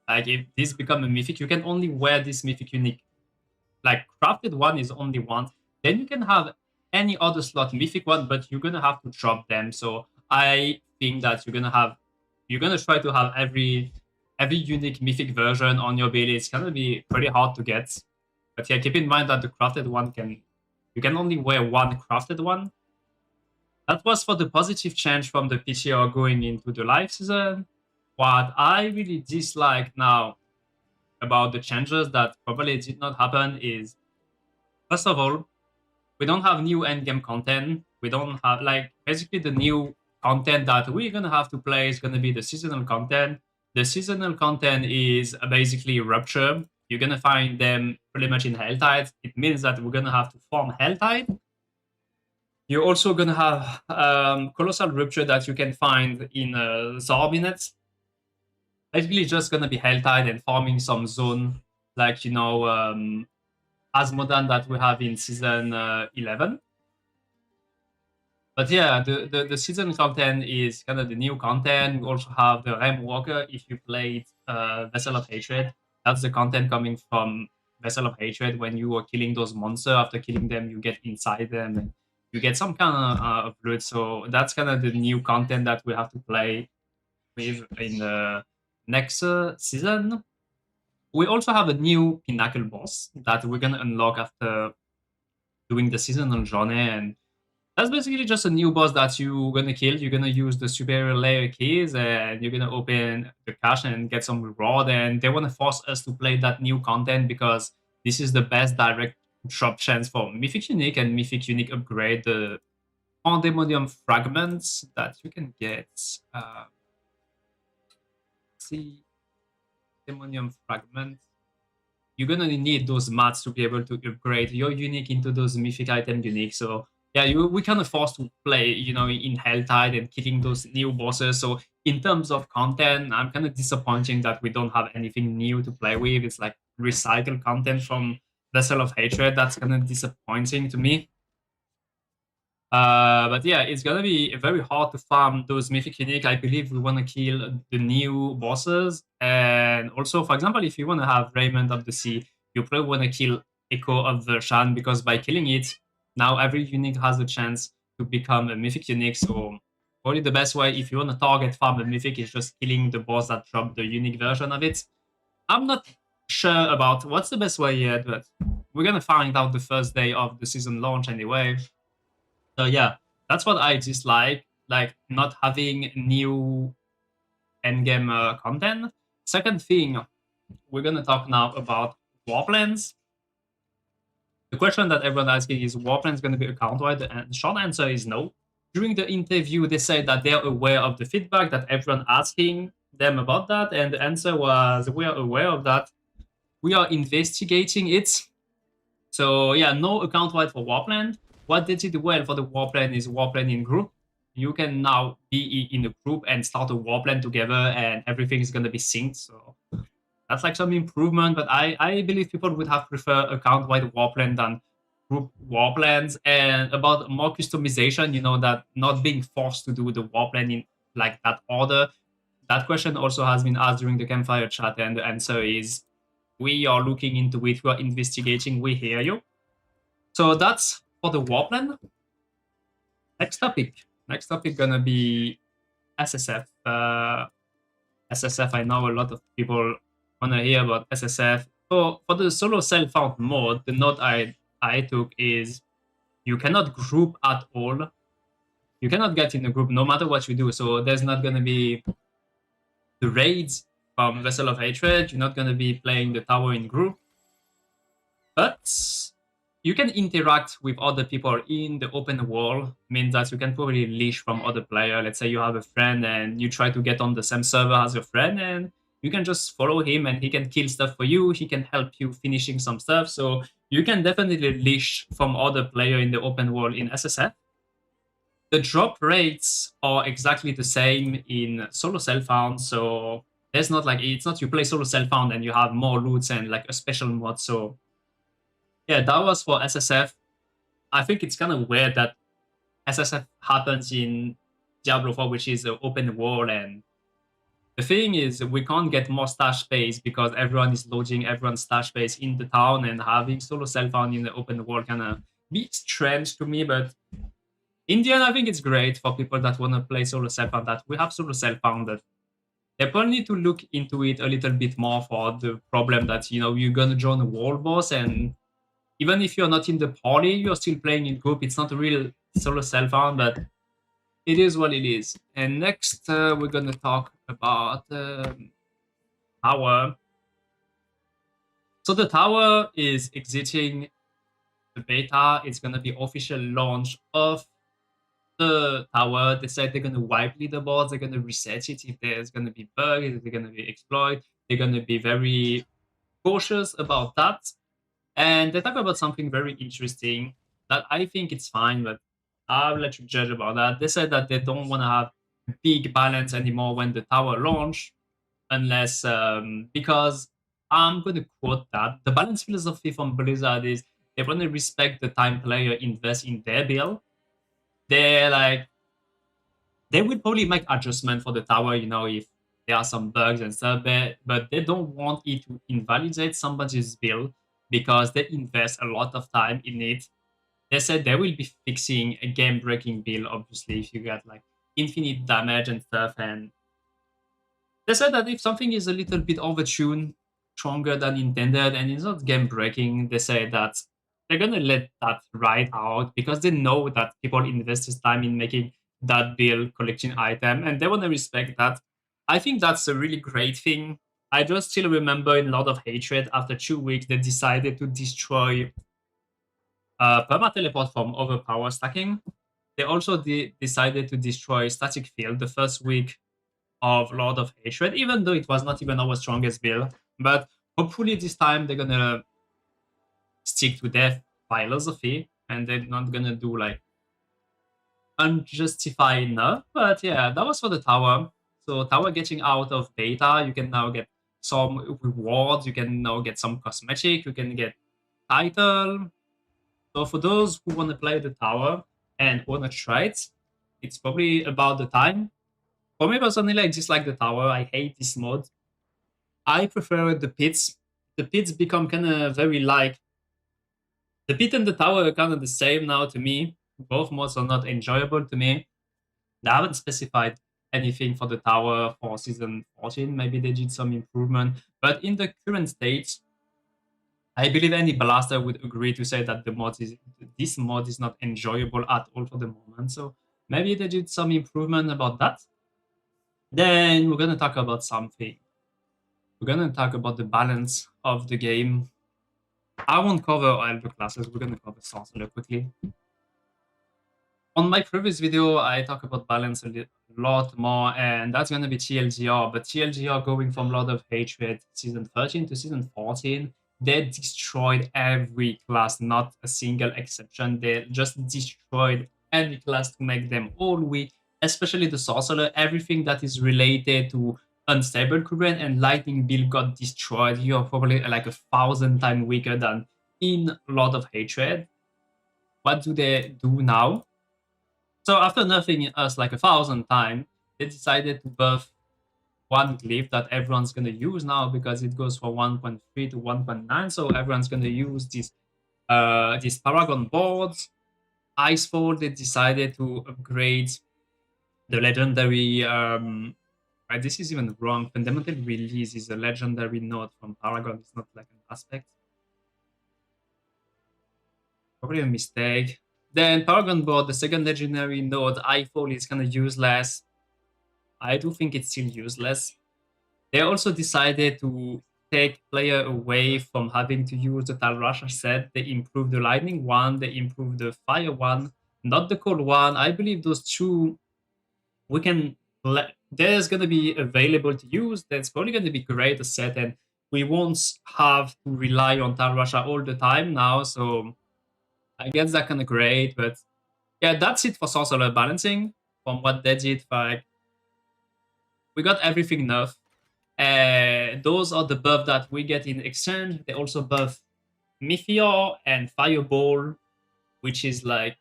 Like if this become a mythic, you can only wear this mythic unique. Like crafted one is only one. Then you can have any other slot mythic one, but you're gonna have to drop them. So I think that you're gonna try to have every unique mythic version on your build. It's gonna be pretty hard to get. But yeah, keep in mind that the crafted one you can only wear one crafted one. That was for the positive change from the PTR going into the live season. What I really dislike now about the changes that probably did not happen is, first of all, we don't have new endgame content. We don't have, like, basically the new content that we're gonna have to play is gonna be the seasonal content. The seasonal content is basically Rupture. You're gonna find them pretty much in Helltide. It means that we're gonna have to farm Helltide. You're also gonna have Colossal Rupture that you can find in Zarbinet. Basically just gonna be Helltide and farming some zone, like, you know, Asmodan that we have in season 11. But yeah, the season content is kind of the new content. We also have the Rem Walker. If you played Vessel of Hatred, that's the content coming from Vessel of Hatred. When you are killing those monsters, after killing them, you get inside them and you get some kind of blood. So that's kind of the new content that we have to play with in the next season. We also have a new Pinnacle boss that we're gonna unlock after doing the seasonal journey, and that's basically just a new boss that you're gonna kill. You're gonna use the superior layer keys, and you're gonna open the cache and get some reward. And they wanna force us to play that new content because this is the best direct drop chance for Mythic Unique and Mythic Unique upgrade. The Pandemonium fragments that you can get. See. Demonium fragments. You're gonna need those mats to be able to upgrade your unique into those mythic item unique. So yeah, we kind of forced to play, you know, in Helltide and killing those new bosses. So in terms of content, I'm kind of disappointing that we don't have anything new to play with. It's like recycled content from Vessel of Hatred. That's kind of disappointing to me. But yeah, it's gonna be very hard to farm those mythic unique. I believe we want to kill the new bosses, and also, for example, if you want to have Raymond of the Sea, you probably want to kill Echo of the Shan, because by killing it, now every unique has a chance to become a mythic unique. So probably the best way, if you want to target farm a mythic, is just killing the boss that dropped the unique version of it. I'm not sure about what's the best way yet, but we're gonna find out the first day of the season launch anyway. So yeah, that's what I dislike, like not having new endgame content. Second thing, we're gonna talk now about warplanes. The question that everyone asking is, warplanes gonna be account-wide? And the short answer is no. During the interview, they said that they're aware of the feedback that everyone asking them about that, and the answer was, we are aware of that. We are investigating it. So yeah, no account-wide for warplane. What they did well for the warplane is warplane in group. You can now be in a group and start a warplane together, and everything is going to be synced. So that's like some improvement, but I believe people would have preferred account-wide warplane than group warplanes. And about more customization, you know, that not being forced to do the warplane in like that order. That question also has been asked during the campfire chat, and the answer is, we are looking into it, we are investigating, we hear you. So that's for the warplane. Next topic gonna be SSF. SSF, I know a lot of people wanna hear about SSF. So for the solo self-found mode, the note I took is, you cannot group at all. You cannot get in a group no matter what you do. So there's not gonna be the raids from Vessel of Hatred. You're not gonna be playing the tower in group. But you can interact with other people in the open world. Means that you can probably leash from other player. Let's say you have a friend and you try to get on the same server as your friend, and you can just follow him and he can kill stuff for you. He can help you finishing some stuff. So you can definitely leash from other player in the open world in SSF. The drop rates are exactly the same in solo self-found. So there's not like, it's not you play solo self-found and you have more loots and like a special mod. So yeah, that was for SSF. I think it's kind of weird that SSF happens in Diablo 4, which is an open world, and the thing is, we can't get more stash space because everyone is loading everyone's stash space in the town, and having solo self-found in the open world kind of be strange to me. But in the end, I think it's great for people that want to play solo self-found, that we have solo self-found. That they probably need to look into it a little bit more for the problem that, you know, you're going to join a world boss, and even if you're not in the party, you're still playing in group. It's not a real solo self-found, but it is what it is. And next, we're going to talk about Tower. So the Tower is exiting the beta. It's going to be official launch of the Tower. They said they're going to wipe leaderboards. They're going to reset it if there's going to be bugs, if they're going to be exploit. They're going to be very cautious about that. And they talk about something very interesting that I think it's fine, but I'll let you judge about that. They said that they don't want to have big balance anymore when the Tower launch, unless because I'm going to quote that the balance philosophy from Blizzard is they want to respect the time player invest in their build. They're like, they will probably make adjustment for the Tower, you know, if there are some bugs and stuff, but they don't want it to invalidate somebody's build because they invest a lot of time in it. They said they will be fixing a game-breaking build, obviously, if you get like infinite damage and stuff. And they said that if something is a little bit overtuned, stronger than intended, and it's not game-breaking, they say that they're gonna let that ride out because they know that people invest this time in making that build, collecting item, and they want to respect that. I think that's a really great thing. I just still remember in Lord of Hatred, after 2 weeks, they decided to destroy perma-teleport from overpower stacking. They also decided to destroy static field the first week of Lord of Hatred, even though it was not even our strongest build. But hopefully this time they're gonna stick to their philosophy and they're not gonna do like unjustified enough. But yeah, that was for the Tower. So Tower getting out of beta, you can now get some rewards, you can now get some cosmetic, you can get title. So for those who want to play the Tower and want to try it, it's probably about the time. For me personally, I dislike the Tower. I hate this mod. I prefer the pits. The pits become kind of very like... The pit and the Tower are kind of the same now to me. Both mods are not enjoyable to me. They haven't specified anything for the Tower for Season 14. Maybe they did some improvement. But in the current state, I believe any blaster would agree to say that this mod is not enjoyable at all for the moment. So maybe they did some improvement about that. Then we're going to talk about something. We're going to talk about the balance of the game. I won't cover all the classes. We're going to cover Sorcerer quickly. On my previous video, I talk about balance a lot more, and that's going to be TLDR. But TLDR going from Lord of Hatred Season 13 to Season 14, they destroyed every class, not a single exception. They just destroyed any class to make them all weak, especially the Sorcerer. Everything that is related to Unstable Current and Lightning build got destroyed. You're probably like 1,000 times weaker than in Lord of Hatred. What do they do now? So after nerfing us like 1,000 times, they decided to buff one glyph that everyone's going to use now because it goes from 1.3 to 1.9. So everyone's going to use this Paragon boards. Icefall, they decided to upgrade the legendary... this is even wrong. Fundamental Release is a legendary node from Paragon. It's not like an aspect. Probably a mistake. Then Paragon board, the second legendary node, Icefall, is kind of useless. I do think it's still useless. They also decided to take player away from having to use the Talrasha set. They improved the Lightning one, they improved the Fire one, not the Cold one. I believe those two, we can there's going to be available to use. That's probably going to be great to set, and we won't have to rely on Tal Rasha all the time now. So I guess that's kind of great. But yeah, that's it for Sorcerer balancing. From what they did, like we got everything nerfed. Those are the buffs that we get in exchange. They also buff Meteor and Fireball, which is like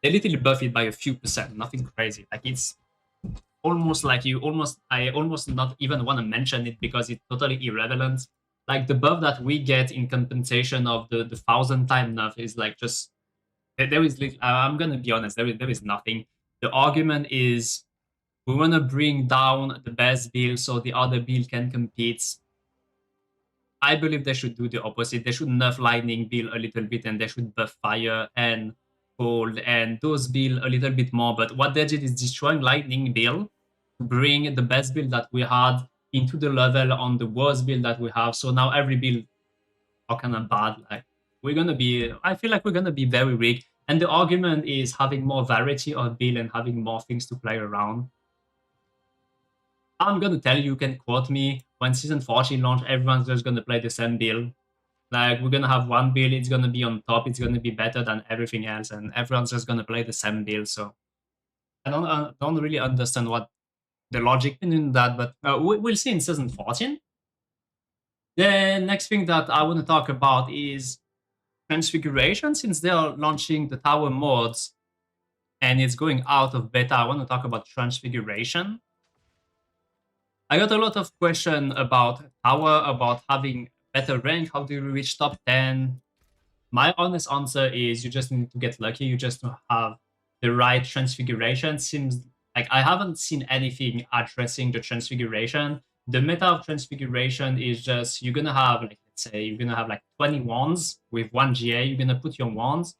they literally buff it by a few percent, nothing crazy. Like it's almost like I almost not even want to mention it because it's totally irrelevant. Like the buff that we get in compensation of the 1,000-time nerf is like just there is. I'm gonna be honest. There is nothing. The argument is we want to bring down the best build so the other build can compete. I believe they should do the opposite. They should nerf lightning build a little bit, and they should buff fire and cold and those build a little bit more. But what they did is destroying lightning build to bring the best build that we had into the level on the worst build that we have. So now every build are kind of bad. Like I feel like we're gonna be very weak. And the argument is having more variety of build and having more things to play around. I'm gonna tell you can quote me when season 14 launch, everyone's just gonna play the same build. Like we're gonna have one build, it's gonna be on top, it's gonna be better than everything else, and everyone's just gonna play the same build. So I don't really understand what the logic in that, but we'll see in season 14. The next thing that I want to talk about is transfiguration. Since they are launching the tower mods and it's going out of beta, I want to talk about transfiguration. I got a lot of questions about tower, about having better rank. How do you reach top 10? My honest answer is you just need to get lucky. You just have the right transfiguration. Seems like I haven't seen anything addressing the transfiguration. The meta of transfiguration is just you're gonna have like let's say you're gonna have like 20 wands with 1 GA. You're gonna put your wands,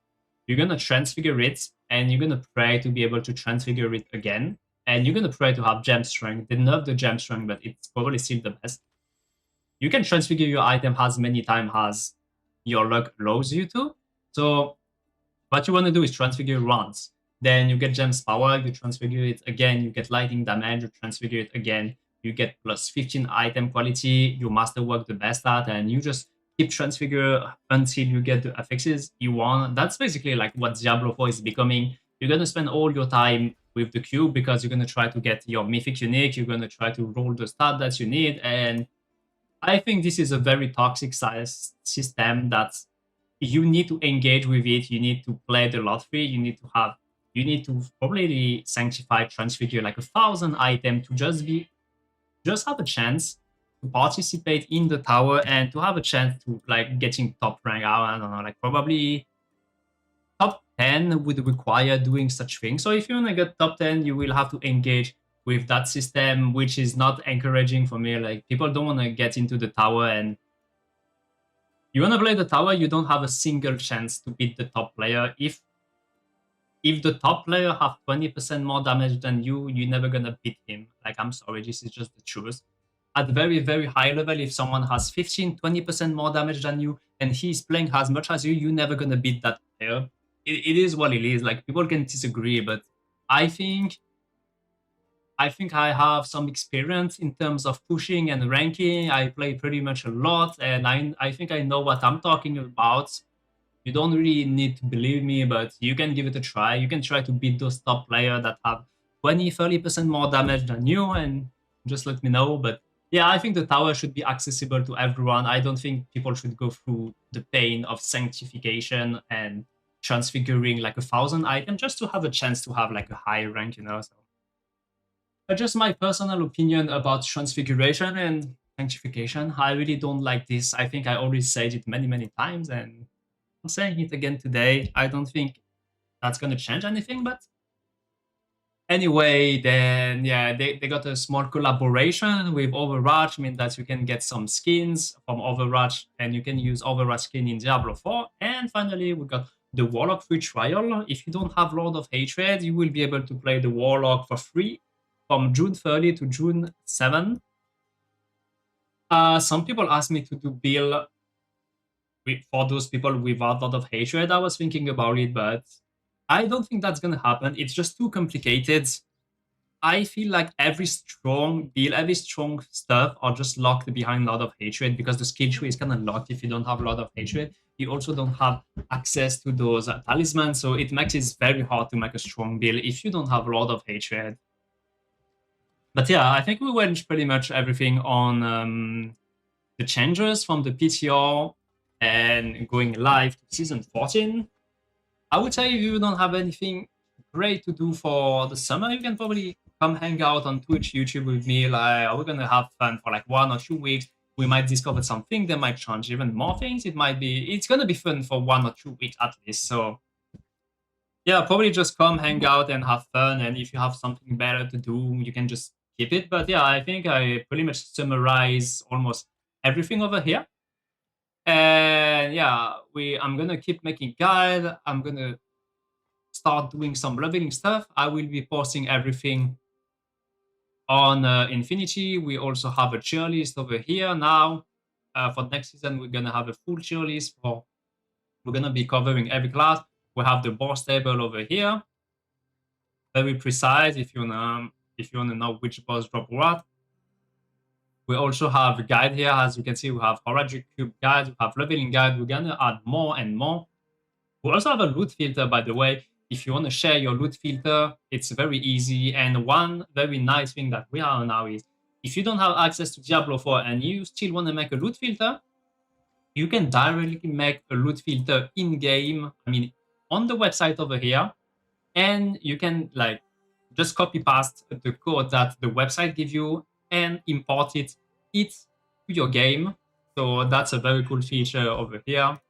you're gonna transfigure it, and you're gonna pray to be able to transfigure it again. And you're gonna pray to have gem strength. They nerf the gem strength, but it's probably still the best. You can transfigure your item as many times as your luck allows you to. So what you want to do is transfigure once. Then you get gem's power, you transfigure it again, you get lightning damage, you transfigure it again, you get plus 15 item quality, you masterwork the best at, and you just keep transfigure until you get the affixes you want. That's basically like what Diablo 4 is becoming. You're going to spend all your time with the cube because you're going to try to get your mythic unique, you're going to try to roll the stat that you need, and I think this is a very toxic size system that you need to engage with it. You need to play the lottery. You need to probably sanctify transfigure like 1,000 items to just have a chance to participate in the tower and to have a chance to like getting top rank. I don't know, like probably top 10 would require doing such things. So if you want to get top 10, you will have to engage with that system, which is not encouraging for me. Like people don't want to get into the tower, and you want to play the tower, you don't have a single chance to beat the top player. If the top player have 20% more damage than you, you're never gonna beat him. Like I'm sorry, this is just the truth. At very, very high level, if someone has 15-20% more damage than you and he's playing as much as you, you're never gonna beat that player. It is what it is. Like people can disagree, but I think I have some experience in terms of pushing and ranking. I play pretty much a lot, and I think I know what I'm talking about. You don't really need to believe me, but you can give it a try. You can try to beat those top players that have 20-30% more damage than you, and just let me know. But yeah, I think the tower should be accessible to everyone. I don't think people should go through the pain of sanctification and transfiguring like 1,000 items just to have a chance to have like a high rank, you know. So just my personal opinion about transfiguration and sanctification. I really don't like this. I think I already said it many, many times, and I'm saying it again today. I don't think that's going to change anything, but anyway, then yeah, they got a small collaboration with Overwatch, mean that you can get some skins from Overwatch, and you can use Overwatch skin in Diablo 4. And finally, we got the Warlock free trial. If you don't have Lord of Hatred, you will be able to play the Warlock for free from June 30 to June 7. Some people asked me to do build for those people without Lord of Hatred. I was thinking about it, but I don't think that's gonna happen. It's just too complicated. I feel like every strong build, every strong stuff are just locked behind a lot of hatred because the skill tree is kind of locked if you don't have a lot of hatred. You also don't have access to those talismans, so it makes it very hard to make a strong build if you don't have a lot of hatred. But yeah, I think we went pretty much everything on the changes from the PTR and going live to season 14. I would say if you don't have anything great to do for the summer, you can probably come hang out on Twitch, YouTube with me. Like, we're gonna have fun for like 1 or 2 weeks. We might discover something that might change even more things. It's gonna be fun for 1 or 2 weeks at least. So yeah, probably just come hang out and have fun. And if you have something better to do, you can just keep it. But yeah, I think I pretty much summarize almost everything over here. And yeah, I'm gonna keep making guide. I'm gonna start doing some leveling stuff. I will be posting everything on Infinity. We also have a tier list over here now. For next season, we're gonna have a full tier list for. We're gonna be covering every class. We have the boss table over here, very precise. If you wanna know which boss drop what. We also have a guide here. As you can see, we have Horadic Cube guide, we have leveling guide. We're gonna add more and more. We also have a loot filter, by the way. If you want to share your loot filter, it's very easy. And one very nice thing that we have now is if you don't have access to Diablo 4 and you still want to make a loot filter, you can directly make a loot filter in-game, I mean, on the website over here. And you can like just copy paste the code that the website gives you and import it to your game. So that's a very cool feature over here.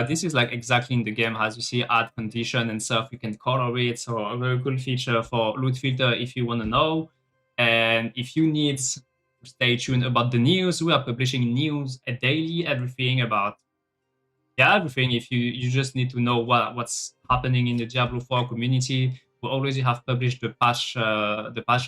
This is like exactly in the game, as you see, add condition and stuff, you can color it. So a very cool feature for loot filter if you want to know. And if you need, stay tuned about the news. We are publishing news daily, everything about, yeah, everything. If you just need to know what's happening in the Diablo 4 community, we already have published the patch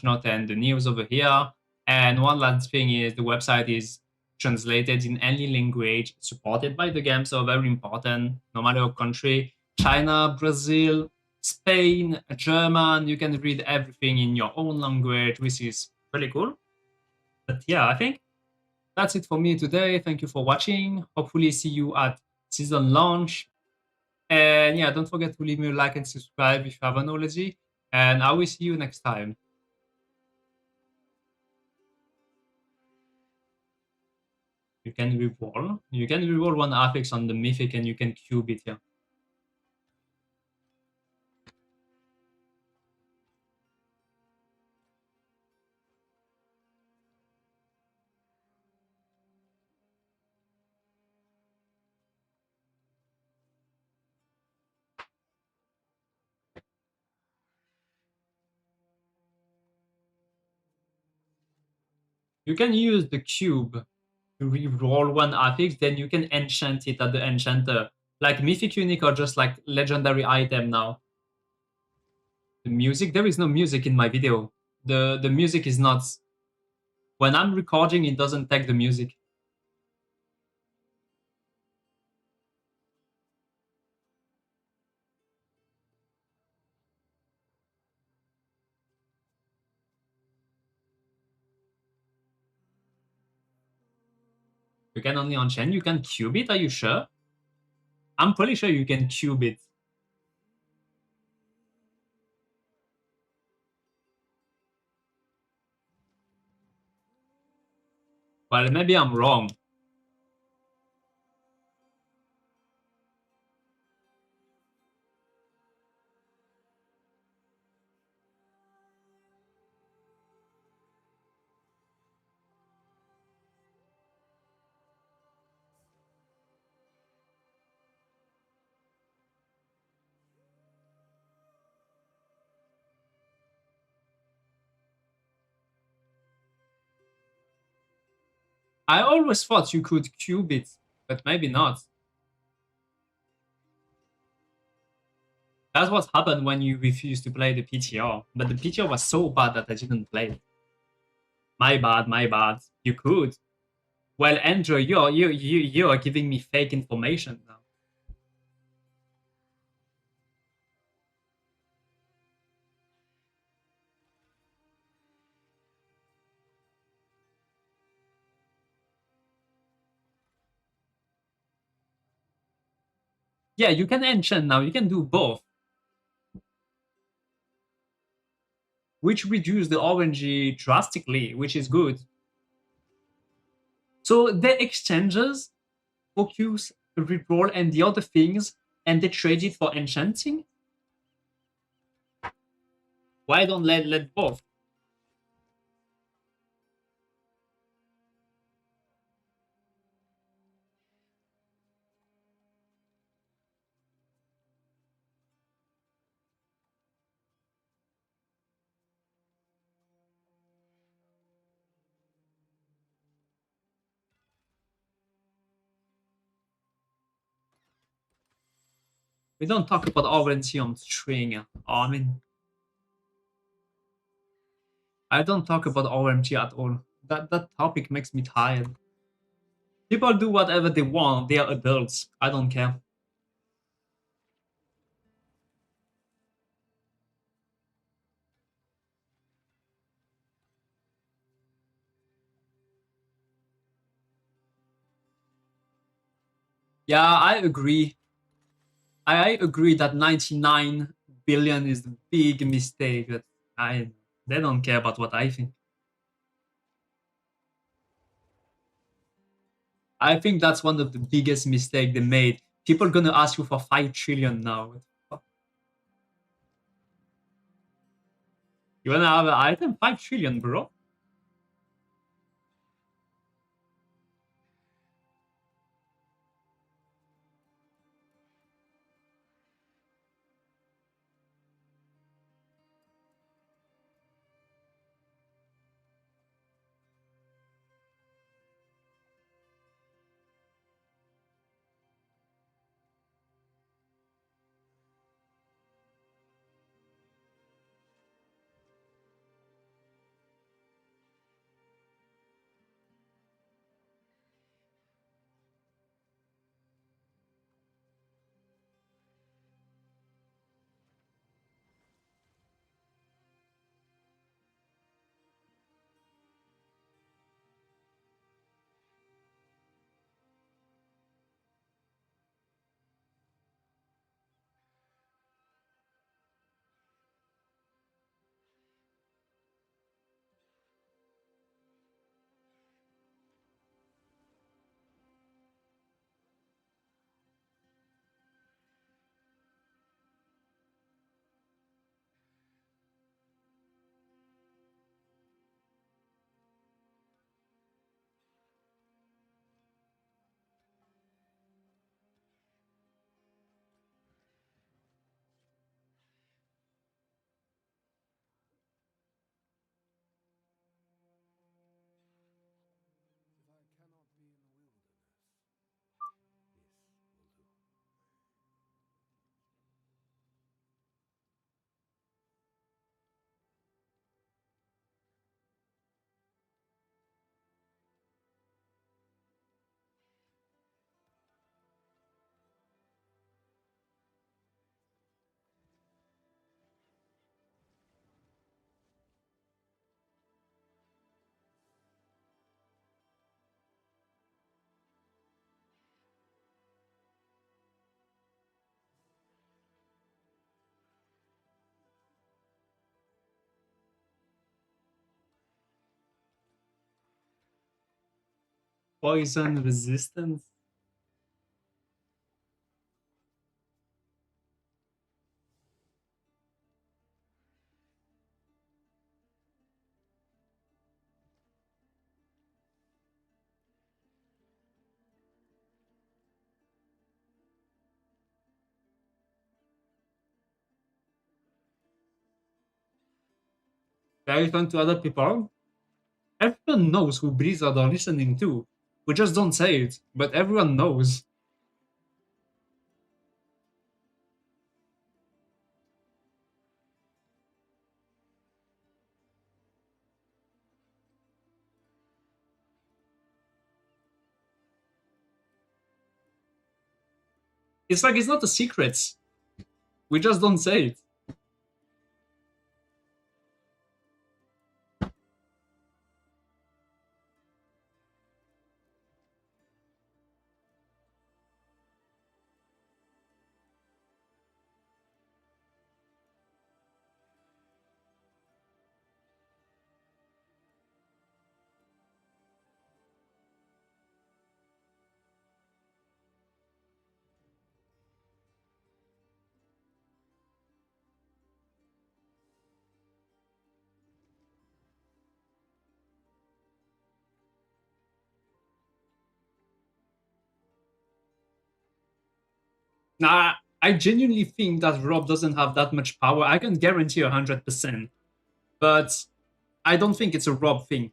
note and the news over here. And one last thing is the website is translated in any language supported by the game, so very important, no matter what country. China, Brazil, Spain, German, you can read everything in your own language, which is really cool. But yeah, I think that's it for me today. Thank you for watching. Hopefully see you at season launch. And yeah, don't forget to leave me a like and subscribe if you haven't already. And I will see you next time. You can reroll. You can reroll one affix on the mythic and you can cube it here. You can use the cube to reroll one affix, then you can enchant it at the enchanter. Like mythic unique are just like legendary item now. The music, there is no music in my video. The music is not. When I'm recording, it doesn't take the music. You can only enchant. You can cube it. Are you sure? I'm pretty sure you can cube it. Well, maybe I'm wrong. I always thought you could cube it, but maybe not. That's what happened when you refused to play the PTR. But the PTR was so bad that I didn't play it. My bad, my bad. You could. Well, Andrew, you're giving me fake information now. Yeah, you can enchant now. You can do both. Which reduce the RNG drastically, which is good. So the exchanges focus reroll and the other things, and they trade it for enchanting. Why don't let both? We don't talk about RNG on string. I mean, I don't talk about RNG at all. That topic makes me tired. People do whatever they want. They are adults. I don't care. Yeah, I agree. I agree that 99 billion is a big mistake. That they don't care about what I think. I think that's one of the biggest mistakes they made. People are gonna ask you for 5 trillion now. You wanna have an item? 5 trillion, bro. Poison resistance. Very fun to other people. Everyone knows who Blizzard are listening to. We just don't say it, but everyone knows. It's like it's not a secret. We just don't say it. Nah, I genuinely think that Rob doesn't have that much power. I can guarantee 100%. But I don't think it's a Rob thing.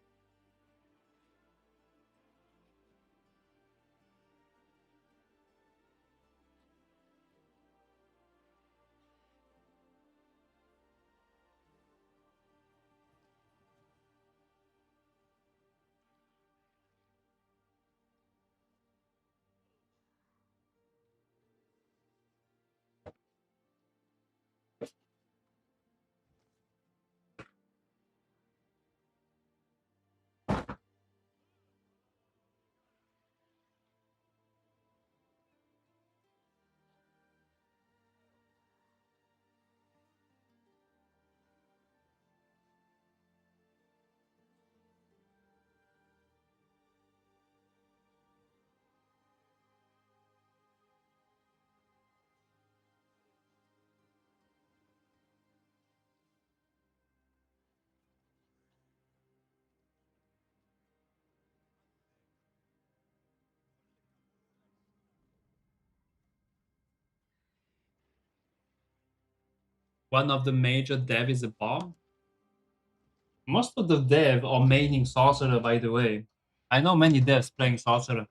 One of the major dev is a bomb. Most of the dev are maining Sorcerer, by the way. I know many devs playing Sorcerer.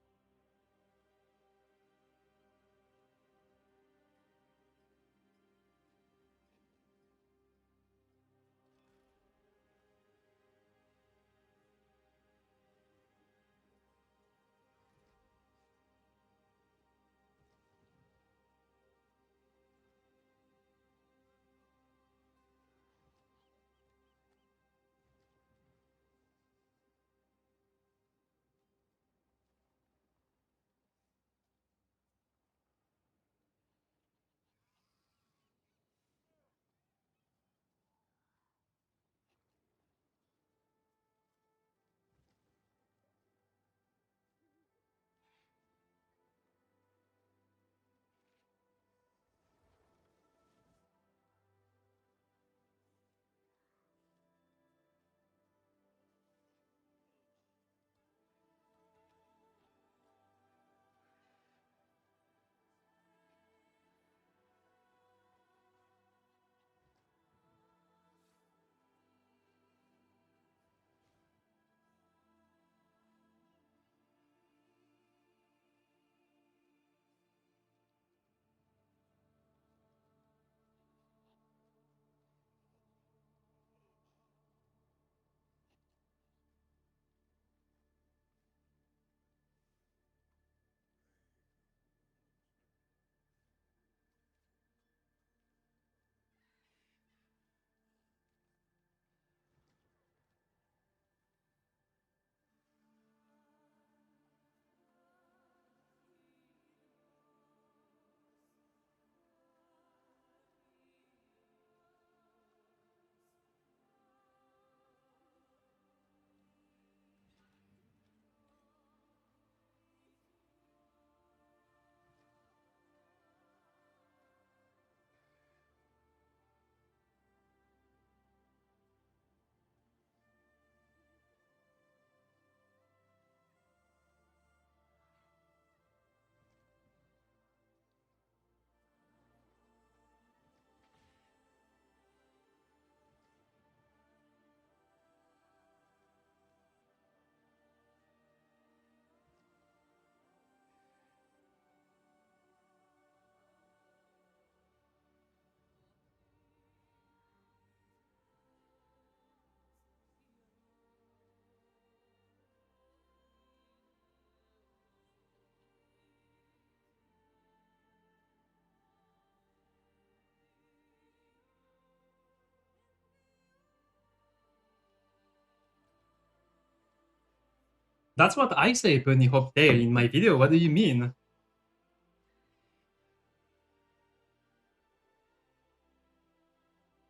That's what I say, Bunny Hop Tail, in my video. What do you mean?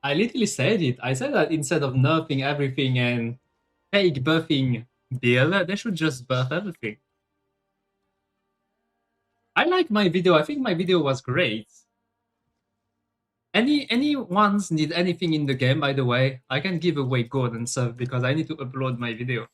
I literally said it. I said that instead of nerfing everything and fake buffing Bill, they should just buff everything. I like my video. I think my video was great. Any ones need anything in the game, by the way, I can give away gold and stuff because I need to upload my video.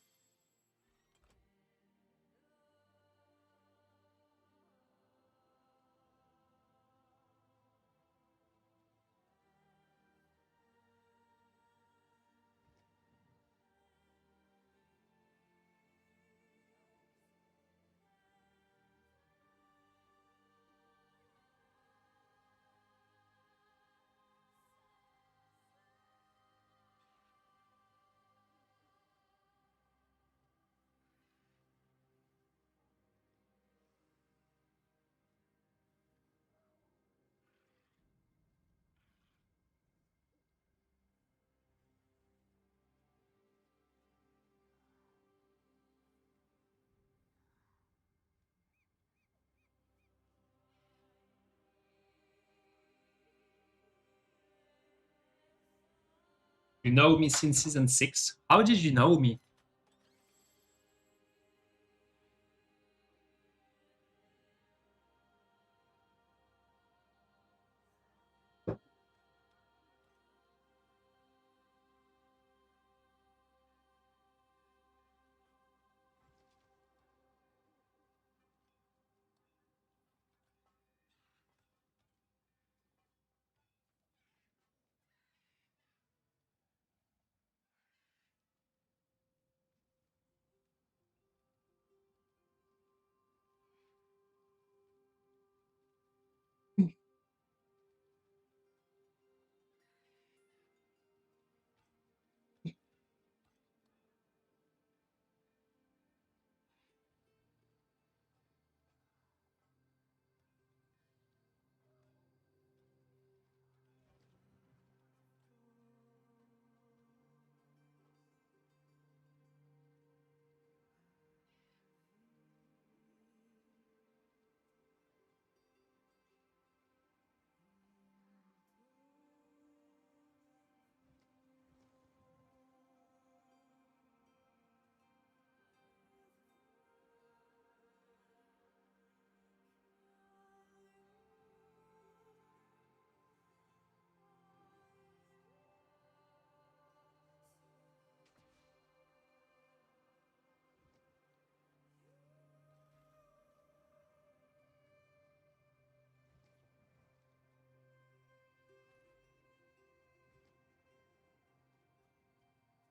You know me since season 6. How did you know me?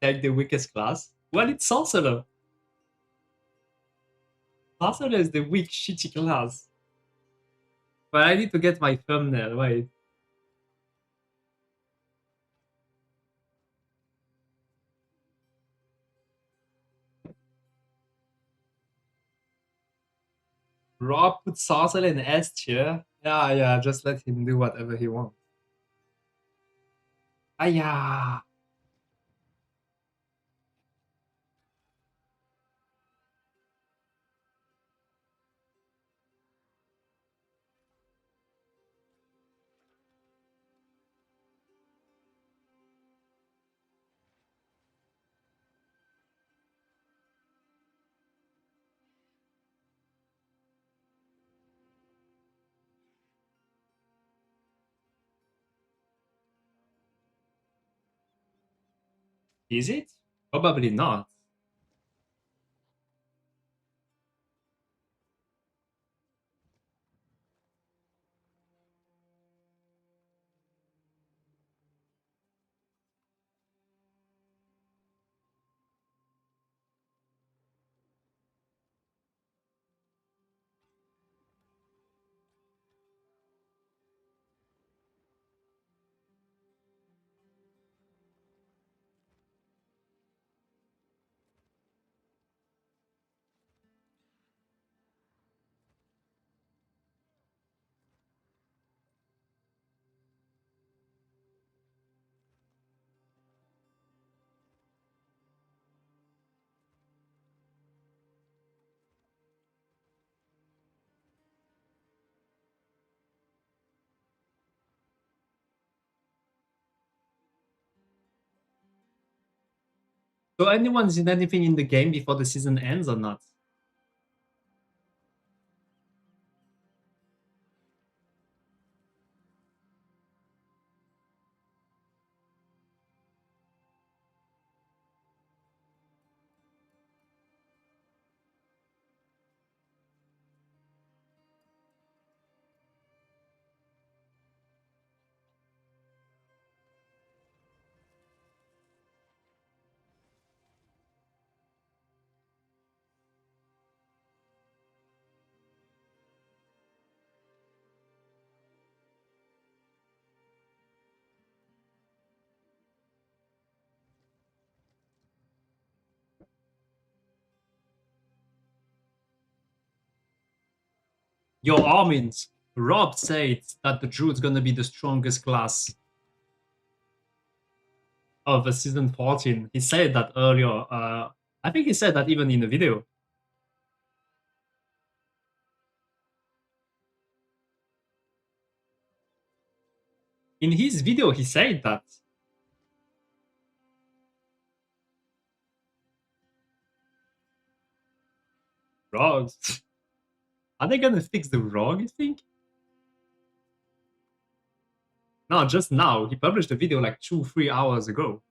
Like the weakest class? Well, it's Sorcerer. Sorcerer is the weak, shitty class. But I need to get my thumbnail, wait. Rob put Sorcerer in S tier. Yeah, just let him do whatever he wants. Yeah. Is it? Probably not. So anyone's in anything in the game before the season ends or not? Yo, Armin, Rob said that the Druid's gonna be the strongest class of season 14. He said that earlier. I think he said that even in the video. In his video, he said that. Rogues. Are they gonna fix the rogue, you think? No, just now. He published a video like 2-3 hours ago.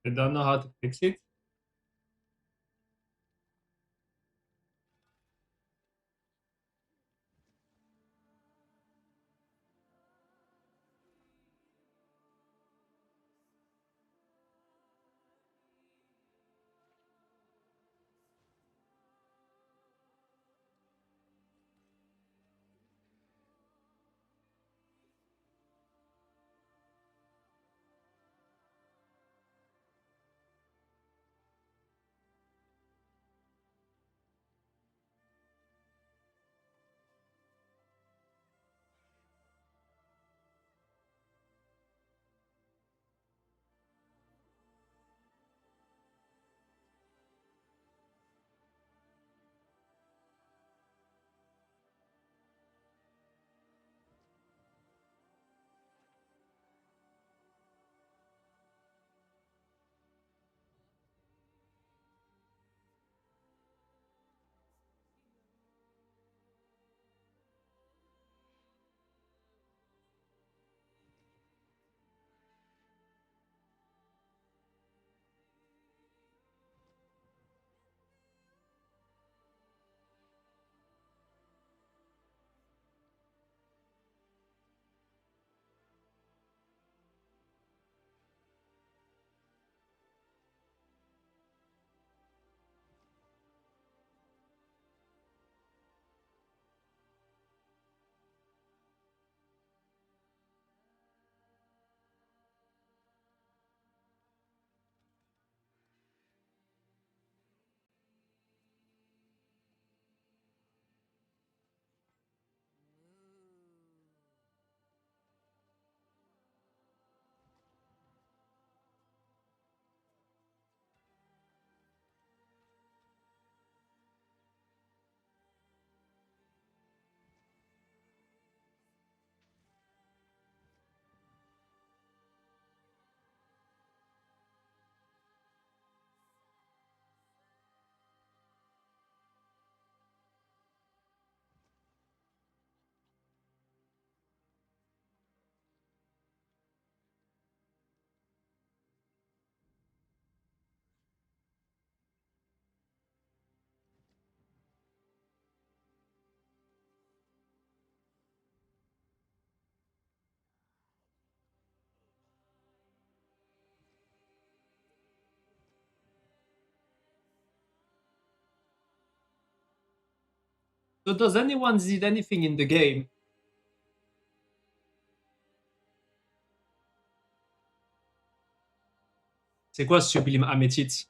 They don't know how to fix it. So does anyone see anything in the game? C'est quoi ce sublime améthyte?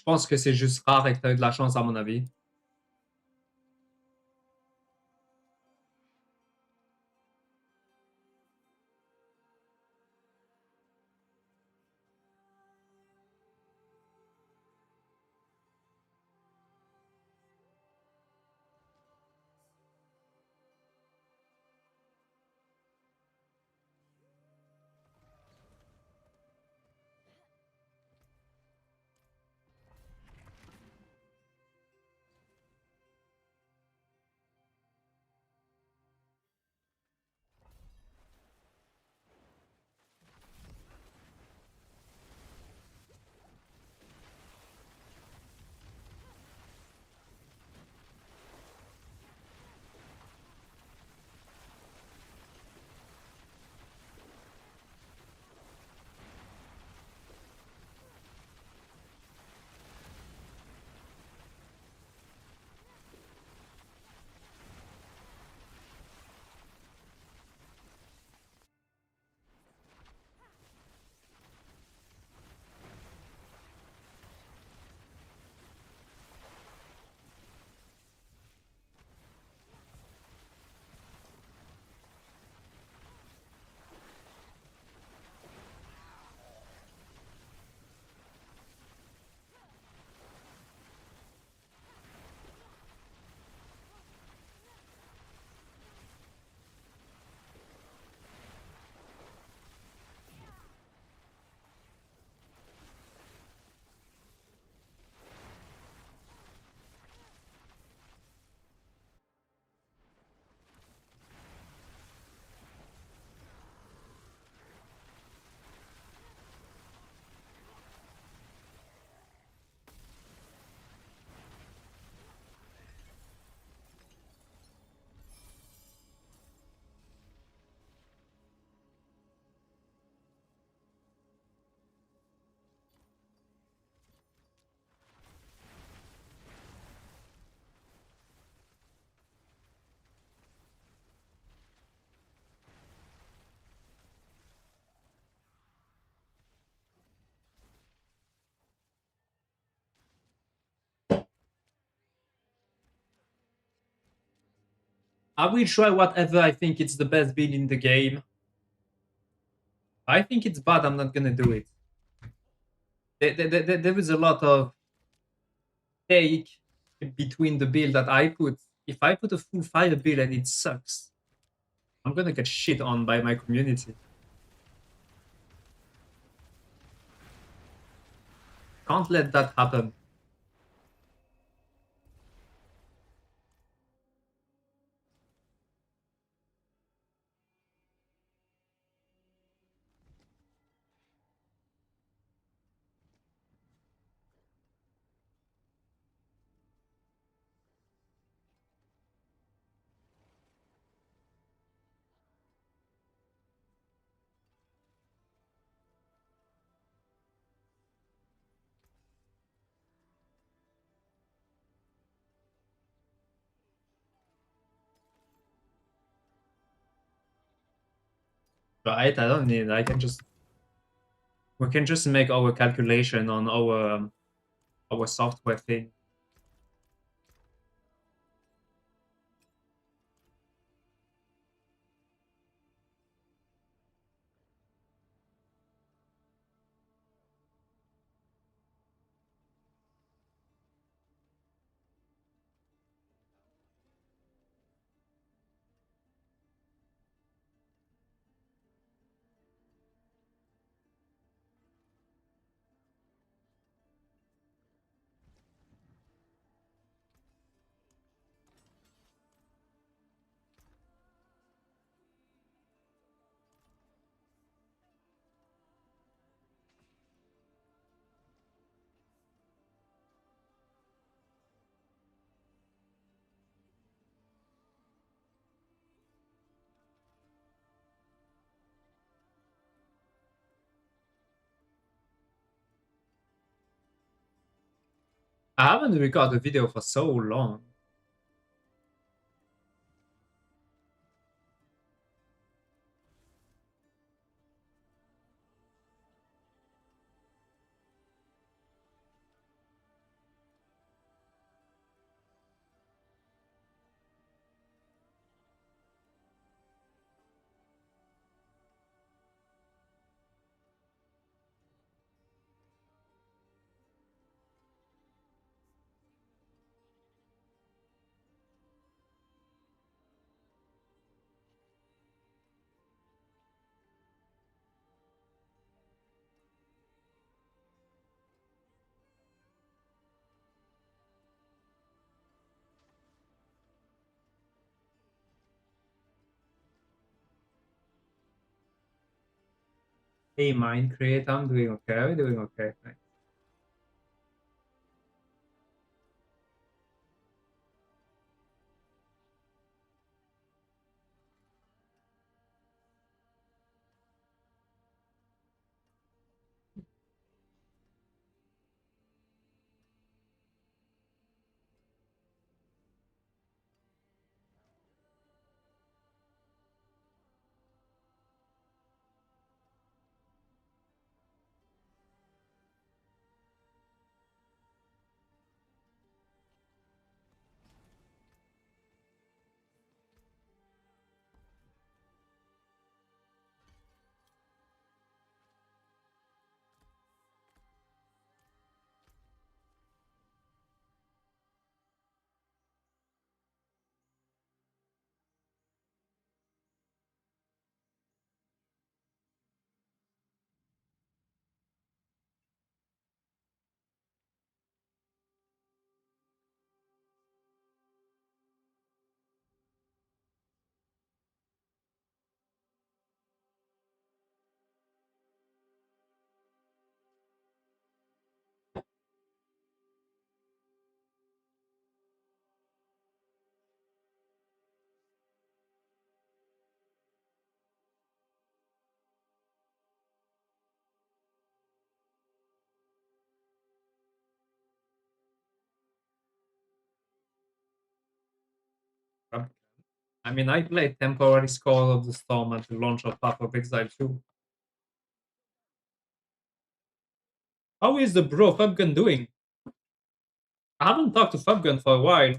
pense que c'est juste rare et que t'as eu de la chance, à mon avis. I will try whatever I think it's the best build in the game. I think it's bad, I'm not gonna do it. There is a lot of take between the build that I put. If I put a full fire build and it sucks, I'm gonna get shit on by my community. Can't let that happen. Right, I don't need. I can just. We can just make our calculation on our software thing. I haven't recorded a video for so long. Hey, mind create. I'm doing okay. I'm doing okay. Thanks. I mean, I played Temporary Skull of the Storm at the launch of Path of Exile 2. How is the bro Fubgun doing? I haven't talked to Fubgun for a while.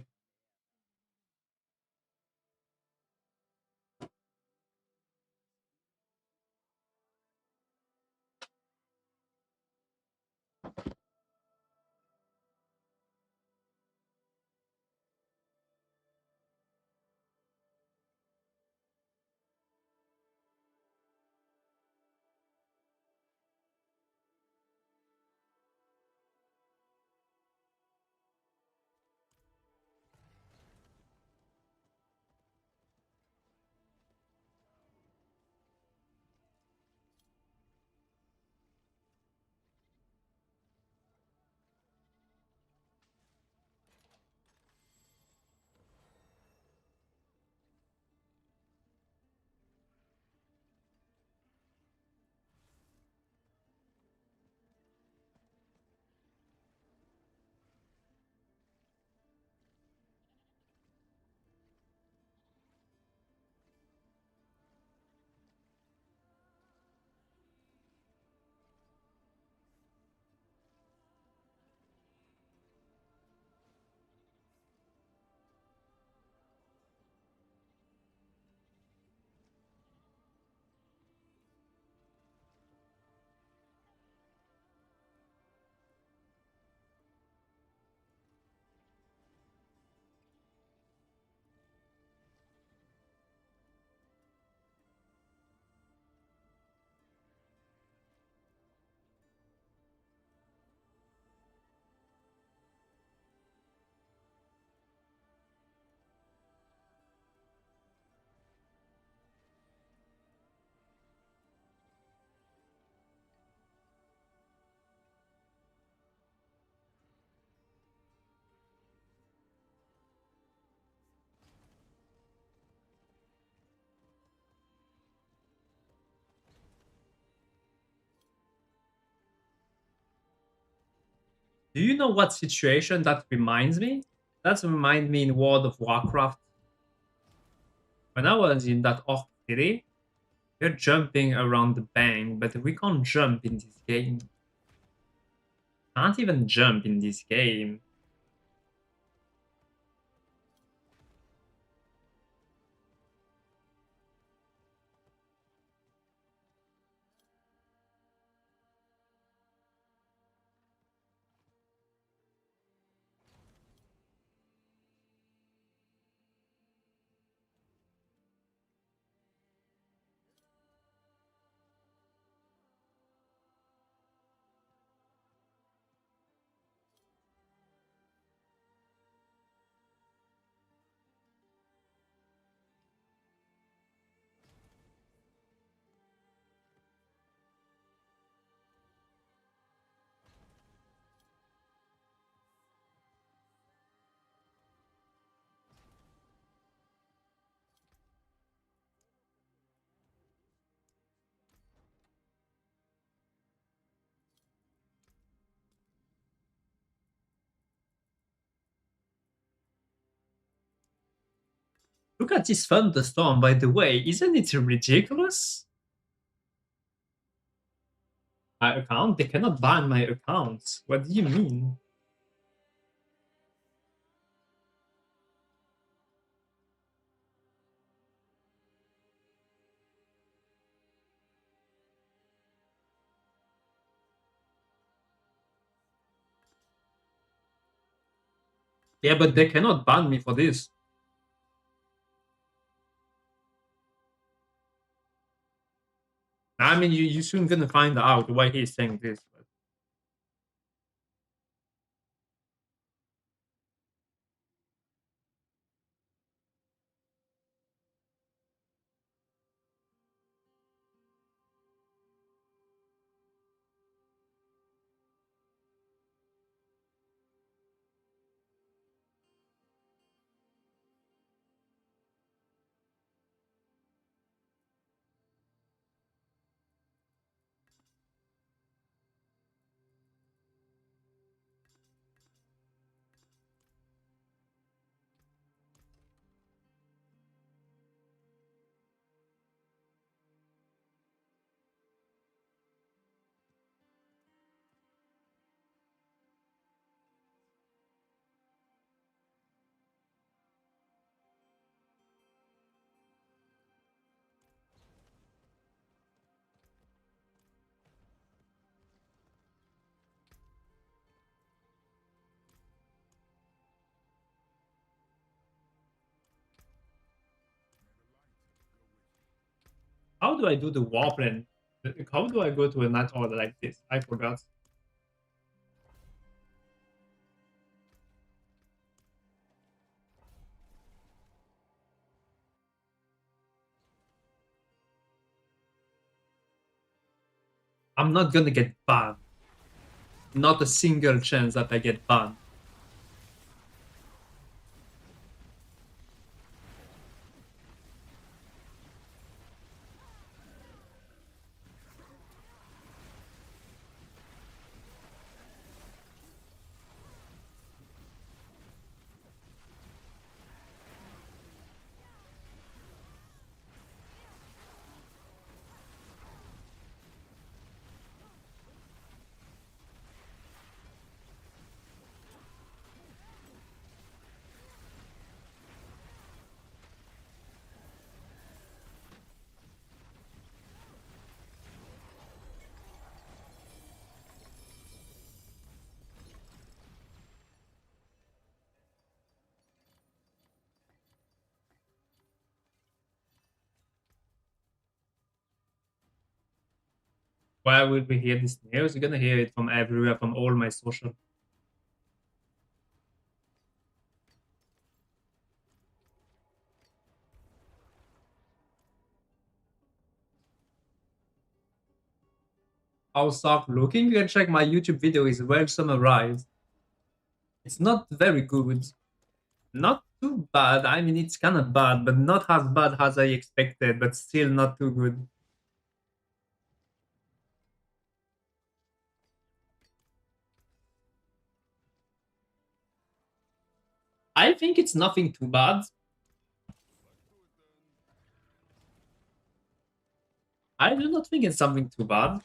Do you know what situation that reminds me? That reminds me in World of Warcraft. When I was in that Orc city, we're jumping around the bank, but we can't jump in this game. Can't even jump in this game. Look at this thunderstorm, by the way. Isn't it ridiculous? My account? They cannot ban my accounts. What do you mean? Yeah, but they cannot ban me for this. I mean, you soon gonna find out why he's saying this. But how do I do the warpland? How do I go to a night order like this? I forgot. I'm not gonna get banned. Not a single chance that I get banned. Where will we hear this news? You're gonna hear it from everywhere, from all my social. I'll start looking. You can check my YouTube video is well summarized. It's not very good. Not too bad. I mean, it's kind of bad, but not as bad as I expected, but still not too good. I think it's nothing too bad. I do not think it's something too bad.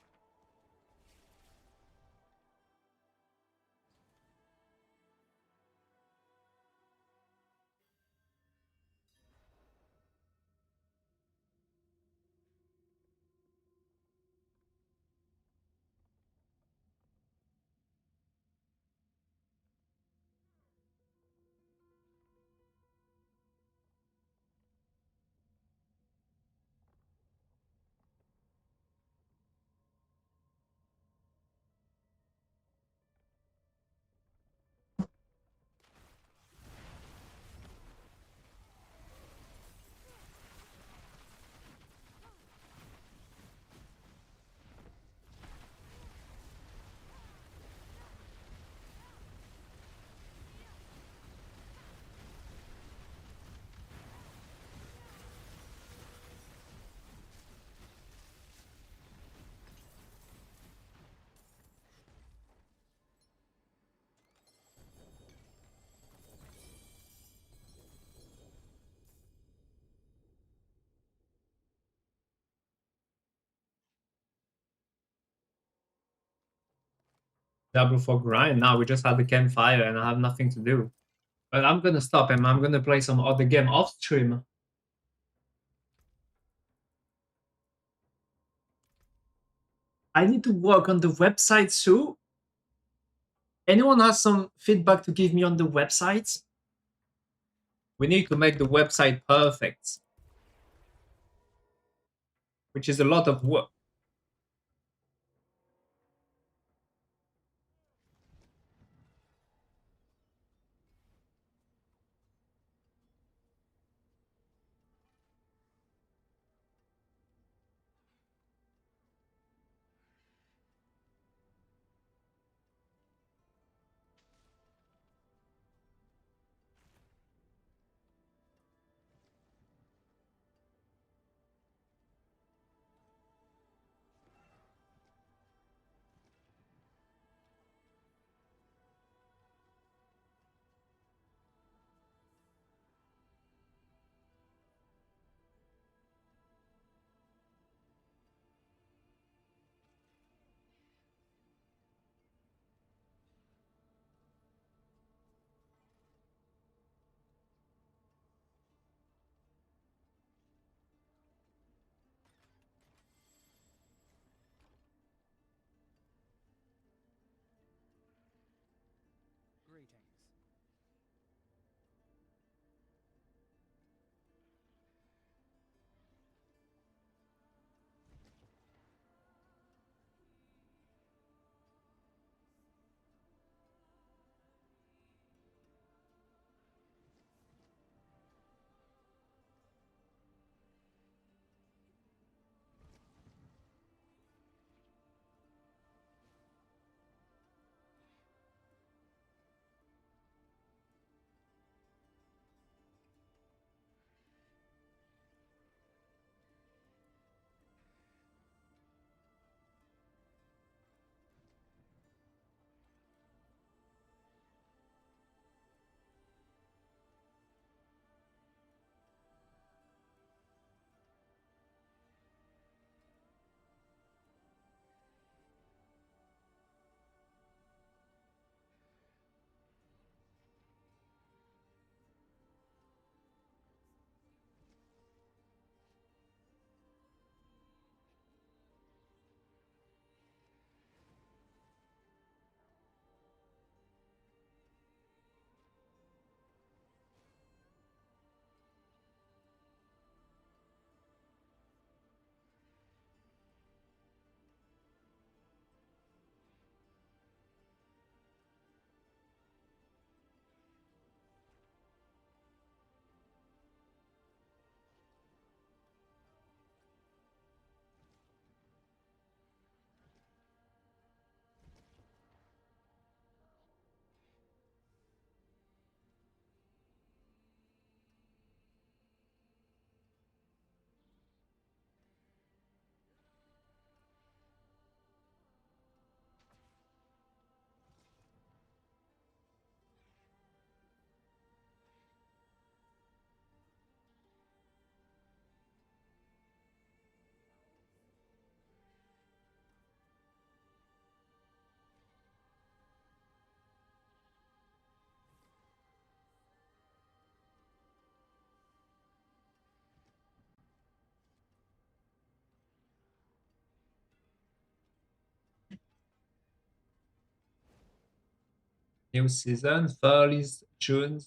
Diablo 4 grind. Now we just had the campfire and I have nothing to do. But I'm gonna stop and I'm gonna play some other game off stream. I need to work on the website too. Anyone has some feedback to give me on the website? We need to make the website perfect, which is a lot of work. New season, early June.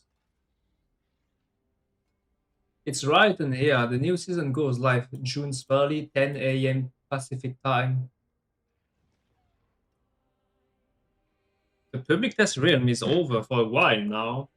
It's right in here. The new season goes live June 30, 10 a.m. Pacific time. The public test realm is over for a while now.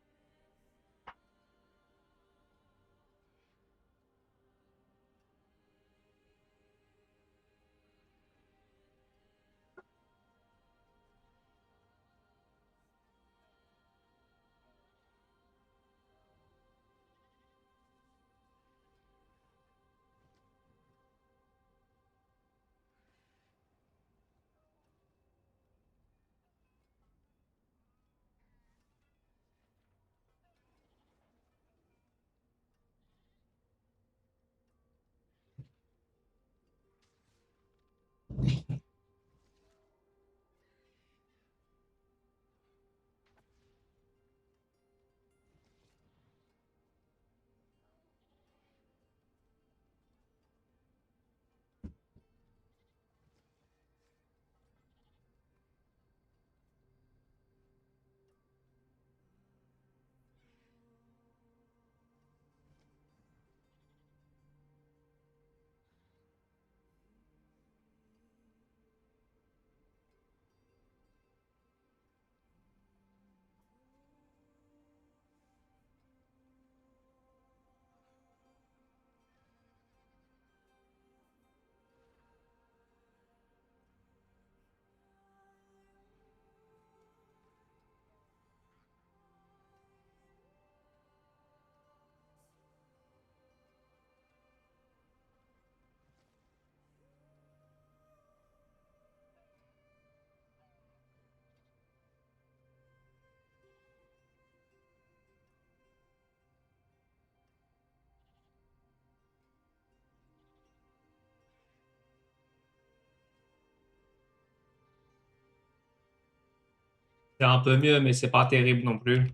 C'est un peu mieux, mais c'est pas terrible non plus.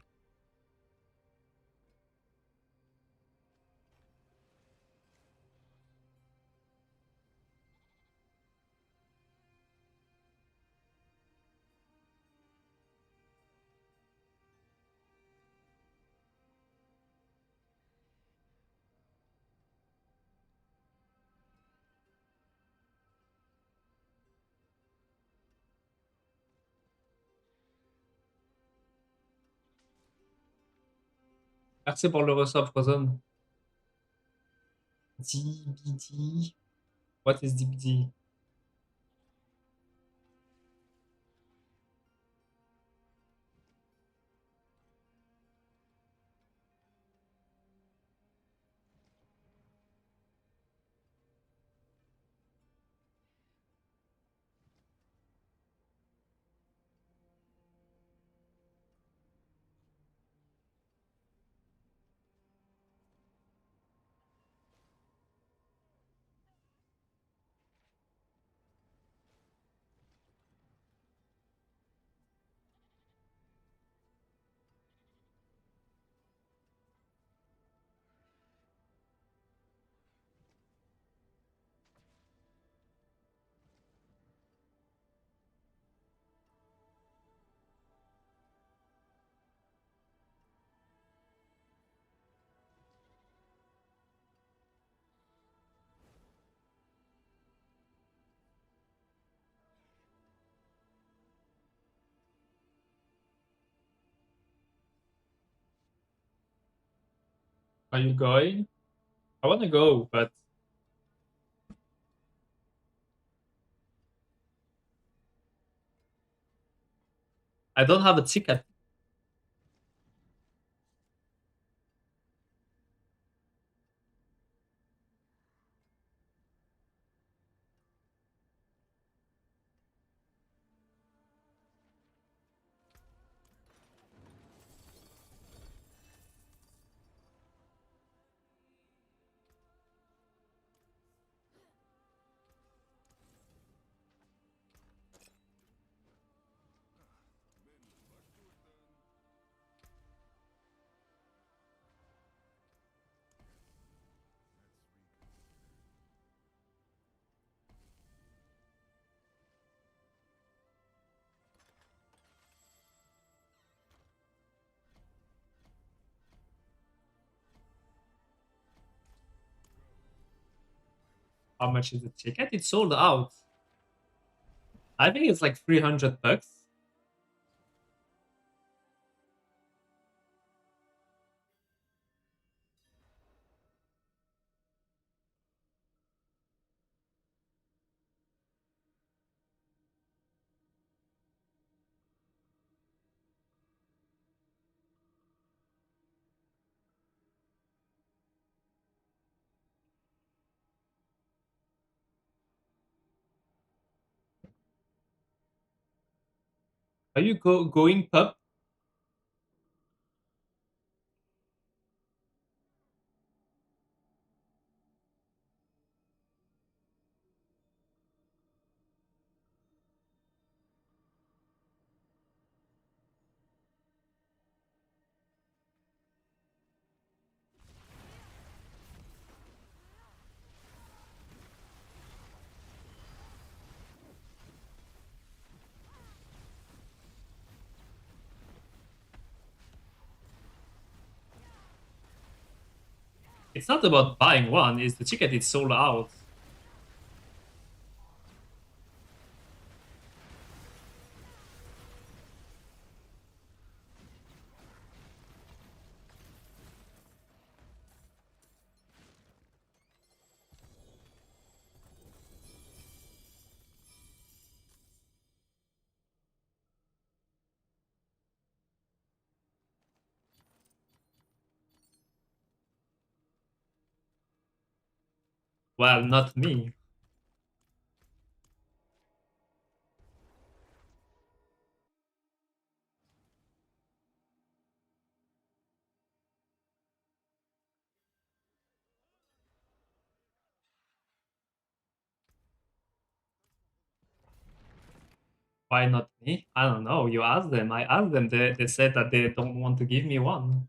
Merci pour le resub, Frozen. DBD. What is DBD? Are you going? I want to go, but I don't have a ticket. How much is the ticket? It's sold out. I think it's like 300 bucks. Are you going pub? It's not about buying one, it's the ticket is sold out. Well, not me. Why not me? I don't know. You asked them. I asked them. They said that they don't want to give me one.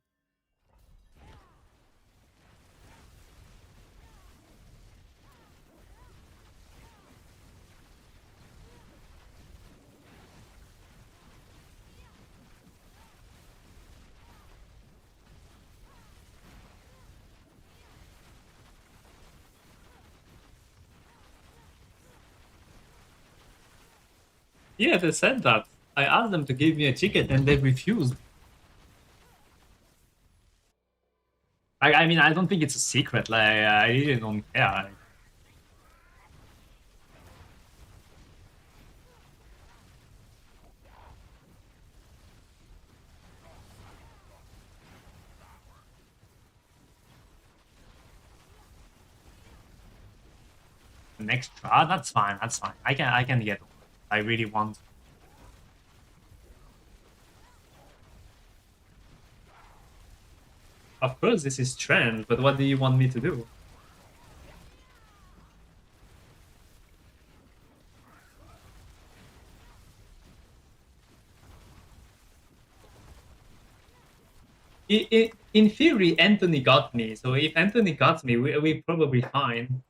Yeah, they said that. I asked them to give me a ticket and they refused. I mean, I don't think it's a secret. Like, I really don't care. An extra, that's fine. That's fine. I can get one. I really want. Of course, this is strange, but what do you want me to do? In theory, Anthony got me. So if Anthony got me, we probably fine.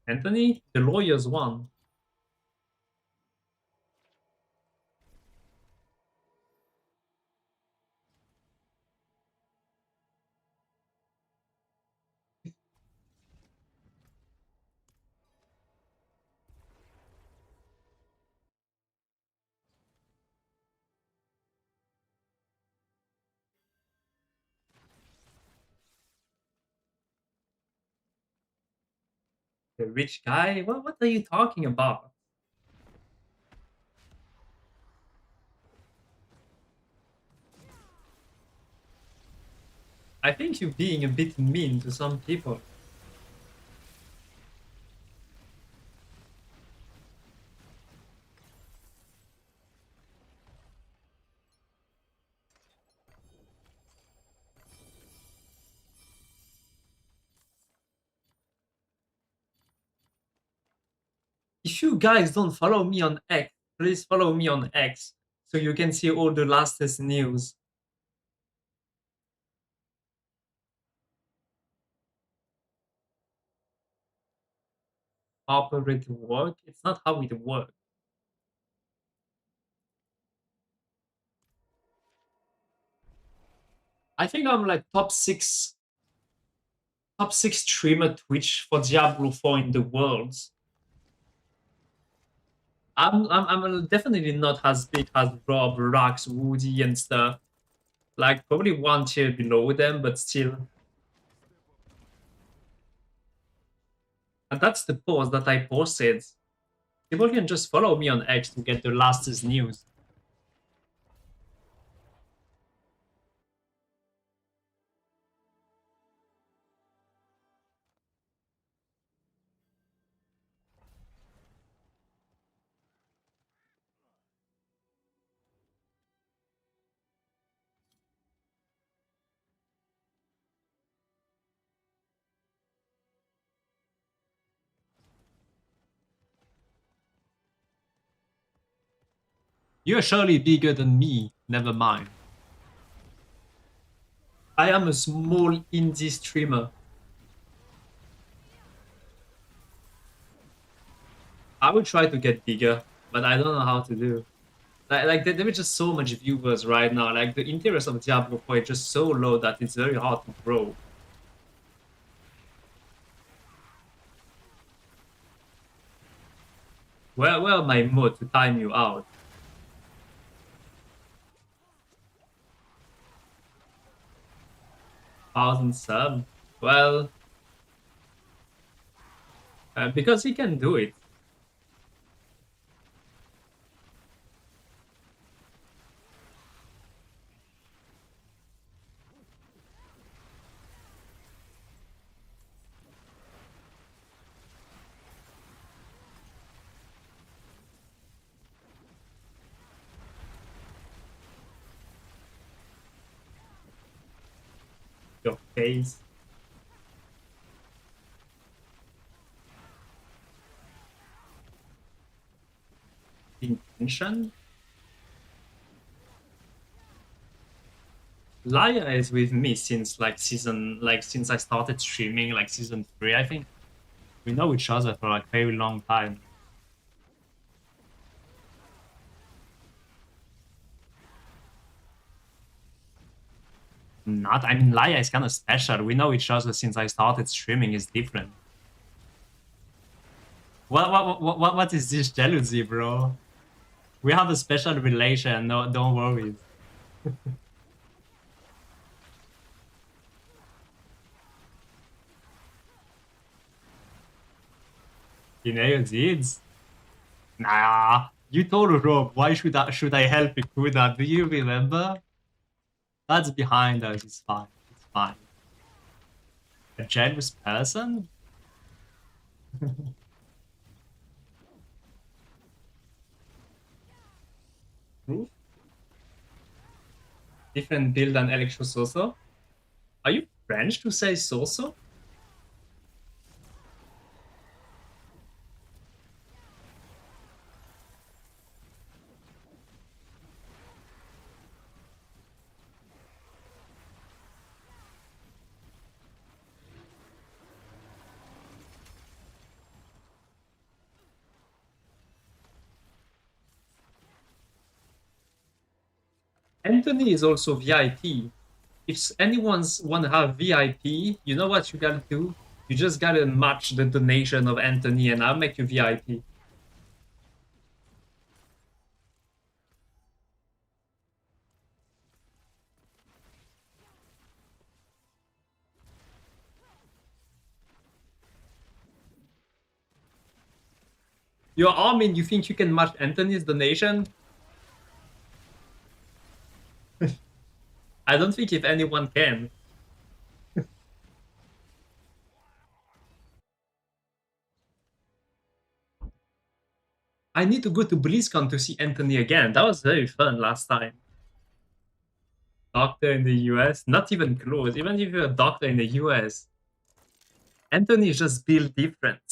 Anthony, the lawyers won. The rich guy? What are you talking about? I think you're being a bit mean to some people. If you guys don't follow me on X, please follow me on X so you can see all the latest news. Operate work? It's not how it works. I think I'm like top six streamer Twitch for Diablo 4 in the world. I'm definitely not as big as Rob, Rax, Woody, and stuff. Like probably one tier below them, but still. And that's the post that I posted. People can just follow me on X to get the latest news. You're surely bigger than me, never mind. I am a small indie streamer. I will try to get bigger, but I don't know how to do. Like there are just so much viewers right now. Like the interest of Diablo 4 is just so low that it's very hard to grow. Where are my mods to time you out? 1,000 sub? Well, because he can do it. Your face. Intention? Laya is with me since since I started streaming like season 3, I think. We know each other for like very long time. Not, I mean, Laya is kind of special. We know each other since I started streaming. Is different. What is this jealousy, bro? We have a special relation. No, don't worry. You know your deeds? Nah, you told Rob. Why should I help Ikuda? Do you remember? That's behind us. It's fine. It's fine. A jealous person? Proof? Different build than Electro Soso? Are you French to say Soso? Anthony is also VIP. If anyone's want to have VIP, you know what you gotta do? You just gotta match the donation of Anthony and I'll make you VIP. You're Armin, you think you can match Anthony's donation? I don't think if anyone can. I need to go to BlizzCon to see Anthony again. That was very fun last time. Doctor in the US? Not even close. Even if you're a doctor in the US. Anthony is just built different.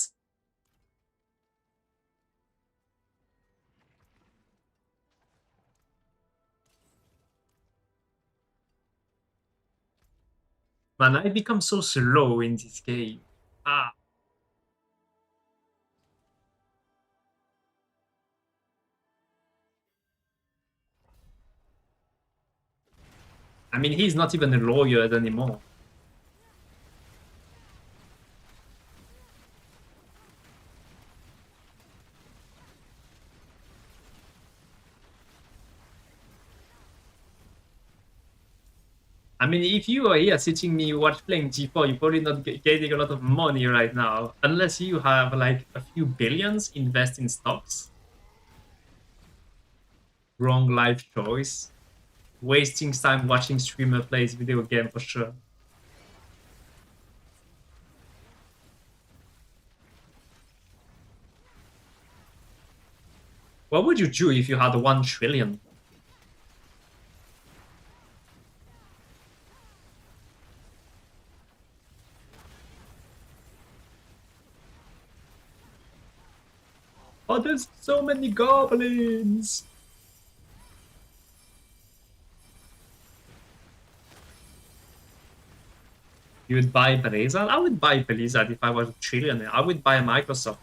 Man, I become so slow in this game. Ah. I mean, he's not even a lawyer anymore. I mean, if you are here sitting me playing G4, you're probably not getting a lot of money right now. Unless you have like a few billions invest in stocks. Wrong life choice. Wasting time watching streamer plays video game for sure. What would you do if you had 1 trillion? Oh, there's so many goblins! You would buy Blizzard? I would buy Blizzard if I was a trillionaire. I would buy Microsoft.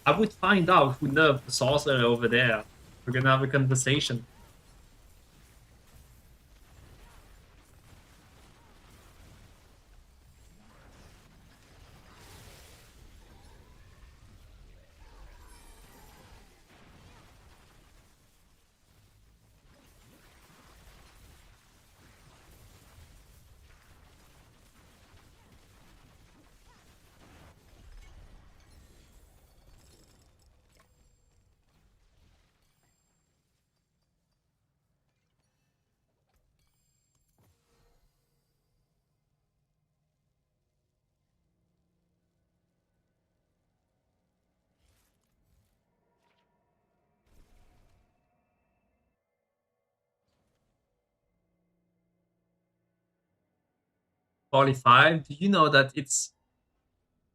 I would find out who nerfed the sorcerer over there. We're gonna have a conversation. 45. Do you know that it's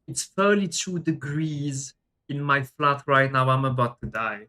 32 degrees in my flat right now? I'm about to die.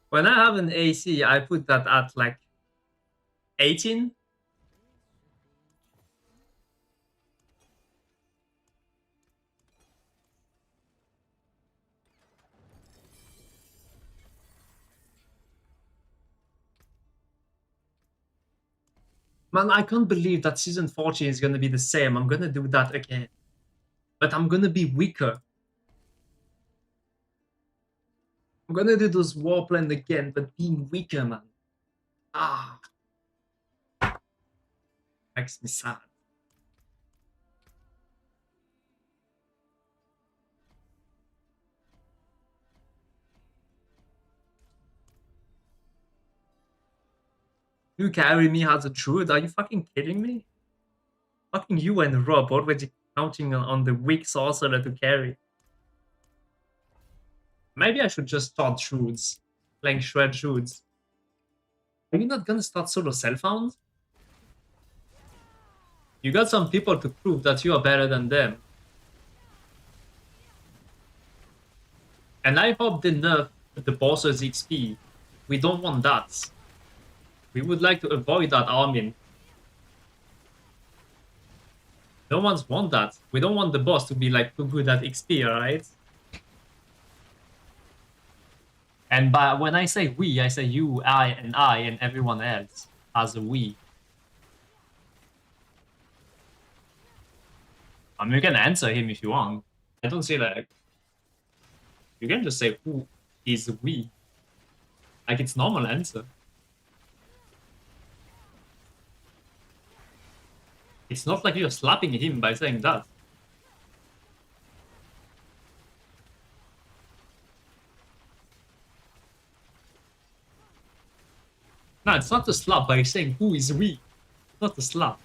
When I have an AC, I put that at like 18. Man, I can't believe that season 14 is gonna be the same. I'm gonna do that again. But I'm gonna be weaker. I'm gonna do those warplane again, but being weaker, man. Ah. Makes me sad. You carry me as a druid? Are you fucking kidding me? Fucking you and Rob already counting on the weak sorcerer to carry. Maybe I should just start druids. Playing shred druids. Are you not gonna start solo self-found? You got some people to prove that you are better than them. And I hope they nerf the boss's XP. We don't want that. We would like to avoid that, Armin. No one's want that. We don't want the boss to be like too good at XP, alright? And by when I say we, I say you, I, and everyone else as a we. I mean, you can answer him if you want. I don't say like. You can just say who is we. Like it's normal answer. It's not like you're slapping him by saying that. No, it's not a slap by saying who is we. Not a slap.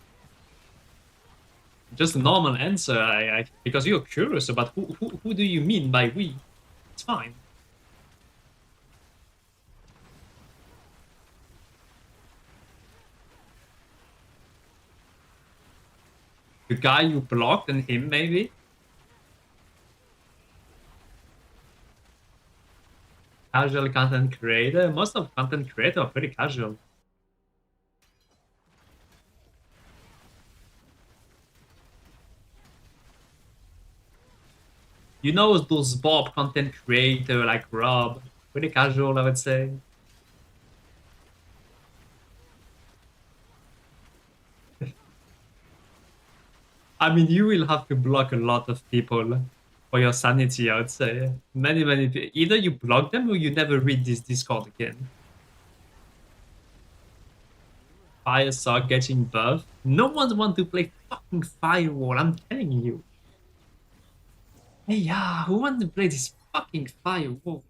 Just a normal answer, because you're curious about who do you mean by we. It's fine. The guy you blocked and him, maybe? Casual content creator? Most of content creators are pretty casual. You know those Bob content creator like Rob? Pretty casual, I would say. I mean, you will have to block a lot of people for your sanity, I would say. Many people. Either you block them or you never read this Discord again. Fire suck getting buff. No one wants to play fucking Firewall, I'm telling you. Hey, yeah, who wants to play this fucking Firewall?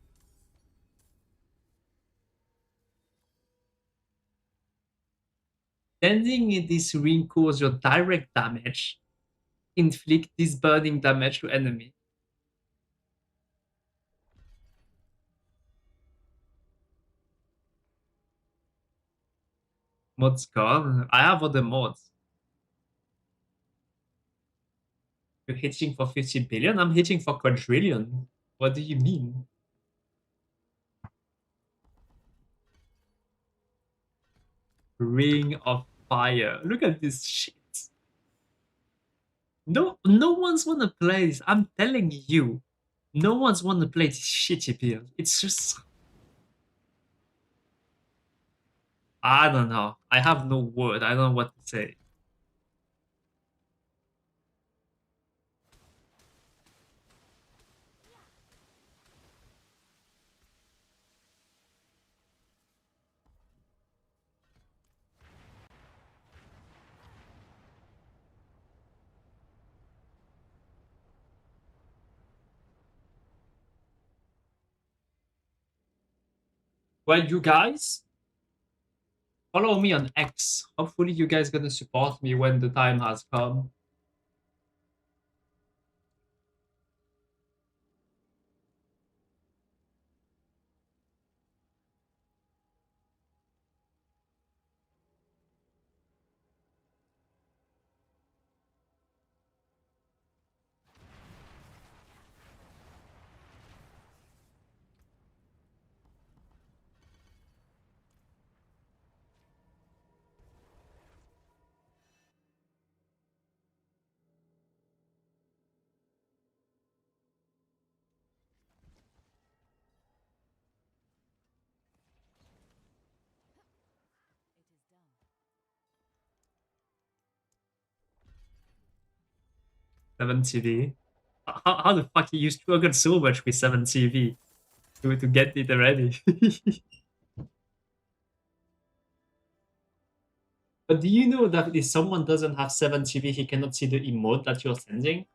Sending in this ring causes your direct damage. Inflict this burning damage to enemy. Mods gone. I have other mods. You're hitching for 50 billion? I'm hitching for quadrillion. What do you mean? Ring of Fire. Look at this shit. No one's wanna play this. I'm telling you. No one's wanna play this shitty build. It's just... I don't know. I have no word. I don't know what to say. Well, you guys, follow me on X. Hopefully you guys gonna support me when the time has come. Seven TV. How the fuck you struggled so much with 7 TV to get it already? But do you know that if someone doesn't have 7 TV, he cannot see the emote that you're sending?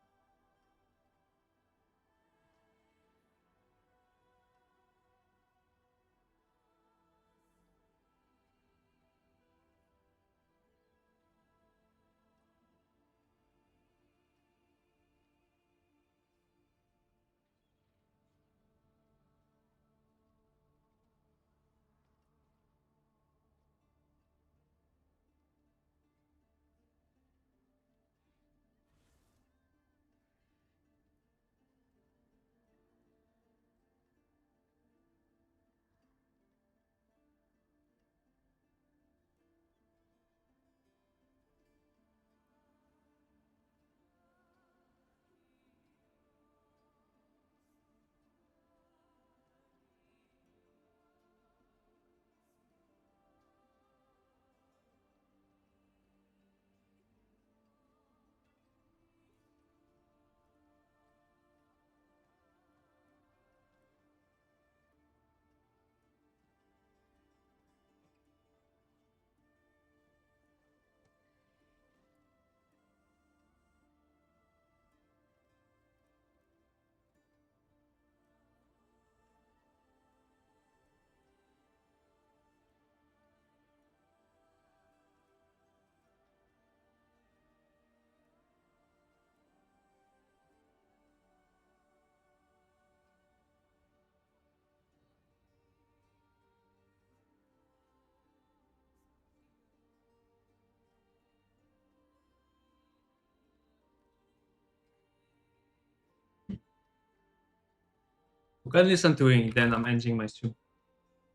You can listen to it, then I'm ending my stream.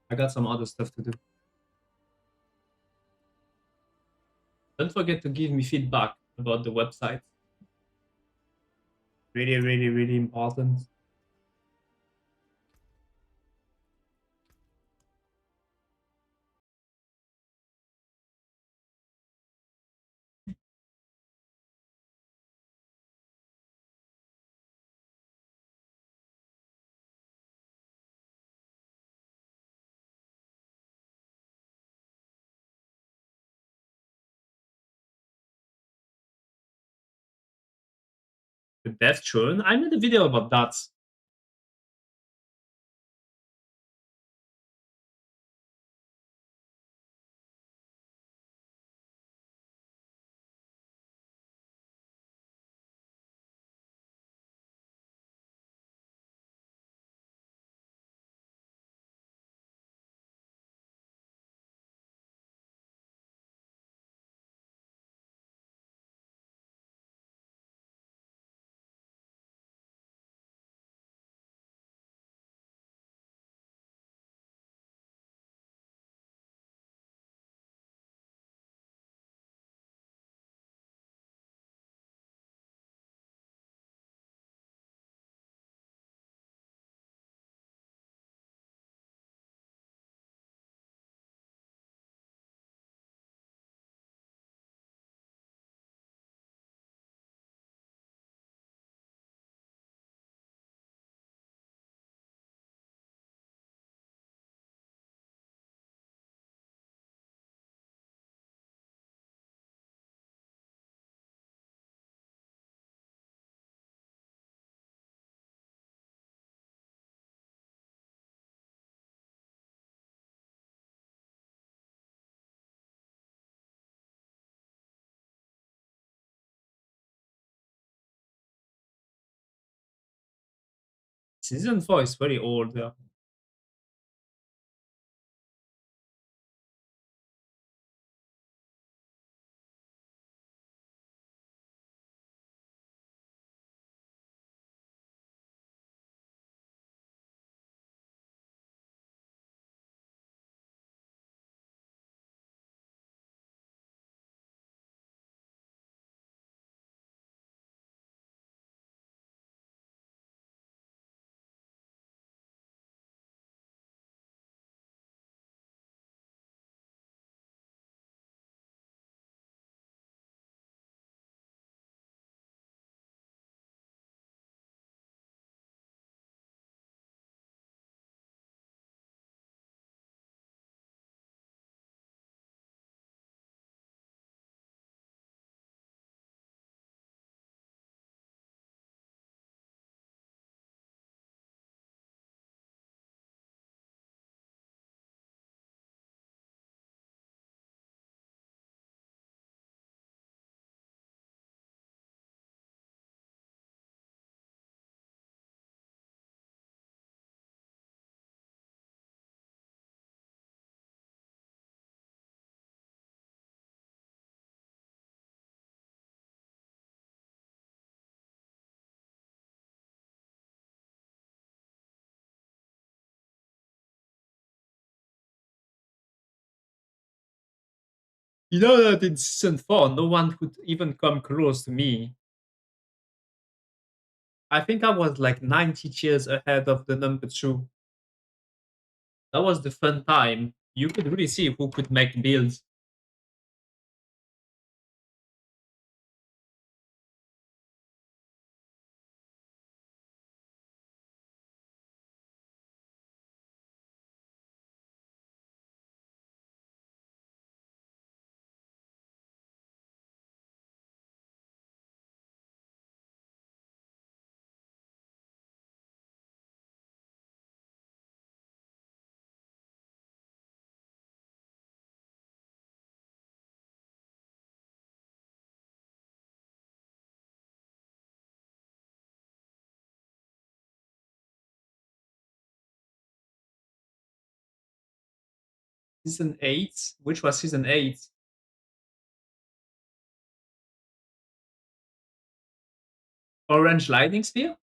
I got some other stuff to do. Don't forget to give me feedback about the website. Really, really, really important. The Devstream. I made a video about that. Season 4 is very old. Yeah. You know that in season 4, no one could even come close to me. I think I was like 90 cheers ahead of the number 2. That was the fun time. You could really see who could make builds. Season 8? Which was season 8? Orange Lightning Spear?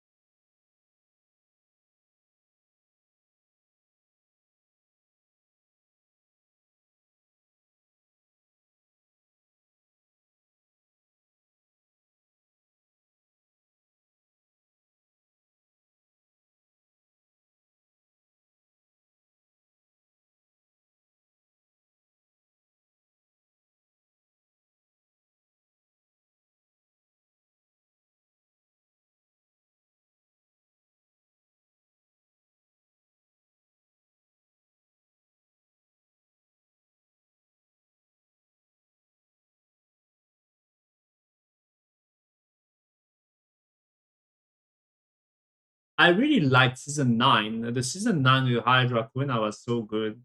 I really liked season 9. The season 9 with Hydra Queen was so good.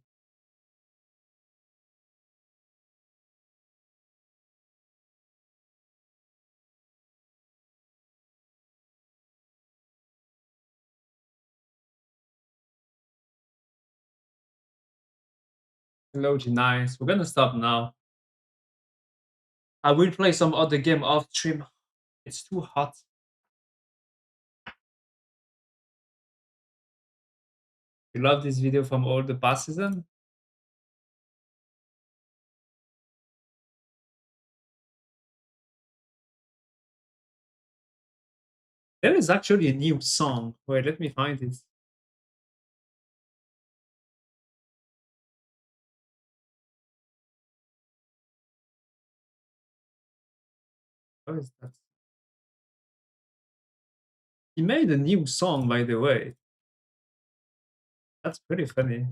Hello, G9. We're gonna stop now. I will play some other game off stream. It's too hot. You love this video from all the past season? There is actually a new song. Wait, let me find it. What is that? He made a new song, by the way. That's pretty funny.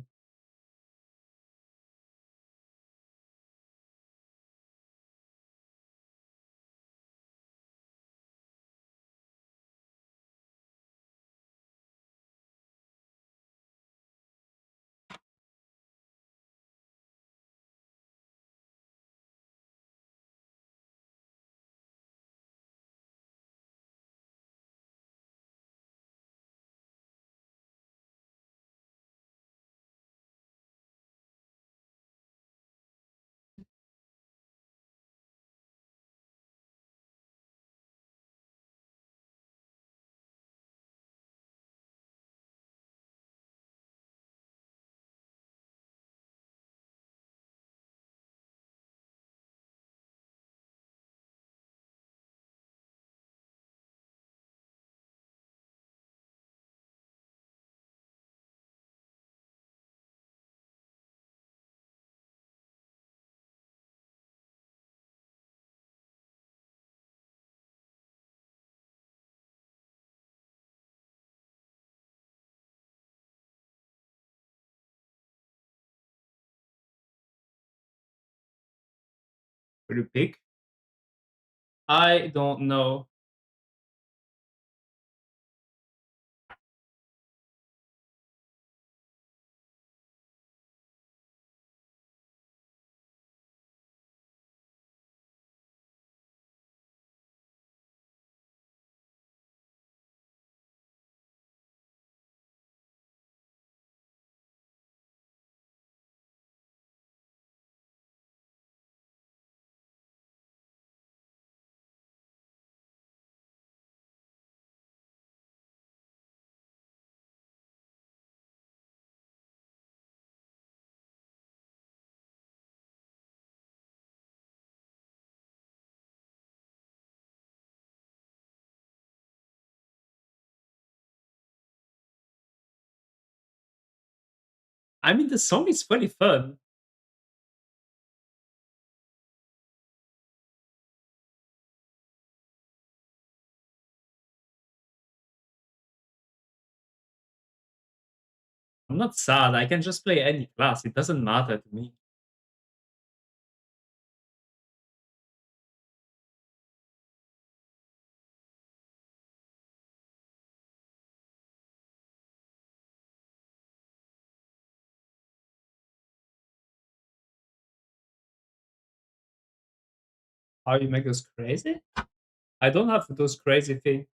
Will you pick? I don't know. I mean, the song is really fun. I'm not sad. I can just play any class. It doesn't matter to me. How you make us crazy? I don't have those crazy things.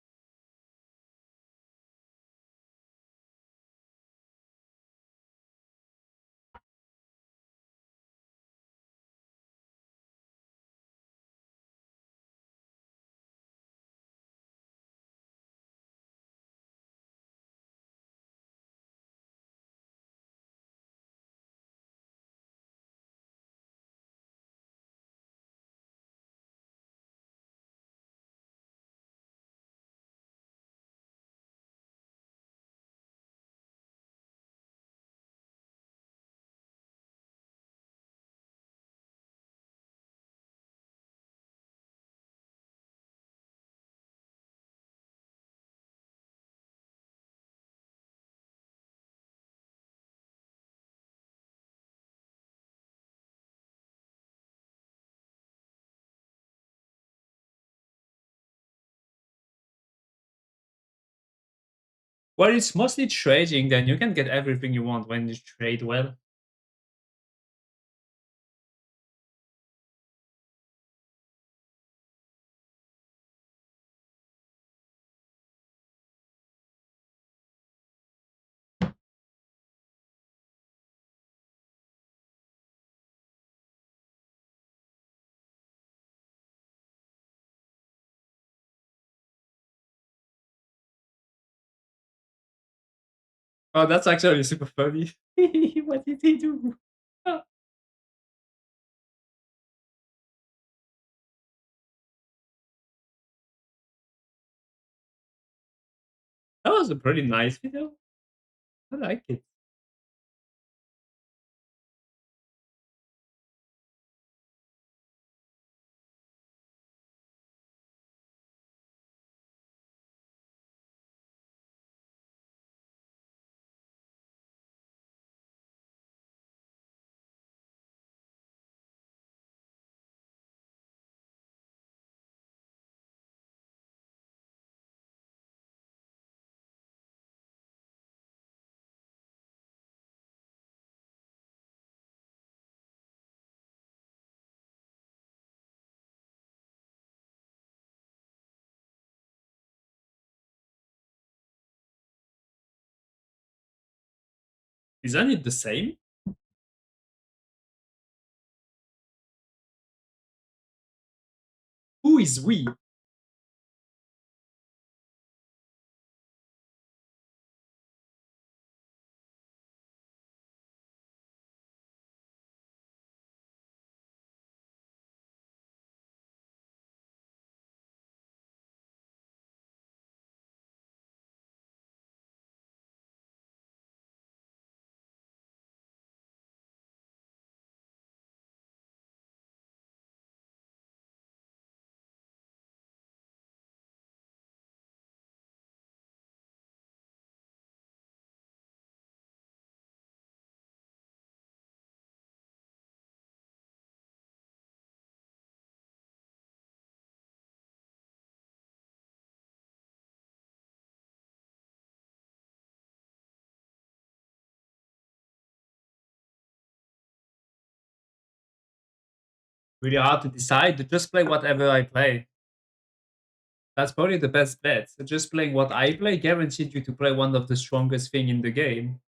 Well, it's mostly trading, then you can get everything you want when you trade well. Oh, that's actually super funny. What did he do? That was a pretty nice video. I like it. Isn't it the same? Who is we? really hard to decide. Just play whatever I play. That's probably the best bet. So just playing what I play guaranteed you to play one of the strongest thing in the game.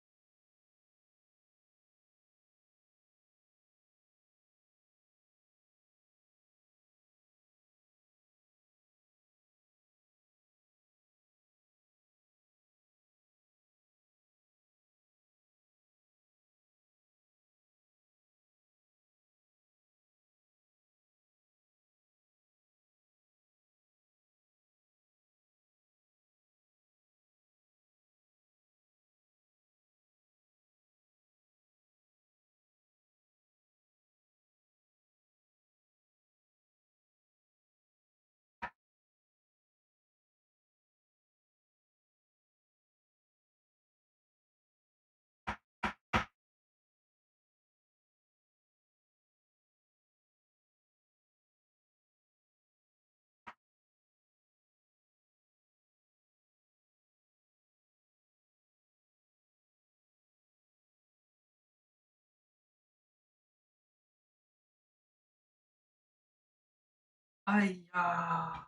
Aiyah.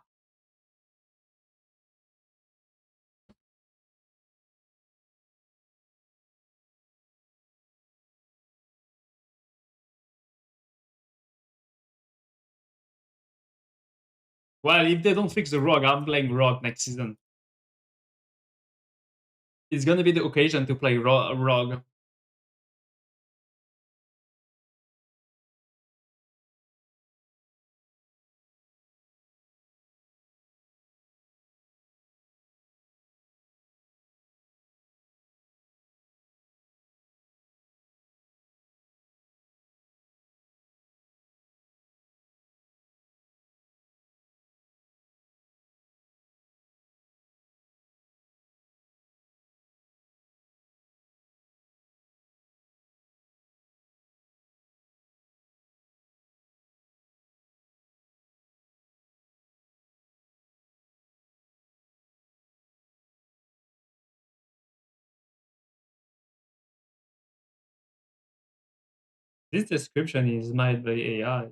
Well, if they don't fix the rogue, I'm playing rogue next season. It's gonna be the occasion to play rogue. This description is made by AI.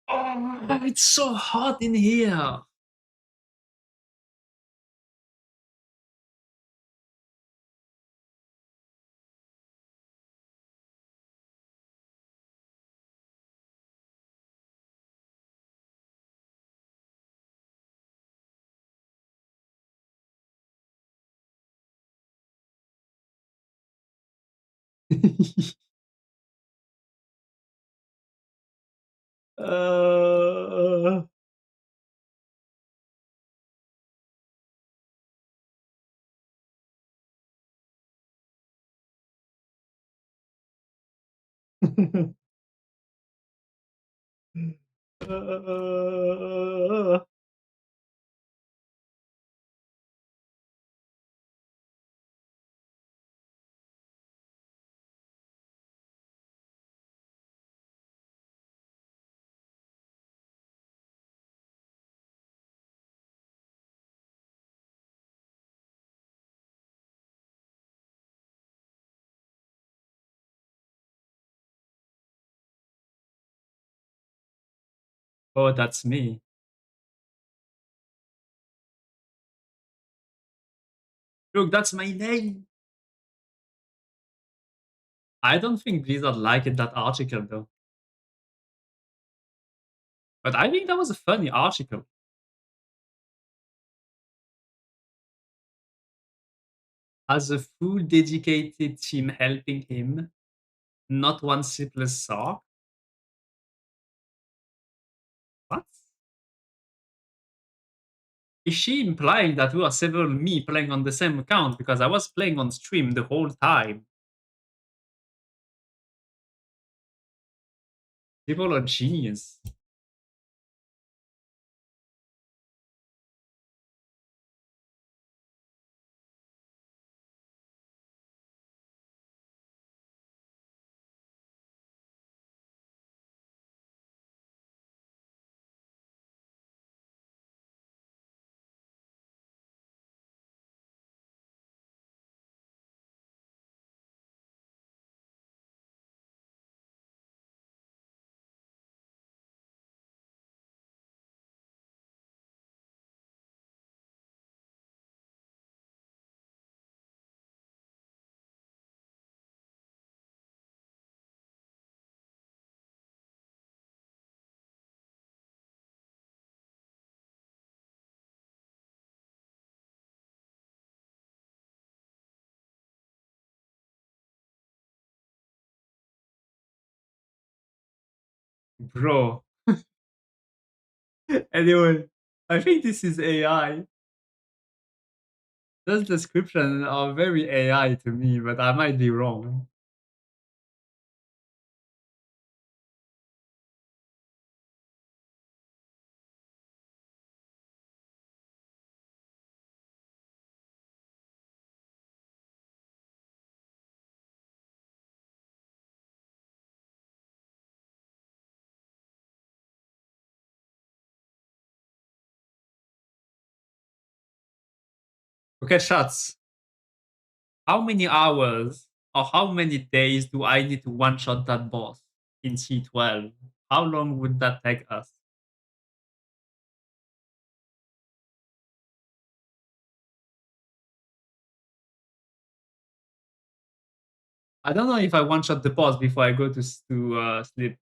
Oh, it's so hot in here. uh... uh... Oh, that's me. Look, that's my name. I don't think Blizzard liked that article though. But I think that was a funny article. As a full dedicated team helping him, not one sleepless sock. What? Is she implying that we are several me playing on the same account? Because I was playing on stream the whole time. People are genius. Bro. Anyway, I think this is AI. Those descriptions are very AI to me, but I might be wrong. Okay, shots. How many hours or how many days do I need to one-shot that boss in C12? How long would that take us? I don't know if I one-shot the boss before I go to sleep.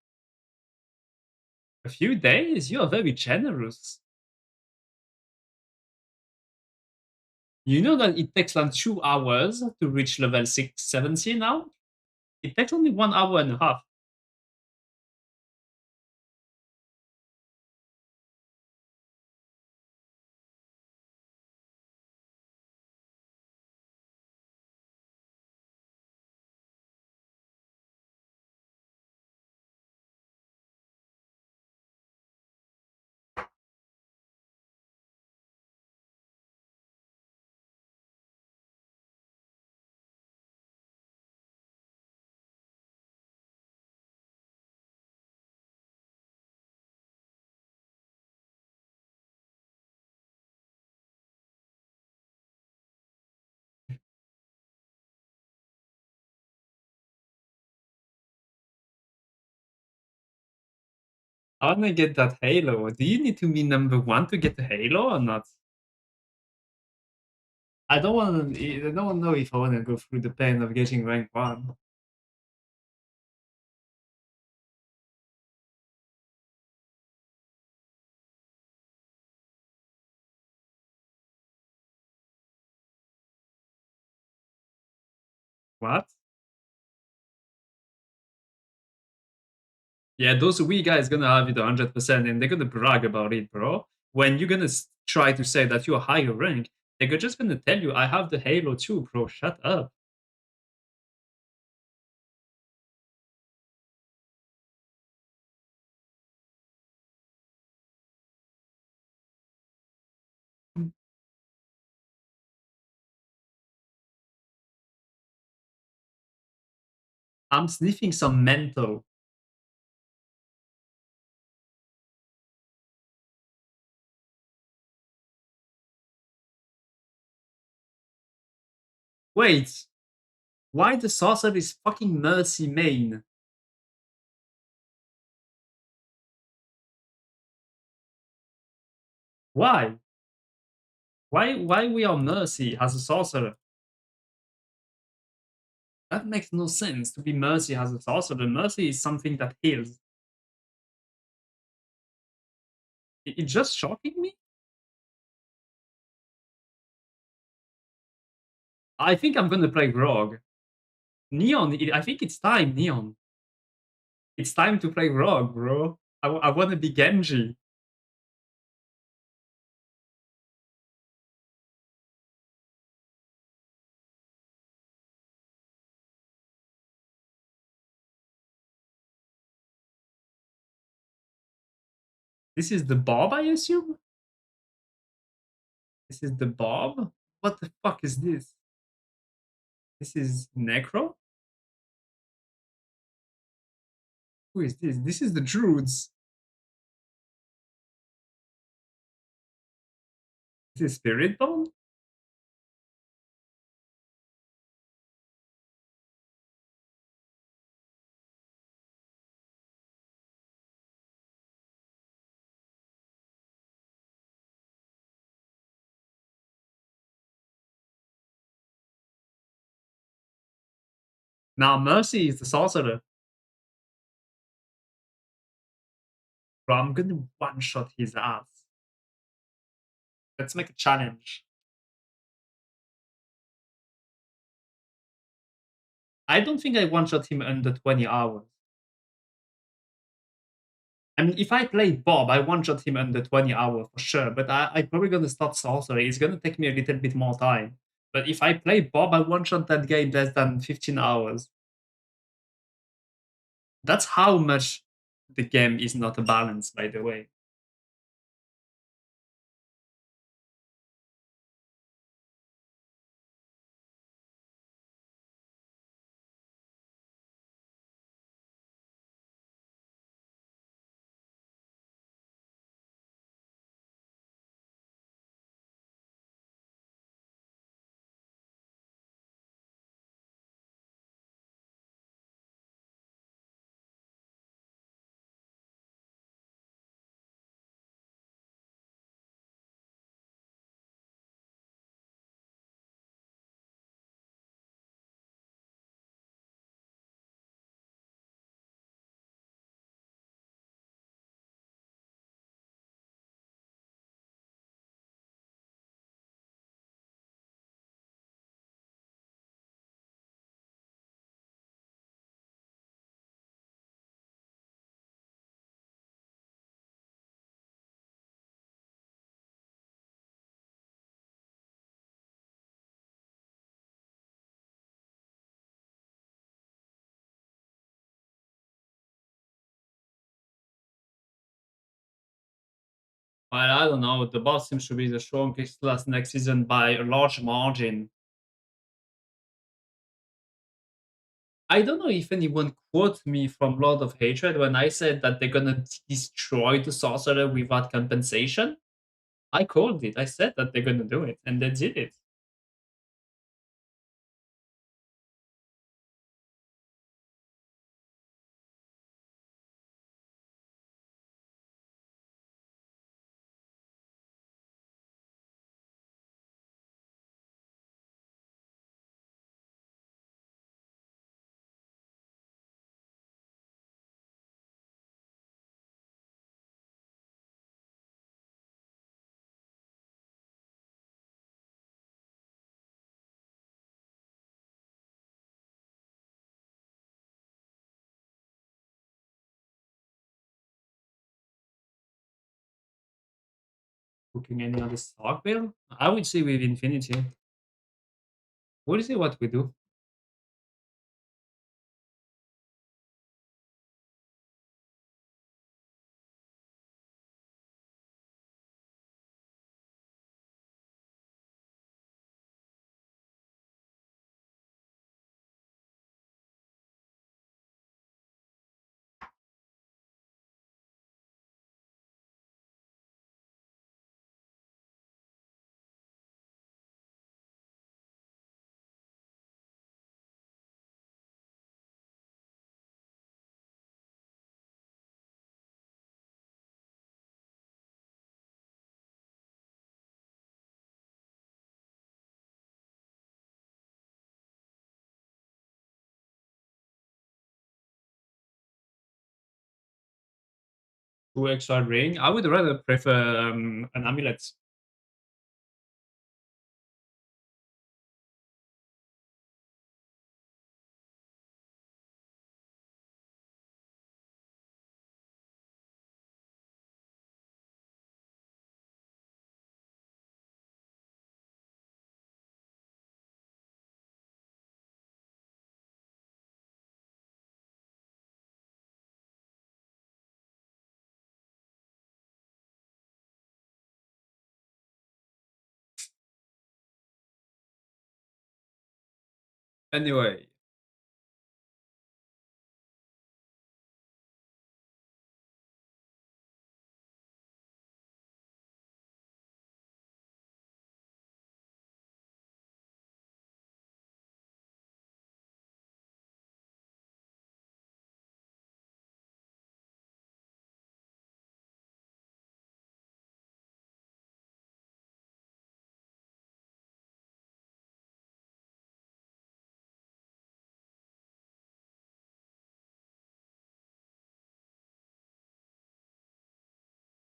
A few days? You are very generous. You know that it takes like 2 hours to reach level 670 now? It takes only 1 hour and a half. I wanna get that Halo. Do you need to be number 1 to get the Halo or not? I don't know if I wanna go through the pain of getting rank 1. What? Yeah, those wee guys gonna have it 100% and they're gonna brag about it, bro. When you're gonna try to say that you're higher rank, they're just gonna tell you, I have the Halo too, bro. Shut up. I'm sniffing some menthol. Wait, why the sorcerer is fucking Mercy main? Why? Why we are Mercy as a sorcerer? That makes no sense to be Mercy as a sorcerer. Mercy is something that heals. It's just shocking me? I think I'm gonna play Grog. Neon, I think it's time, Neon. It's time to play Grog, bro. I wanna be Genji. This is the Bob, I assume? This is the Bob? What the fuck is this? This is Necro? Who is this? This is the Druids. This is Spirit Bone? Now Mercy is the sorcerer. Bro, I'm gonna one-shot his ass. Let's make a challenge. I don't think I one-shot him under 20 hours. I mean, if I play Bob, I one-shot him under 20 hours for sure, but I'm probably gonna start Sorcery. It's gonna take me a little bit more time. But if I play Bob, I one-shot that game less than 15 hours. That's how much the game is not balanced, by the way. Well, I don't know. The boss seems to be the strongest class next season by a large margin. I don't know if anyone quoted me from Lord of Hatred when I said that they're gonna destroy the sorcerer without compensation. I called it. I said that they're gonna do it, and they did it. Cooking any other stock bill? I would say with Infinity. We'll see what we do. Two extra ring. I would rather prefer an amulet. Anyway,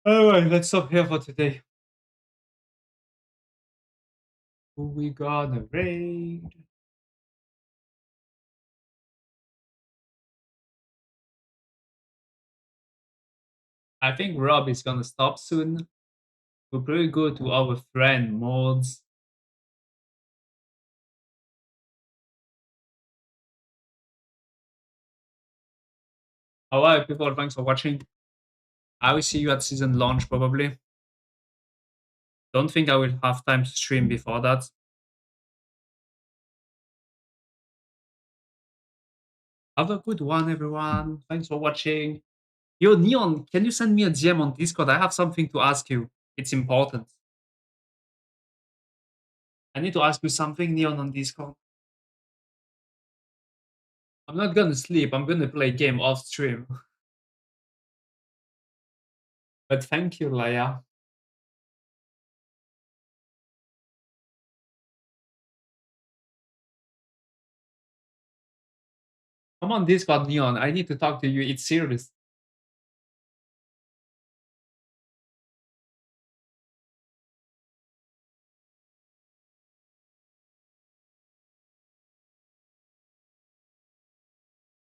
alright, let's stop here for today. Who we gonna raid? I think Rob is gonna stop soon. We'll probably go to our friend mods. Alright, people, thanks for watching. I will see you at season launch probably. Don't think I will have time to stream before that. Have a good one, everyone. Thanks for watching. Yo, Neon, can you send me a DM on Discord? I have something to ask you. It's important. I need to ask you something, Neon, on Discord. I'm not gonna sleep. I'm gonna play a game off stream. But thank you, Leia. Come on Discord, Neon. I need to talk to you. It's serious.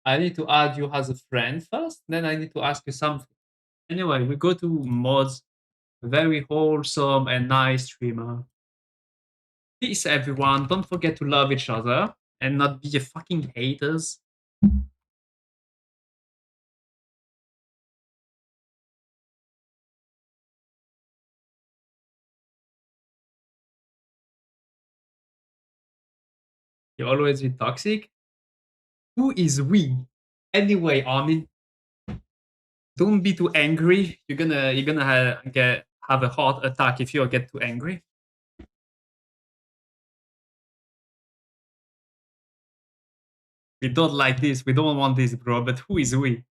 I need to add you as a friend first, then I need to ask you something. Anyway, we go to mods. Very wholesome and nice streamer. Peace, everyone. Don't forget to love each other and not be a fucking haters. You always be toxic. Who is we? Anyway, Armin, don't be too angry. You're gonna have a heart attack if you get too angry. We don't like this. We don't want this, bro. But who is we?